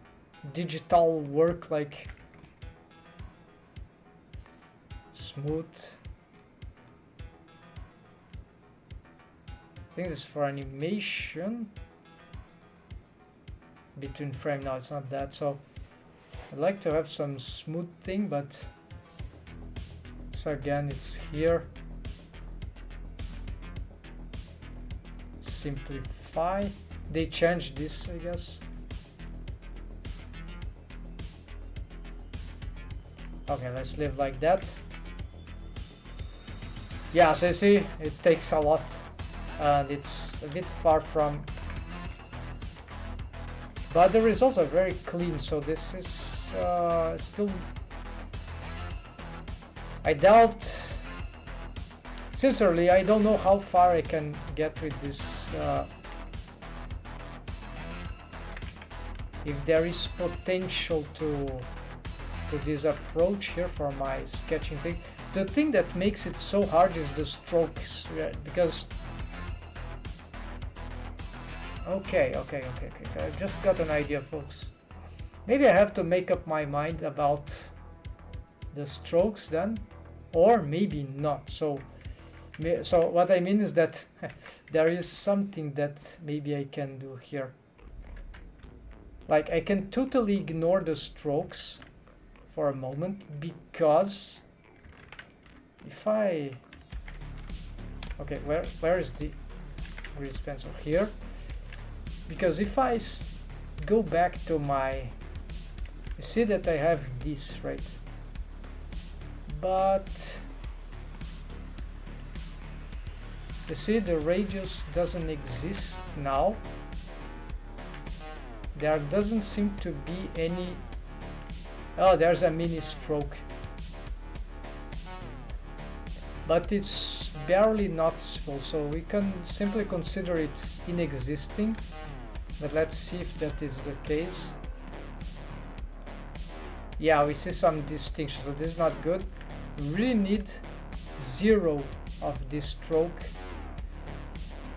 Speaker 1: digital work, like smooth. I think this is for animation between frame. No, it's not that. So I'd like to have some smooth thing, but so again, it's here. Simplify. They changed this, I guess. Okay, let's leave like that. Yeah, so you see, it takes a lot, and it's a bit far from. But the results are very clean, so this is still. I doubt. Sincerely, I don't know how far I can get with this. If there is potential to this approach here for my sketching thing. The thing that makes it so hard is the strokes, because. Okay. I just got an idea, folks. Maybe I have to make up my mind about the strokes then, or maybe not. So what I mean is that there is something that maybe I can do here. Like I can totally ignore the strokes for a moment, because if I... Okay, where is the grease pencil? Here. Because if I go back to my... You see that I have this, right? But... You see the radius doesn't exist now. There doesn't seem to be any... Oh, there's a mini stroke. but it's barely noticeable, so we can simply consider it inexisting. But let's see if that is the case. Yeah, we see some distinction, so this is not good. We really need 0 of this stroke.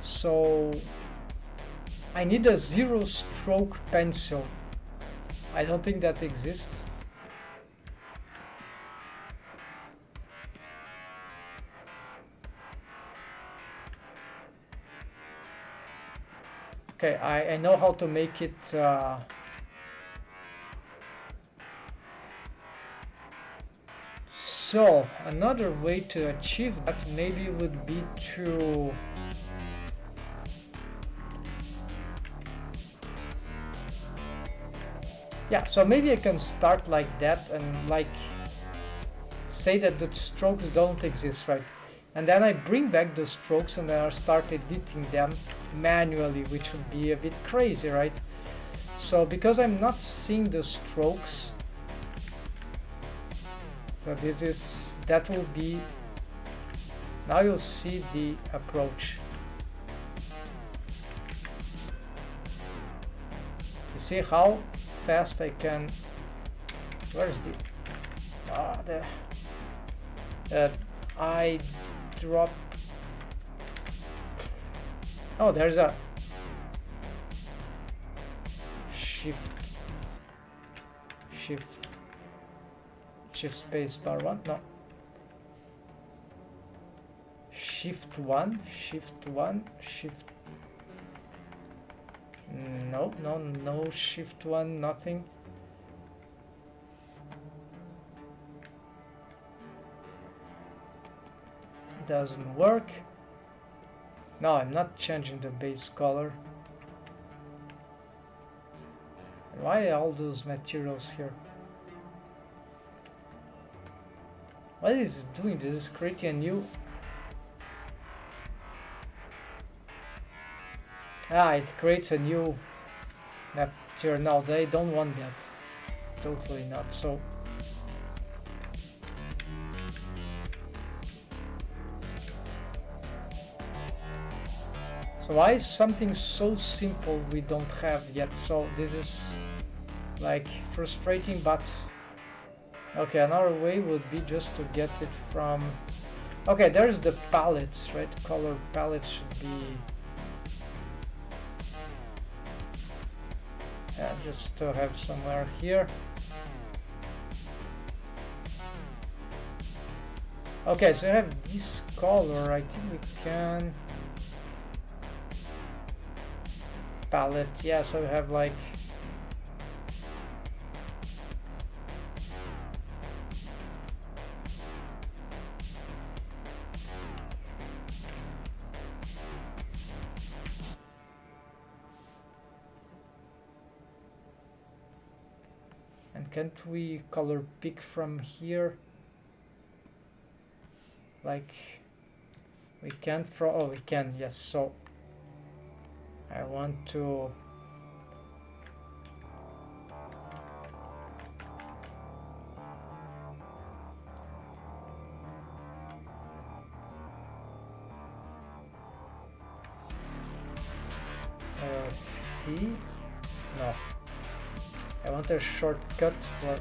Speaker 1: So I need a 0 stroke pencil. I don't think that exists. Okay, I know how to make it so another way to achieve that maybe would be to so maybe I can start like that and like say that the strokes don't exist, right? And then I bring back the strokes and then I start editing them manually, which would be a bit crazy, right? So because I'm not seeing the strokes, so that will be, now you'll see the approach. You see how fast I can, where's the, I drop, oh, there's a shift space bar 1, no, shift 1, no shift 1, nothing. Doesn't work. No, I'm not changing the base color. Why all those materials here? What is it doing? This is creating a new... it creates a new material. No, they don't want that. Totally not. So why is something so simple we don't have yet? So this is like frustrating, but okay, another way would be just to get it from, okay, there's the palettes, right? Color palette should be just to have somewhere here. Okay, so I have this color. I think we can palette, yeah, so we have like and can't we color pick from here? Like we can from, oh, we can, yes. So I want to see, no, I want a shortcut for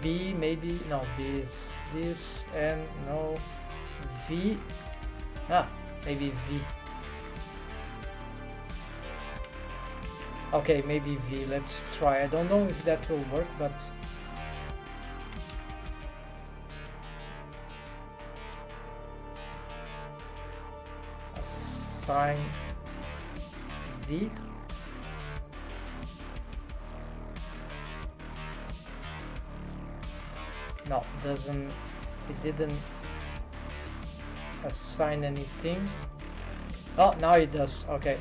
Speaker 1: B, maybe, no, B is this, and no, V, maybe V. Okay, maybe V, let's try. I don't know if that will work, but assign Z. No, it didn't assign anything. Oh, now it does. Okay.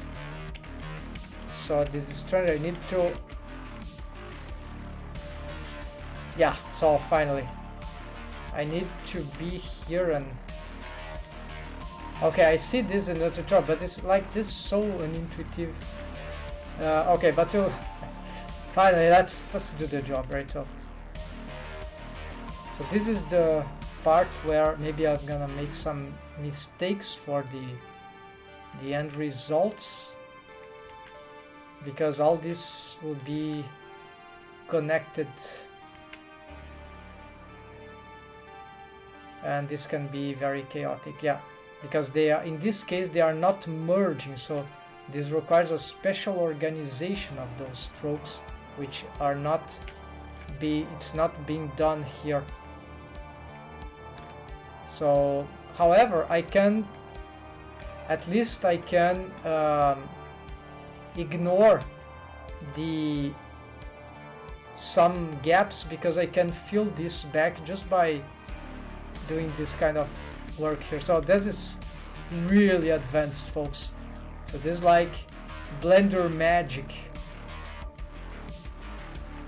Speaker 1: So this is strange. I need to yeah, so finally I need to be here and okay, I see this in the tutorial, but it's like this so unintuitive. Okay, but we'll finally let's do the job, right? So this is the part where maybe I'm gonna make some mistakes for the end results, because all this will be connected and this can be very chaotic. Yeah, because they are, in this case they are not merging, so this requires a special organization of those strokes, which are not it's not being done here. So however, I can at least ignore some gaps, because I can fill this back just by doing this kind of work here. So this is really advanced, folks. So this is like Blender magic,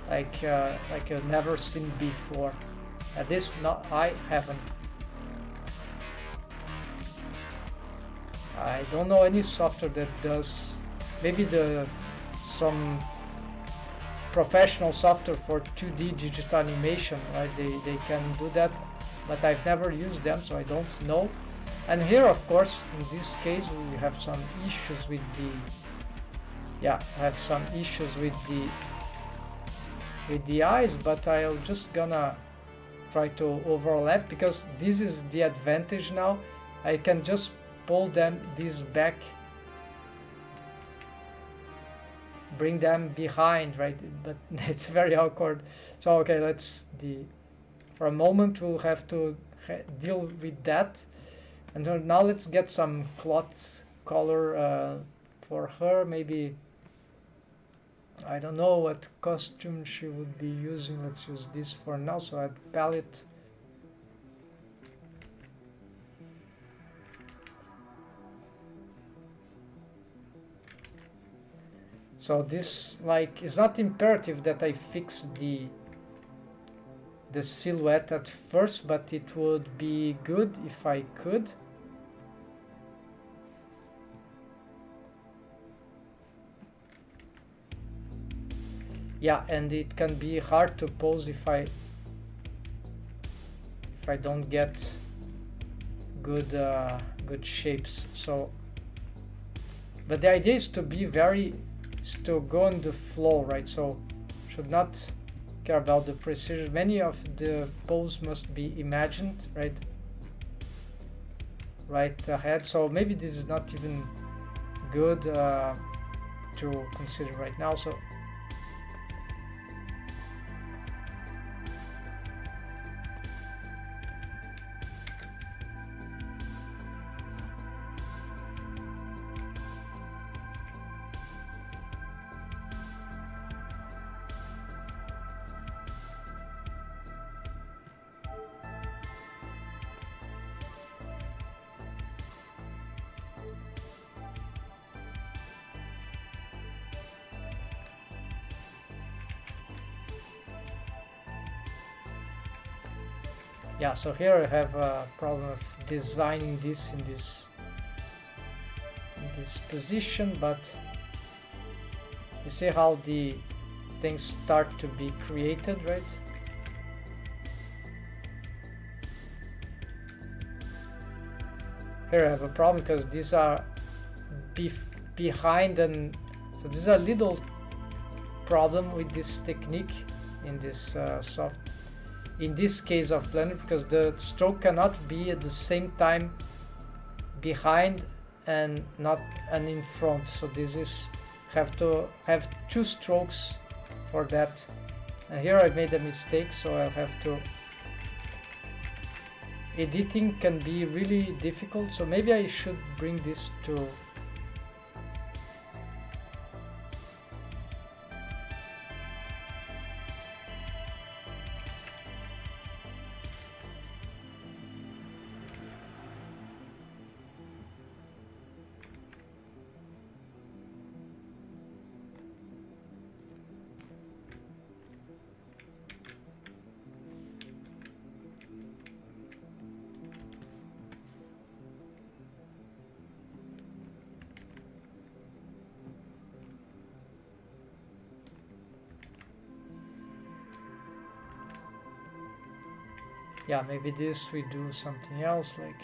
Speaker 1: like I've never seen before. At least not I haven't. I don't know any software that does. Maybe some professional software for 2D digital animation, right? They can do that, but I've never used them, so I don't know. And here, of course, in this case, we have some issues with the eyes, but I'll just gonna try to overlap, because this is the advantage now. I can just pull these back, bring them behind, right? But it's very awkward. So okay, for a moment we'll have to deal with that. And now let's get some cloth color for her. Maybe, I don't know what costume she would be using. Let's use this for now. So add palette. So this, like, it's not imperative that I fix the silhouette at first, but it would be good if I could. Yeah, and it can be hard to pose if I don't get good shapes. So, but the idea is to go on the flow, right? So should not care about the precision. Many of the pose must be imagined, right ahead. So maybe this is not even good to consider right now. So yeah, so here I have a problem of designing this in this position, but you see how the things start to be created, right? Here I have a problem because these are behind, and so this is a little problem with this technique in this in this case of Blender, because the stroke cannot be at the same time behind and in front. So this is have to have two strokes for that. And here I made a mistake, so I'll have to. Editing can be really difficult, so maybe I should bring this to. Yeah, maybe this we do something else, like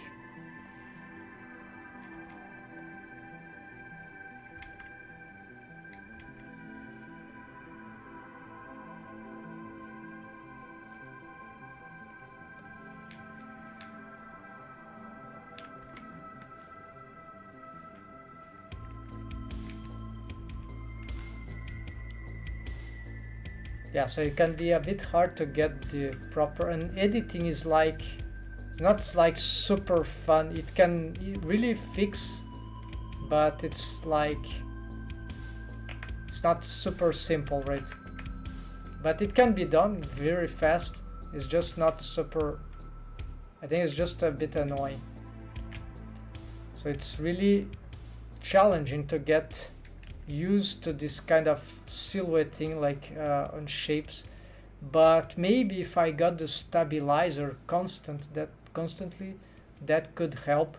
Speaker 1: yeah, so it can be a bit hard to get the proper, and editing is like not like super fun. It can really fix, but it's like it's not super simple, right? But it can be done very fast. It's just not super, I think it's just a bit annoying. So it's really challenging to get used to this kind of silhouette thing, like on shapes. But maybe if I got the stabilizer constantly, that could help.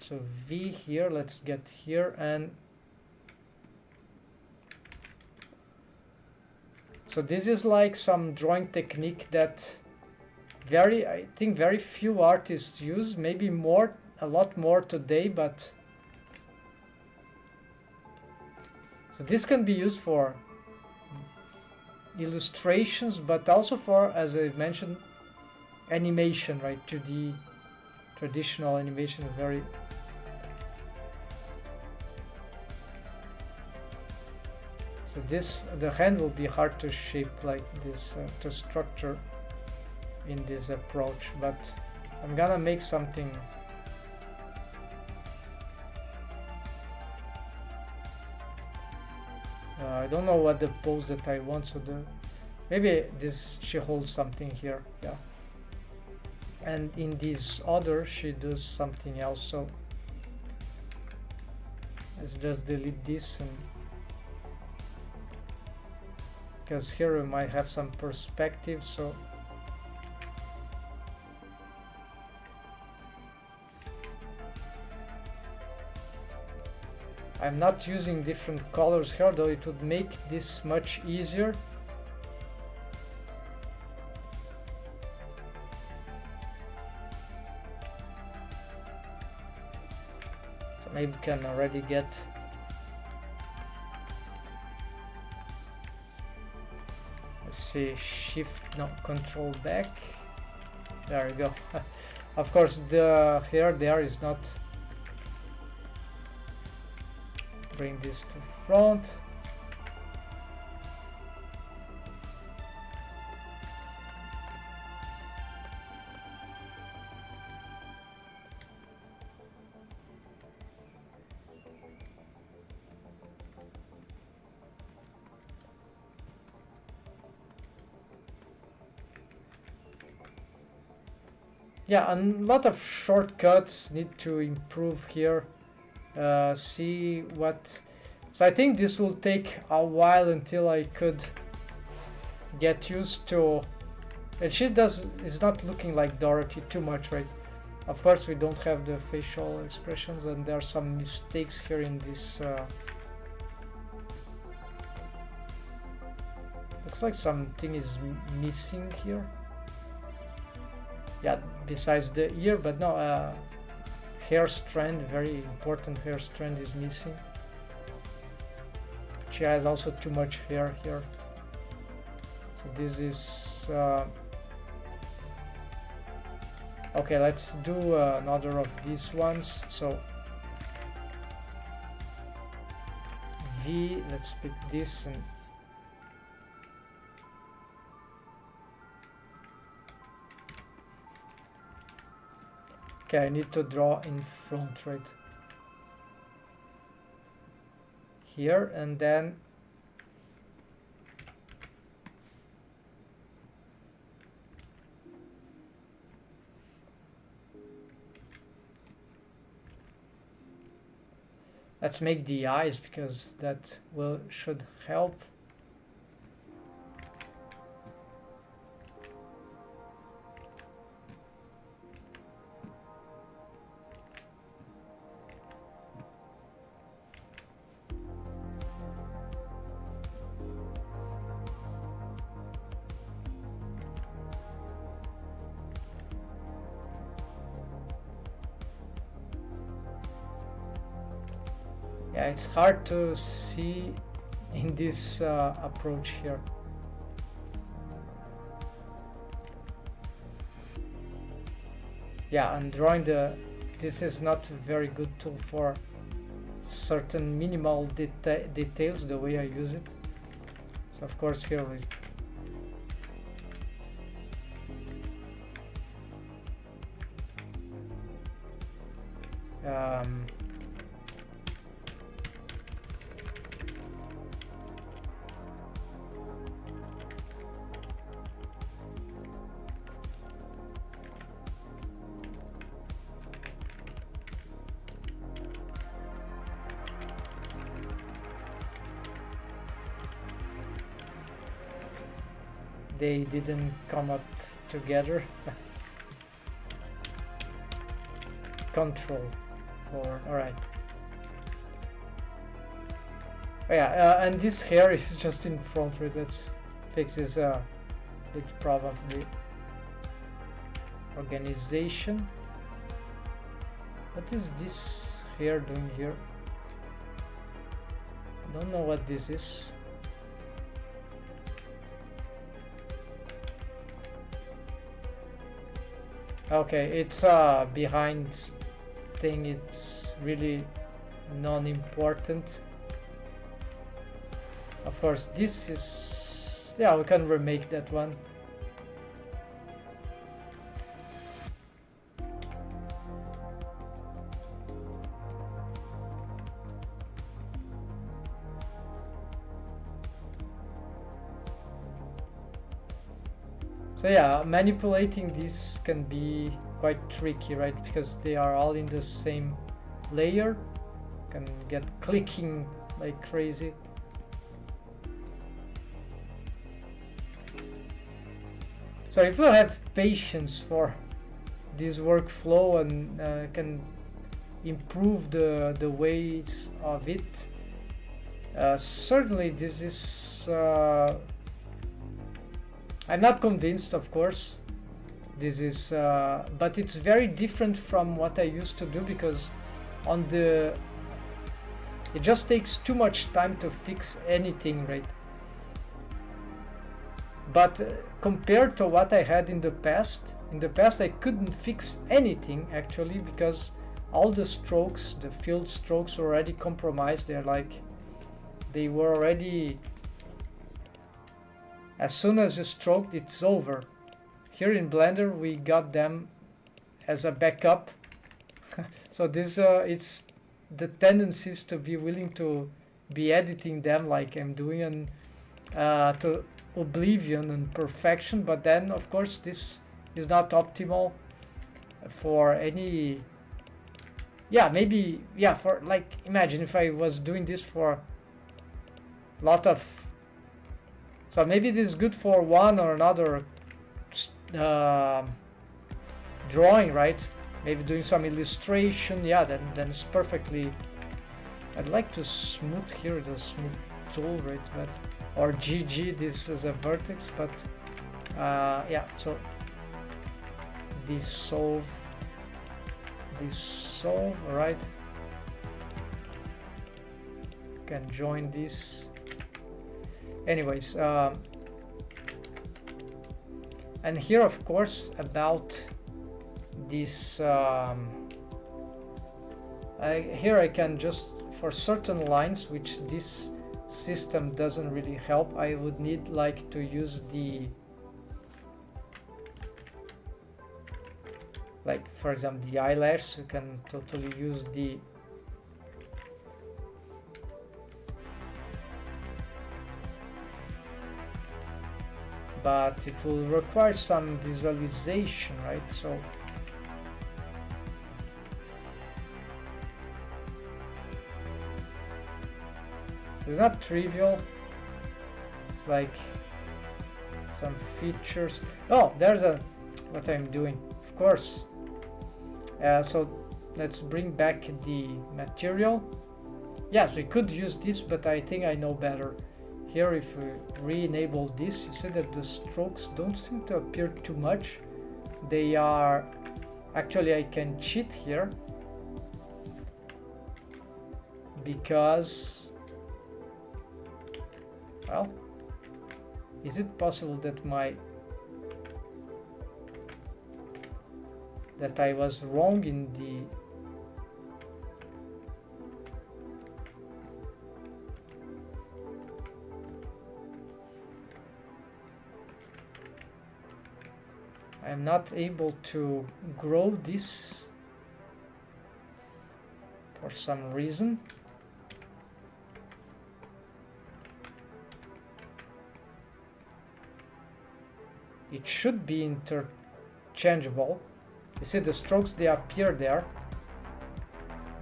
Speaker 1: So V here, let's get here, and so this is like some drawing technique that I think very few artists use, maybe a lot more today, but so this can be used for illustrations, but also for, as I mentioned, animation, right? 2D traditional animation, very. So the hand will be hard to shape like this, to structure in this approach, but I'm gonna make something. I don't know what the pose that I want, so maybe she holds something here, yeah. And in this other, she does something else. So let's just delete this, and because here we might have some perspective, so I'm not using different colors here, though it would make this much easier. So maybe we can already get say shift, no, control back. There we go. Of course the hair there is not. Bring this to front. Yeah, a lot of shortcuts need to improve here. See what. So I think this will take a while until I could get used to. And she is not looking like Dorothy too much, right? Of course, we don't have the facial expressions, and there are some mistakes here in this. Looks like something is missing here. Yeah, besides the ear, but no, hair strand, very important hair strand is missing. She has also too much hair here. So this is... okay, let's do another of these ones. So V, let's pick this and okay, I need to draw in front, right? Here, and then let's make the eyes, because that should help. Yeah, it's hard to see in this approach here. Yeah, and drawing this is not a very good tool for certain minimal details the way I use it. So of course here we they didn't come up together. Control for, all right. Oh, yeah, and this hair is just in front, right? Let's fix this big problem of the organization. What is this hair doing here? I don't know what this is. Okay, it's a behind thing. It's really non-important. Of course, this is, yeah, we can remake that one. So yeah, manipulating this can be quite tricky, right? Because they are all in the same layer. Can get clicking like crazy. So if you have patience for this workflow and can improve the ways of it, certainly this is I'm not convinced, of course. This is but it's very different from what I used to do, because on the it just takes too much time to fix anything, right? But compared to what I had in the past I couldn't fix anything actually, because all the strokes, the field strokes, were already compromised. They were already, as soon as you stroked, it's over. Here in Blender we got them as a backup. So this it's the tendencies to be willing to be editing them like I'm doing, and to oblivion and perfection. But then of course this is not optimal for any, yeah, maybe, yeah, for, like, imagine if I was doing this for a lot of, so maybe this is good for one or another drawing, right? Maybe doing some illustration, yeah, then it's perfectly. I'd like to smooth here, the smooth tool, right? But, or GG, this is a vertex, but yeah, so dissolve, all right. Can join this. Anyways, and here, of course, about this, here I can just, for certain lines which this system doesn't really help, I would need like to use the, like for example the eyelash. You can totally use the but it will require some visualization, right? So it's not trivial. It's like some features. Oh, there's a what I'm doing, of course. So let's bring back the material. Yes, we could use this, but I think I know better. Here, if we re-enable this, you see that the strokes don't seem to appear too much. They are, actually I can cheat here. because, well, is it possible that I was wrong in the I'm not able to grow this for some reason. It should be interchangeable. You see the strokes, they appear there.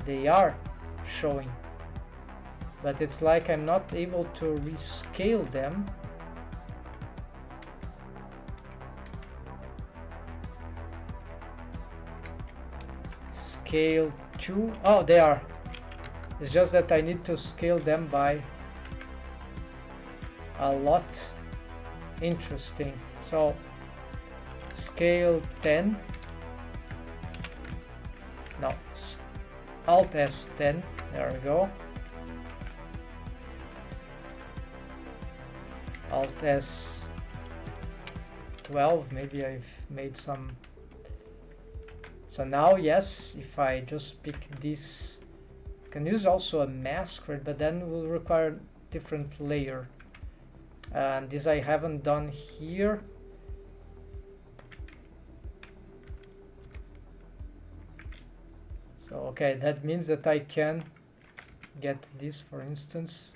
Speaker 1: They are showing. But it's like I'm not able to rescale them. Scale 2. Oh, they are. It's just that I need to scale them by a lot. Interesting. So scale 10. No, Alt S10. There we go. Alt S12. Maybe I've made some. So now, yes, if I just pick this, I can use also a mask, right? But then will require different layer. And this I haven't done here. So, okay, that means that I can get this, for instance.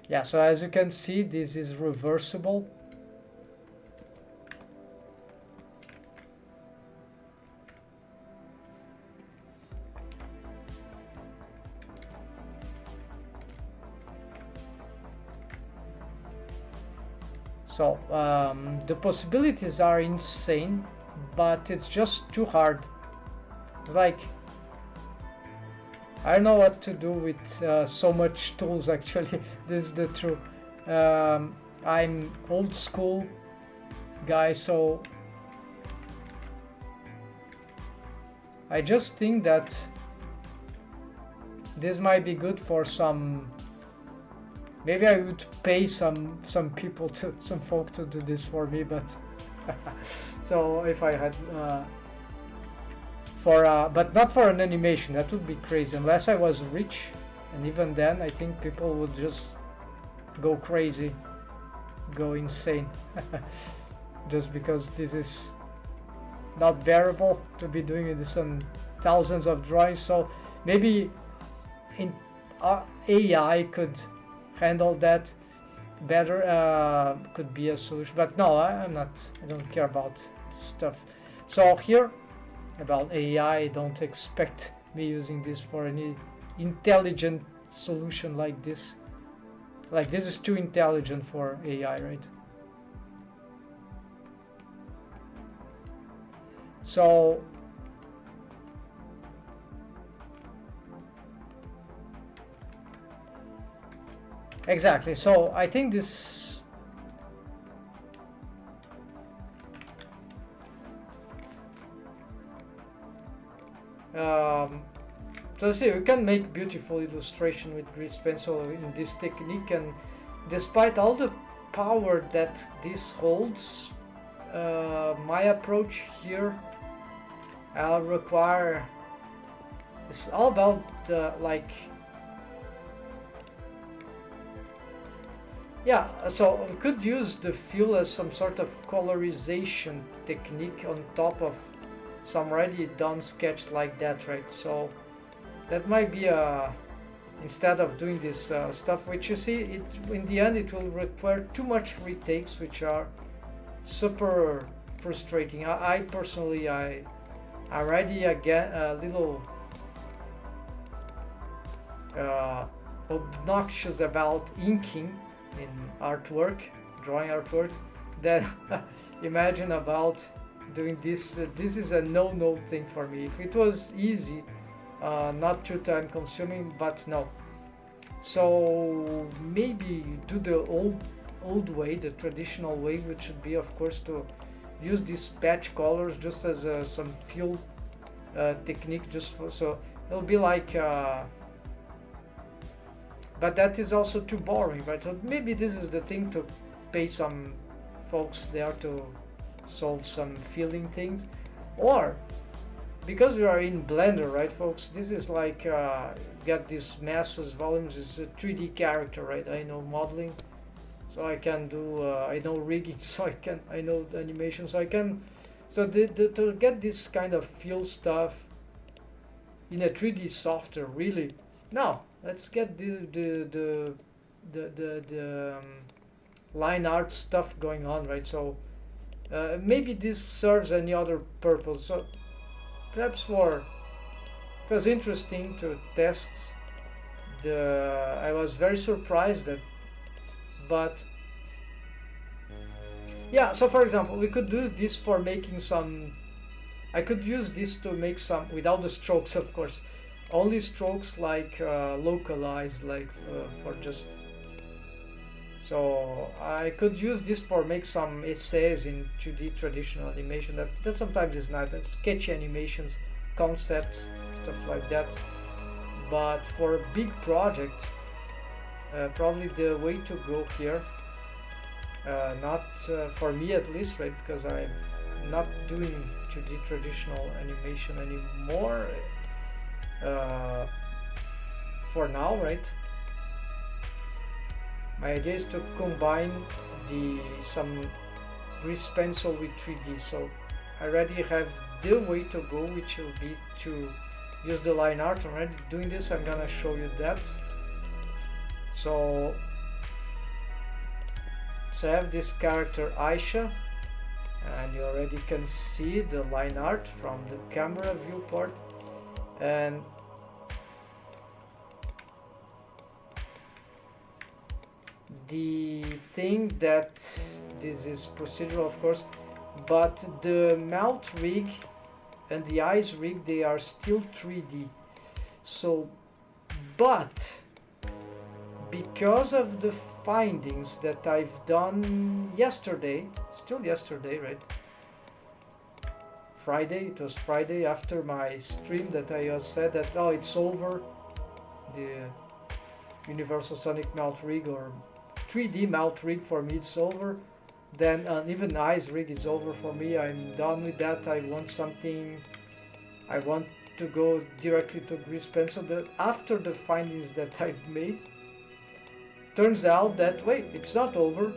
Speaker 1: Yeah, so as you can see, this is reversible. So the possibilities are insane, but it's just too hard. It's like, I don't know what to do with so much tools, actually. This is the truth. I'm old school guy, so I just think that this might be good for some. Maybe I would pay some people to some folk to do this for me, but so if I had but not for an animation, that would be crazy unless I was rich, and even then I think people would just go crazy, go insane, just because this is not bearable to be doing this on thousands of drawings. So maybe in AI could handle that better, could be a solution, but no, I don't care about this stuff. So here about AI, don't expect me using this for any intelligent solution like this. Like, this is too intelligent for AI, right? So exactly, so I think this so see, we can make beautiful illustration with grease pencil in this technique, and despite all the power that this holds, my approach here I'll require, it's all about like, yeah, so we could use the fill as some sort of colorization technique on top of some already done sketch like that, right? So that might be instead of doing this stuff, which you see, it in the end it will require too much retakes, which are super frustrating. I personally, I already again a little obnoxious about inking in artwork, drawing artwork. Then imagine about doing this. This is a no thing for me. If it was easy, not too time consuming, but no. So maybe do the old way, the traditional way, which should be, of course, to use these patch colors just as some fill technique, just for, so it'll be like but that is also too boring, right? So maybe this is the thing, to pay some folks there to solve some filling things. Or because we are in Blender, right folks, this is like got these masses, volumes, it's a 3D character, right? I know modeling, so I can do I know rigging, so I know animation, so I can, so to get this kind of feel stuff in a 3D software, really. Now let's get the line art stuff going on, right? So maybe this serves any other purpose. So perhaps it was interesting to test I was very surprised that, but yeah. So for example, we could do this for making some. I could use this to make some without the strokes, of course. Only strokes, like localized, like for just. So I could use this for make some essays in 2D traditional animation. That sometimes is nice. Sketchy animations, concepts, stuff like that. But for a big project, probably the way to go here. Not for me at least, right? Because I'm not doing 2D traditional animation anymore. For now, right? My idea is to combine some grease pencil with 3D. So I already have the way to go, which will be to use the line art. I'm already doing this. I'm gonna show you that. So I have this character Aisha, and you already can see the line art from the camera viewport. And the thing that this is procedural, of course, but the mouth rig and the eyes rig, they are still 3D. So, but because of the findings that I've done yesterday, still yesterday, right? Friday, it was Friday after my stream that I said that, oh, it's over, the Universal Sonic mouth rig, or 3D mouth rig for me, it's over. Then even eyes rig is over for me. I'm done with that. I want something, I want to go directly to grease pencil. But after the findings that I've made, turns out that, wait, it's not over,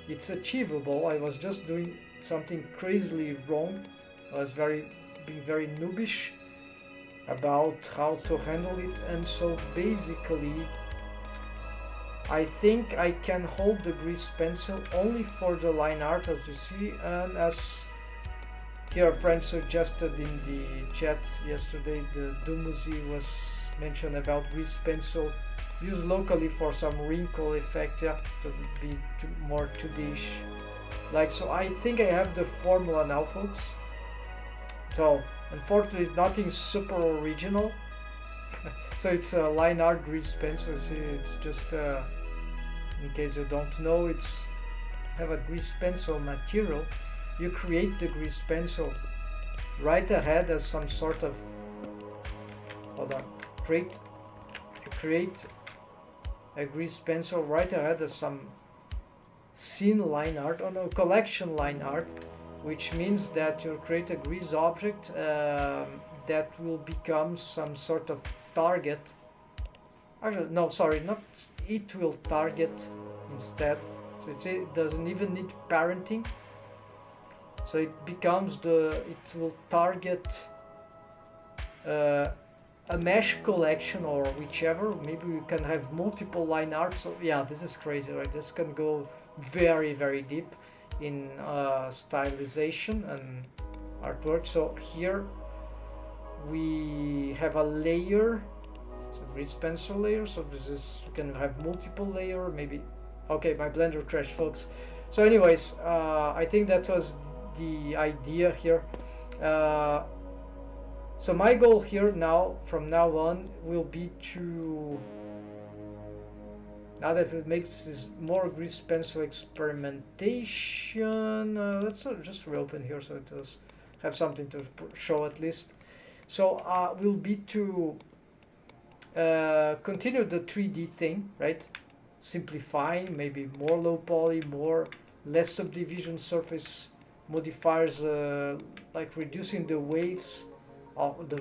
Speaker 1: it's achievable. I was just doing something crazily wrong. I was being very noobish about how to handle it, and so basically I think I can hold the grease pencil only for the line art, as you see, and as here a friend suggested in the chat yesterday, the Dumuzi was mentioned about grease pencil used locally for some wrinkle effects, yeah, to be more 2D-ish. Like, so I think I have the formula now, folks. So unfortunately nothing super original. So it's a line art grease pencil. See, it's just in case you don't know, it's have a grease pencil material. You create the grease pencil right ahead as some sort of, hold on, create a grease pencil right ahead as some scene line art, or no, collection line art, which means that you create a grease object that will become some sort of target. Actually, no, sorry, not it will target instead. So it doesn't even need parenting. So it becomes it will target a mesh collection or whichever. Maybe we can have multiple line art. So yeah, this is crazy, right? This can go very, very deep in stylization and artwork. So here we have a layer, so grease pencil layer. So this is, you can have multiple layer, maybe. Okay, my Blender crashed, folks. So anyways, I think that was the idea here. So my goal here now, from now on, will be to Now that it makes this more grease pencil experimentation, let's just reopen here so it does have something to show at least. So will be to continue the 3D thing, right? Simplifying, maybe more low poly, less subdivision surface modifiers, like reducing the waves of the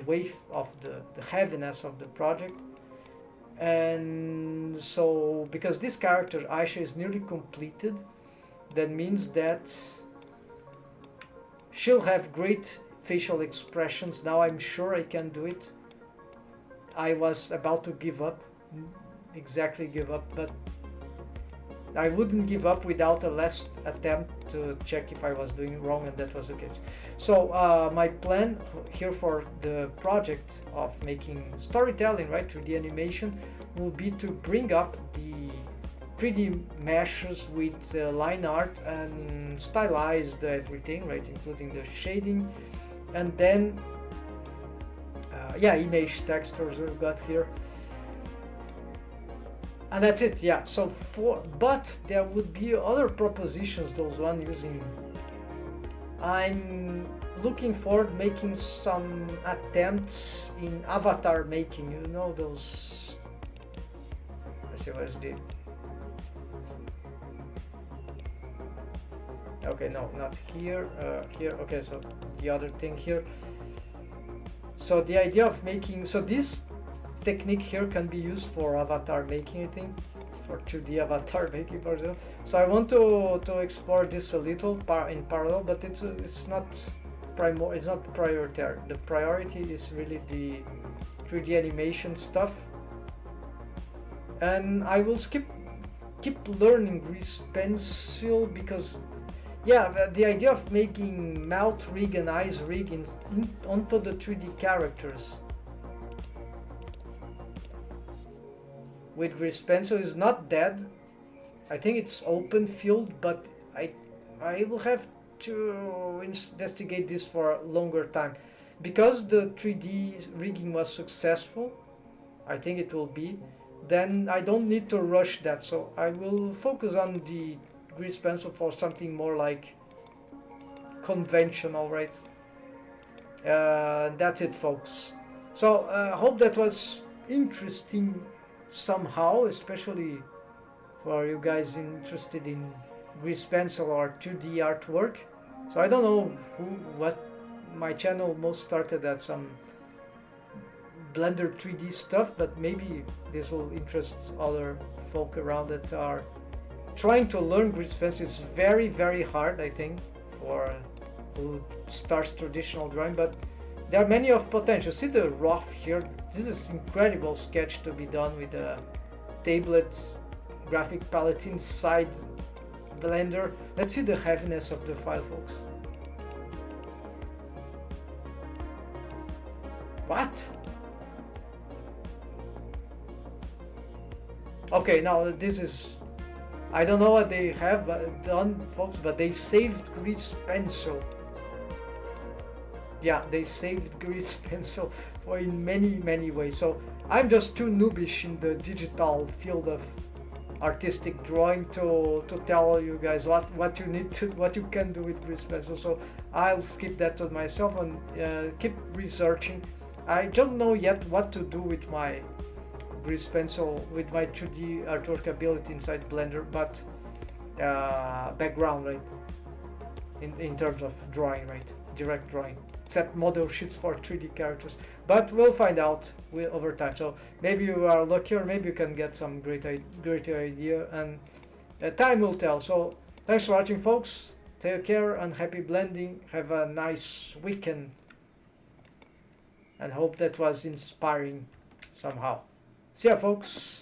Speaker 1: heaviness of the project. And so because this character Aisha is nearly completed, that means that she'll have great facial expressions. Now I'm sure I can do it. I was about to give up, but I wouldn't give up without a last attempt to check if I was doing wrong, and that was the case. So my plan here for the project of making storytelling, right, 3D animation, will be to bring up the 3D meshes with line art and stylize everything, right, including the shading, and then image textures we've got here. And that's it, yeah. So but there would be other propositions, those one using. I'm looking forward making some attempts in avatar making, you know, those. Let's see, where's the. Okay, no, not here, here, okay, so the other thing here. So the idea of making, so this technique here can be used for avatar making, I think, for 2D avatar making, for example. So I want to explore this a little in parallel, but it's not priority. The priority is really the 3D animation stuff, and I will keep learning grease pencil because. Yeah, the idea of making mouth rig and eyes rig onto the 3D characters with grease pencil is not dead. I think it's open field, but I will have to investigate this for a longer time. Because the 3D rigging was successful, I think it will be, then I don't need to rush that, so I will focus on the grease pencil for something more like conventional, right? That's it, folks. So I hope that was interesting somehow, especially for you guys interested in grease pencil or 2D artwork. So I don't know what my channel most started at some Blender 3D stuff, but maybe this will interest other folk around that are trying to learn grease pencil. Is very, very hard, I think, for who starts traditional drawing, but there are many of potential. See the rough here? This is incredible sketch to be done with a tablet graphic palette inside Blender. Let's see the heaviness of the file, folks. What? Okay, now this is, I don't know what they have done, folks, but they saved grease pencil. Yeah, they saved grease pencil for in many ways. So I'm just too noobish in the digital field of artistic drawing to tell you guys what you can do with grease pencil. So I'll skip that to myself and keep researching. I don't know yet what to do with my grease pencil, with my 2D artwork ability inside Blender, but background, right, in terms of drawing, right, direct drawing, except model sheets for 3D characters, but we'll find out over time. So maybe you are lucky, or maybe you can get some great idea, and time will tell. So thanks for watching, folks. Take care and happy blending. Have a nice weekend, and hope that was inspiring somehow. See ya, folks.